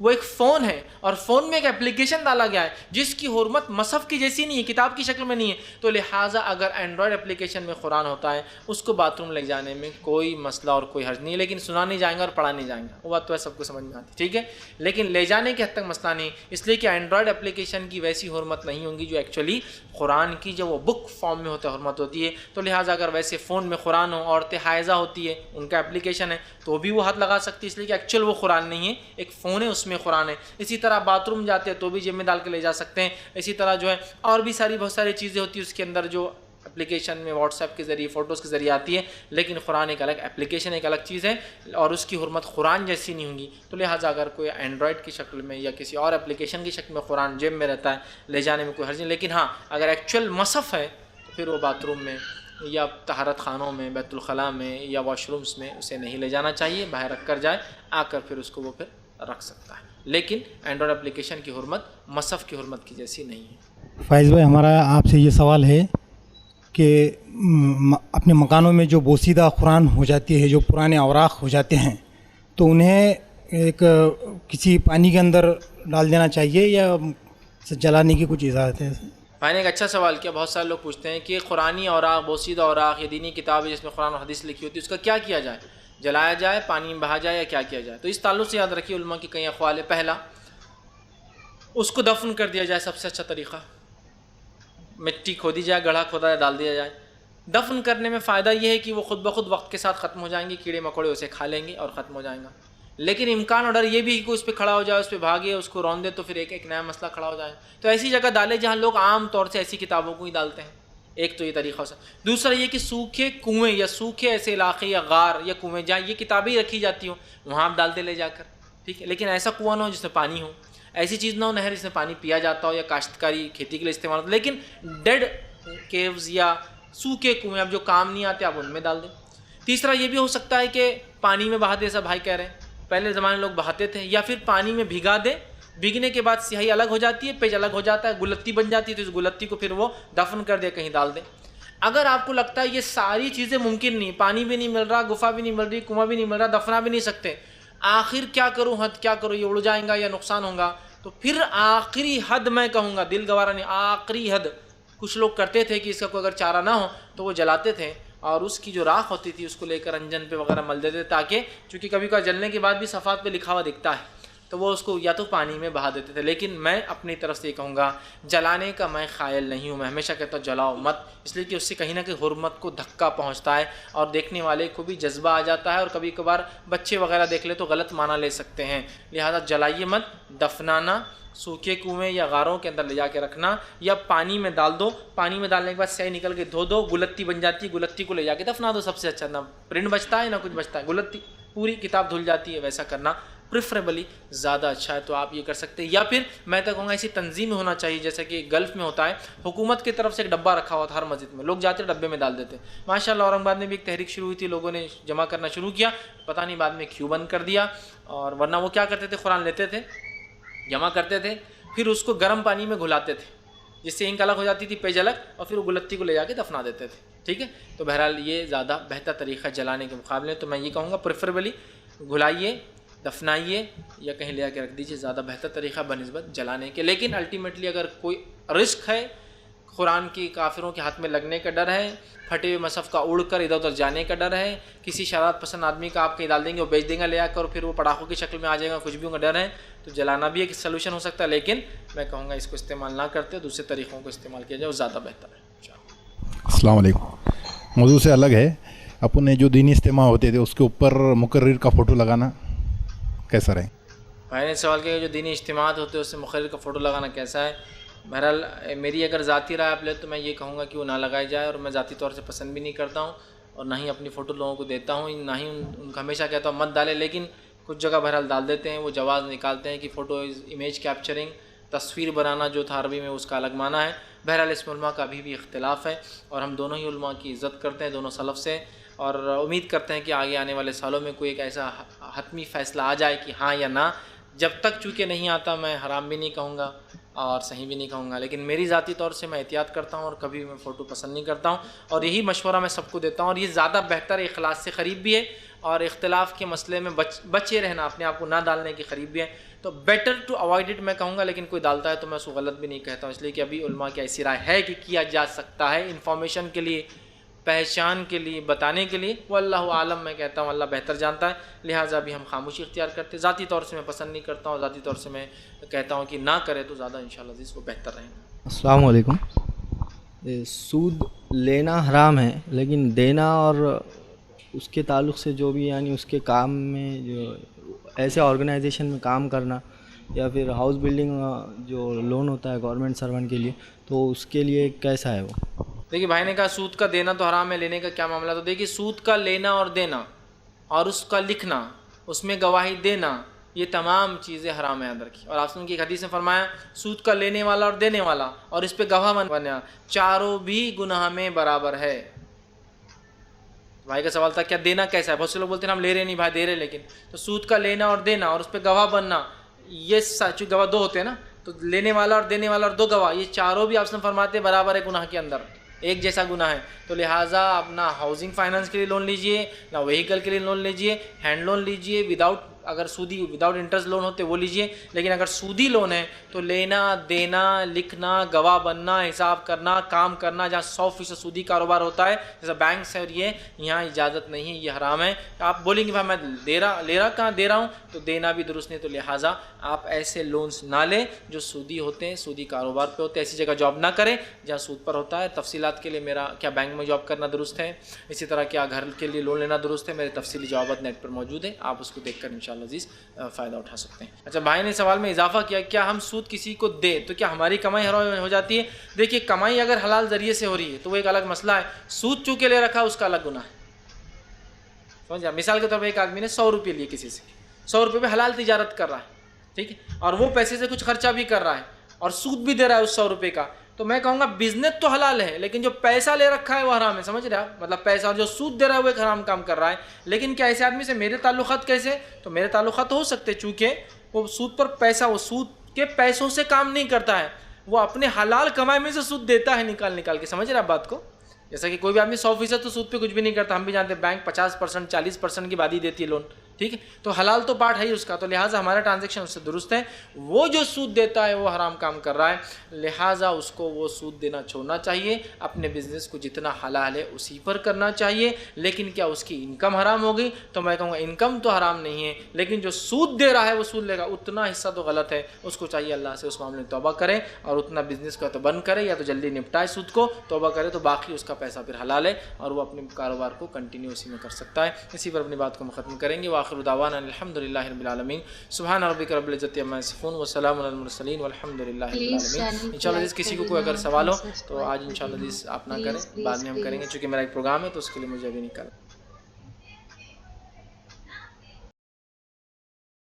وہ ایک فون ہے اور فون میں ایک اپلیکیشن ڈالا گیا ہے جس کی حرمت مصحف کی جیسی نہیں ہے، کتاب کی شکل میں نہیں ہے. تو لہٰذا اگر اینڈرائڈ اپلیکیشن میں قرآن ہوتا ہے اس کو باتھ روم لے جانے میں کوئی مسئلہ اور کوئی حرج نہیں ہے، لیکن سنا نہیں جائیں گا اور پڑھا نہیں جائیں گا، وہ بات تو ہے سب کو سمجھ میں آتی، ٹھیک ہے. لیکن لے جانے کے حد تک مسئلہ نہیں، اس لیے کہ اینڈرائڈ اپلیکیشن کی ویسی حرمت نہیں ہوگی جو ایکچولی قرآن کی جو وہ بک فارم میں ہوتا ہے حرمت ہوتی ہے. تو لہٰذا اگر ویسے فون میں قرآن ہو، عورتیں حائضہ ہوتی ہے ان کا اپلیکیشن ہے تو بھی وہ ہاتھ لگا سکتی ہے، اس لیے کہ ایکچوئل وہ قرآن نہیں ہے، ایک فون ہے اس میں قرآن ہے. اسی طرح باتھ روم جاتے ہیں تو بھی جیب میں ڈال کے لے جا سکتے ہیں. اسی طرح جو ہے اور بھی بہت ساری چیزیں ہوتی ہیں اس کے اندر جو اپلیکیشن میں واٹس ایپ کے ذریعے فوٹوز کے ذریعے آتی ہے، لیکن قرآن ایک الگ اپلیکیشن ایک الگ چیز ہے اور اس کی حرمت قرآن جیسی نہیں ہوگی. تو لہٰذا اگر کوئی اینڈرائڈ کی شکل میں یا کسی اور اپلیکیشن کی شکل میں قرآن جیب میں رہتا ہے لے جانے میں کوئی حرج نہیں. لیکن ہاں اگر ایکچوئل مصحف ہے تو پھر وہ باتھ روم میں یا طہارت خانوں میں، بیت الخلاء میں یا واش رومز میں اسے نہیں لے جانا چاہیے، باہر رکھ کر جائے، آ کر پھر اس کو وہ پھر رکھ سکتا ہے. لیکن اینڈرائڈ اپلیکیشن کی حرمت مصحف کی حرمت کی جیسی نہیں ہے. فائز بھائی، ہمارا آپ سے یہ سوال ہے کہ اپنے مکانوں میں جو بوسیدہ قرآن ہو جاتی ہے، جو پرانے اوراق ہو جاتے ہیں، تو انہیں ایک کسی پانی کے اندر ڈال دینا چاہیے یا جلانے کی کچھ اجازت ہے؟ بھائی نے ایک اچھا سوال کیا. بہت سارے لوگ پوچھتے ہیں کہ قرآنی اوراق، بوسیدہ اوراق یا دینی کتاب جس میں قرآن و حدیث لکھی ہوتی ہے اس کا کیا کیا جائے؟ جلایا جائے، پانی میں بہا جائے یا کیا کیا جائے؟ تو اس تعلق سے یاد رکھیے علماء کی کئی اقوال ہے. پہلا، اس کو دفن کر دیا جائے، سب سے اچھا طریقہ. مٹی کھودی جائے، گڑھا کھودا ڈال دیا جائے. دفن کرنے میں فائدہ یہ ہے کہ وہ خود بخود وقت کے ساتھ ختم ہو جائیں گے، کیڑے مکوڑے اسے کھا لیں گے اور ختم ہو جائیں گا. لیکن امکان اور ڈر یہ بھی ہے کہ اس پہ کھڑا ہو جائے، اس پہ بھاگے، اس کو روندے تو پھر ایک نیا مسئلہ کھڑا ہو جائے. تو ایسی جگہ ڈالے جہاں لوگ عام طور سے ایسی کتابوں کو ہی ڈالتے ہیں. ایک تو یہ طریقہ ہو سکتا ہے. دوسرا یہ کہ سوکھے کنویں یا سوکھے ایسے علاقے یا غار یا کنویں جہاں یہ کتابیں رکھی جاتی ہوں وہاں آپ ڈالتے لے جا کر، ٹھیک ہے. لیکن ایسا کنواں نہ ہو جس میں پانی ہو، ایسی چیز نہ ہو نہر جس میں پانی پیا جاتا ہو یا کاشتکاری کھیتی کے لیے استعمال ہوتا. لیکن ڈیڈ کیوز یا سوکھے کنویں اب جو کام نہیں آتے آپ ان میں ڈال دیں. تیسرا یہ بھی ہو سکتا ہے کہ پانی میں بہا دے، ایسا بھائی کہہ رہے ہیں پہلے زمانے لوگ بہاتے تھے، یا پھر پانی میں بھگا دے، بھیگنے کے بعد سیاہی الگ ہو جاتی ہے، پیج الگ ہو جاتا ہے، گلتی بن جاتی ہے، تو اس گلتی کو پھر وہ دفن کر دے، کہیں ڈال دے. اگر آپ کو لگتا ہے یہ ساری چیزیں ممکن نہیں، پانی بھی نہیں مل رہا، گفا بھی نہیں مل رہی، کنواں بھی نہیں مل رہا، دفنا بھی نہیں سکتے، آخر کیا کروں، حد کیا کروں، یہ اڑ جائیں گا یا نقصان ہوگا، تو پھر آخری حد میں کہوں گا، دل گوارا نہیں، آخری حد کچھ لوگ کرتے تھے کہ اس کا کوئی اگر چارہ نہ ہو تو وہ جلاتے تھے اور اس کی جو راکھ ہوتی تھی اس کو لے کر انجن پہ وغیرہ مل دیتے، تاکہ چونکہ کبھی کبھی جلنے کے بعد بھی صفحات پہ لکھا ہوا دکھتا ہے تو وہ اس کو یا تو پانی میں بہا دیتے تھے. لیکن میں اپنی طرف سے یہ کہوں گا جلانے کا میں قائل نہیں ہوں. میں ہمیشہ کہتا ہوں جلاؤ مت، اس لیے کہ اس سے کہیں نہ کہیں حرمت کو دھکا پہنچتا ہے اور دیکھنے والے کو بھی جذبہ آ جاتا ہے، اور کبھی کبھار بچے وغیرہ دیکھ لے تو غلط معنی لے سکتے ہیں. لہذا جلائیے مت. دفنانا سوکھے کنویں یا غاروں کے اندر لے جا کے رکھنا، یا پانی میں ڈال دو، پانی میں ڈالنے کے بعد سہی نکل کے دھو دو، گلتی بن جاتی ہے، گلتی کو لے جا کے دفنا دو، سب سے اچھا. نہ پرنٹ بچتا ہے نہ کچھ بچتا ہے، گلتی پوری کتاب دھل جاتی ہے. ویسا کرنا پریفریبلی زیادہ اچھا ہے. تو آپ یہ کر سکتے ہیں. یا پھر میں تو کہوں گا ایسی تنظیم ہونا چاہیے جیسے کہ گلف میں ہوتا ہے، حکومت کی طرف سے ایک ڈبہ رکھا ہوا تھا ہر مسجد میں، لوگ جاتے ڈبے میں ڈال دیتے. ماشاءاللہ اورنگ آباد میں بھی ایک تحریک شروع ہوئی تھی، لوگوں نے جمع کرنا شروع کیا، پتہ نہیں بعد میں کیوں بند کر دیا. اور ورنہ وہ کیا کرتے تھے، قرآن لیتے تھے، جمع کرتے تھے، پھر اس کو گرم پانی میں گھلاتے تھے جس سے انک الگ ہو جاتی تھی، پیج الگ، اور پھر وہ گلتی کو لے جا کے دفنا دیتے تھے. ٹھیک ہے. تو بہرحال یہ زیادہ بہتر طریقہ جلانے کے مقابلے. تو میں یہ کہوں گا پریفریبلی گھلائیے، دفنائیے یا کہیں لے جا کے رکھ دیجیے، زیادہ بہتر طریقہ بنسبت جلانے کے. لیکن الٹیمیٹلی اگر کوئی رسک ہے، قرآن کی کافروں کے ہاتھ میں لگنے کا ڈر ہے، پھٹے ہوئے مصحف کا اڑ کر ادھر ادھر جانے کا ڈر ہے، کسی شرارت پسند آدمی کا آپ کہیں ڈال دیں گے وہ بیچ دیں گا لے آ کر، پھر وہ پڑاخوں کی شکل میں آ جائے گا، کچھ بھی کا ڈر ہے، تو جلانا بھی ایک سلوشن ہو سکتا ہے. لیکن میں کہوں گا اس کو استعمال نہ کرتے، دوسرے طریقوں کو استعمال کیا جائے، وہ زیادہ بہتر ہے. السلام علیکم. موضوع سے الگ ہے. اپنے جو دینی اجتماع ہوتے تھے اس کے اوپر مقرر کا فوٹو لگانا کیسا رہے؟ بھائی نے سوال کیا کہ جو دینی اجتماعات ہوتے ہیں اس سے مقرر کا فوٹو لگانا کیسا ہے. بہرحال میری اگر ذاتی رائے آپ لے تو میں یہ کہوں گا کہ وہ نہ لگائی جائے، اور میں ذاتی طور سے پسند بھی نہیں کرتا ہوں، اور نہ ہی اپنی فوٹو لوگوں کو دیتا ہوں، نہ ہی ان کو ہمیشہ کہتا ہوں مت ڈالے. لیکن کچھ جگہ بہرحال ڈال دیتے ہیں، وہ جواز نکالتے ہیں کہ فوٹو امیج کیپچرنگ، تصویر بنانا جو تھا عربی میں اس کا الگ معنی ہے. بہرحال اس میں علماء کا ابھی بھی اختلاف ہے، اور ہم دونوں ہی علماء کی عزت کرتے ہیں، دونوں سلف سے، اور امید کرتے ہیں کہ آگے آنے والے سالوں میں کوئی ایک ایسا حتمی فیصلہ آ جائے کہ ہاں یا نہ. جب تک چونکہ نہیں آتا میں حرام بھی نہیں کہوں گا اور صحیح بھی نہیں کہوں گا. لیکن میری ذاتی طور سے میں احتیاط کرتا ہوں اور کبھی بھی میں فوٹو پسند نہیں کرتا ہوں، اور یہی مشورہ میں سب کو دیتا ہوں، اور یہ زیادہ بہتر اخلاص سے قریب بھی ہے اور اختلاف کے مسئلے میں بچے رہنا، اپنے آپ کو نہ ڈالنے کے قریب بھی ہیں، تو بیٹر ٹو اوائڈ اٹ میں کہوں گا، لیکن کوئی ڈالتا ہے تو میں اس کو غلط بھی نہیں کہتا ہوں، اس لیے کہ ابھی علماء کی ایسی رائے ہے کہ کیا جا سکتا ہے انفارمیشن کے لیے، پہچان کے لیے، بتانے کے لیے، وہ اللہ عالم میں کہتا ہوں، اللہ بہتر جانتا ہے، لہٰذا بھی ہم خاموشی اختیار کرتے. ذاتی طور سے میں پسند نہیں کرتا ہوں، ذاتی طور سے میں کہتا ہوں کہ نہ کرے تو زیادہ انشاءاللہ عزیز وہ بہتر رہے گا. السلام علیکم. سود لینا حرام ہے، لیکن دینا اور اس کے تعلق سے جو بھی یعنی اس کے کام میں جو ایسے آرگنائزیشن میں کام کرنا یا پھر ہاؤس بلڈنگ جو لون ہوتا ہے گورنمنٹ سرونٹ کے لیے، تو اس کے لیے کیسا ہے وہ؟ دیکھیے بھائی نے کہا سود کا دینا تو حرام ہے، لینے کا کیا معاملہ؟ تو دیکھیے سود کا لینا اور دینا اور اس کا لکھنا، اس میں گواہی دینا، یہ تمام چیزیں حرام ہیں اندر کی. اور آپ کی ایک حدیث میں فرمایا سود کا لینے والا اور دینے والا اور اس پہ گواہ بننا چاروں بھی گناہ میں برابر ہے. بھائی کا سوال تھا کیا دینا کیسا ہے؟ بہت سے لوگ بولتے ہیں ہم لے رہے نہیں بھائی دے رہے، لیکن تو سود کا لینا اور دینا اور اس پہ گواہ بننا، یہ چونکہ گواہ دو ہوتے ہیں نا، تو لینے والا اور دینے والا اور دو گواہ، یہ چاروں بھی آپ نے فرماتے ہیں برابر ہے گناہ کے اندر، ایک جیسا گناہ ہے. تو لہٰذا آپ نہ ہاؤسنگ فائنانس کے لیے لون لیجئے، نہ وہیکل کے لیے لون لیجئے، ہینڈ لون لیجئے اگر سودی وداؤٹ انٹرسٹ لون ہوتے وہ لیجئے، لیکن اگر سودی لون ہے تو لینا دینا لکھنا گواہ بننا حساب کرنا کام کرنا، جہاں 100% سودی کاروبار ہوتا ہے جیسا بینک سے، اور یہاں اجازت نہیں ہے، یہ حرام ہے. آپ بولیں گے بھائی میں لے رہا کہاں دے رہا ہوں، تو دینا بھی درست نہیں. تو لہٰذا آپ ایسے لونز نہ لیں جو سودی ہوتے ہیں، سودی کاروبار پہ ہوتے ہیں. ایسی جگہ جاب نہ کریں جہاں سود پر ہوتا ہے. تفصیلات کے لیے میرا کیا بینک میں جاب کرنا درست ہے، اسی طرح کیا گھر کے لیے لون لینا درست ہے، میرے تفصیلی جوابات نیٹ پر موجود ہیں، آپ اس کو دیکھ کر انشاءاللہ عزیز فائدہ اٹھا سکتے ہیں. اچھا بھائی نے سوال میں اضافہ کیا کیا ہم سود کسی کو دے تو کیا ہماری کمائی حرام ہو جاتی ہے؟ دیکھیے کمائی اگر حلال ذریعے سے ہو رہی ہے تو وہ ایک الگ مسئلہ ہے، سود چونکہ لے رکھا اس کا الگ گناہ ہے. سمجھا؟ مثال کے طور پر ایک آدمی نے 100 روپے لیے کسی سے، 100 روپے پہ حلال تجارت کر رہا ہے، ٹھیک ہے، اور وہ پیسے سے کچھ خرچہ بھی کر رہا ہے اور سود بھی دے رہا ہے اس 100 روپے کا، تو میں کہوں گا بزنس تو حلال ہے لیکن جو پیسہ لے رکھا ہے وہ حرام ہے. سمجھ رہے آپ؟ مطلب پیسہ اور جو سود دے رہا ہے وہ ایک حرام کام کر رہا ہے. لیکن کیا ایسے آدمی سے میرے تعلقات کیسے؟ تو میرے تعلقات ہو سکتے چونکہ وہ سود پر پیسہ، وہ سود کے پیسوں سے کام نہیں کرتا ہے، وہ اپنے حلال کمائی میں سے سود دیتا ہے نکال کے. سمجھ رہے آپ بات کو؟ جیسا کہ کوئی بھی آدمی 100% تو سود پہ کچھ بھی نہیں کرتا، ہم بھی جانتے ہیں بینک 50% 40% کی بعد ہی دیتی ہے لون، ٹھیک ہے، تو حلال تو پارٹ ہے ہی اس کا. تو لہٰذا ہمارا ٹرانزیکشن اس سے درست ہے. وہ جو سود دیتا ہے وہ حرام کام کر رہا ہے، لہٰذا اس کو وہ سود دینا چھوڑنا چاہیے. اپنے بزنس کو جتنا حلال ہے اسی پر کرنا چاہیے. لیکن کیا اس کی انکم حرام ہوگی؟ تو میں کہوں گا انکم تو حرام نہیں ہے، لیکن جو سود دے رہا ہے وہ سود لے گا، اتنا حصہ تو غلط ہے. اس کو چاہیے اللہ سے اس معاملے میں توبہ کرے اور اتنا بزنس کا تو بند کرے یا تو جلدی نپٹائے سود کو، توبہ کرے تو باقی اس کا پیسہ پھر حلال ہے اور وہ اپنے کاروبار کو کنٹینیو اسی میں کر سکتا ہے. اسی پر اپنی بات کو ختم کریں گے. وآخر دعوانا الحمدللہ رب العالمین. سبحان ربک رب العزت عما یصفون وسلام علی المرسلین والحمدللہ رب العالمین. انشاءاللہ کسی کو کوئی اگر سوال ہو تو آج انشاءاللہ آپ نہ کریں، بعد میں ہم کریں گے، چونکہ میرا ایک پروگرام ہے تو اس کے لیے مجھے ابھی نہیں کرنا.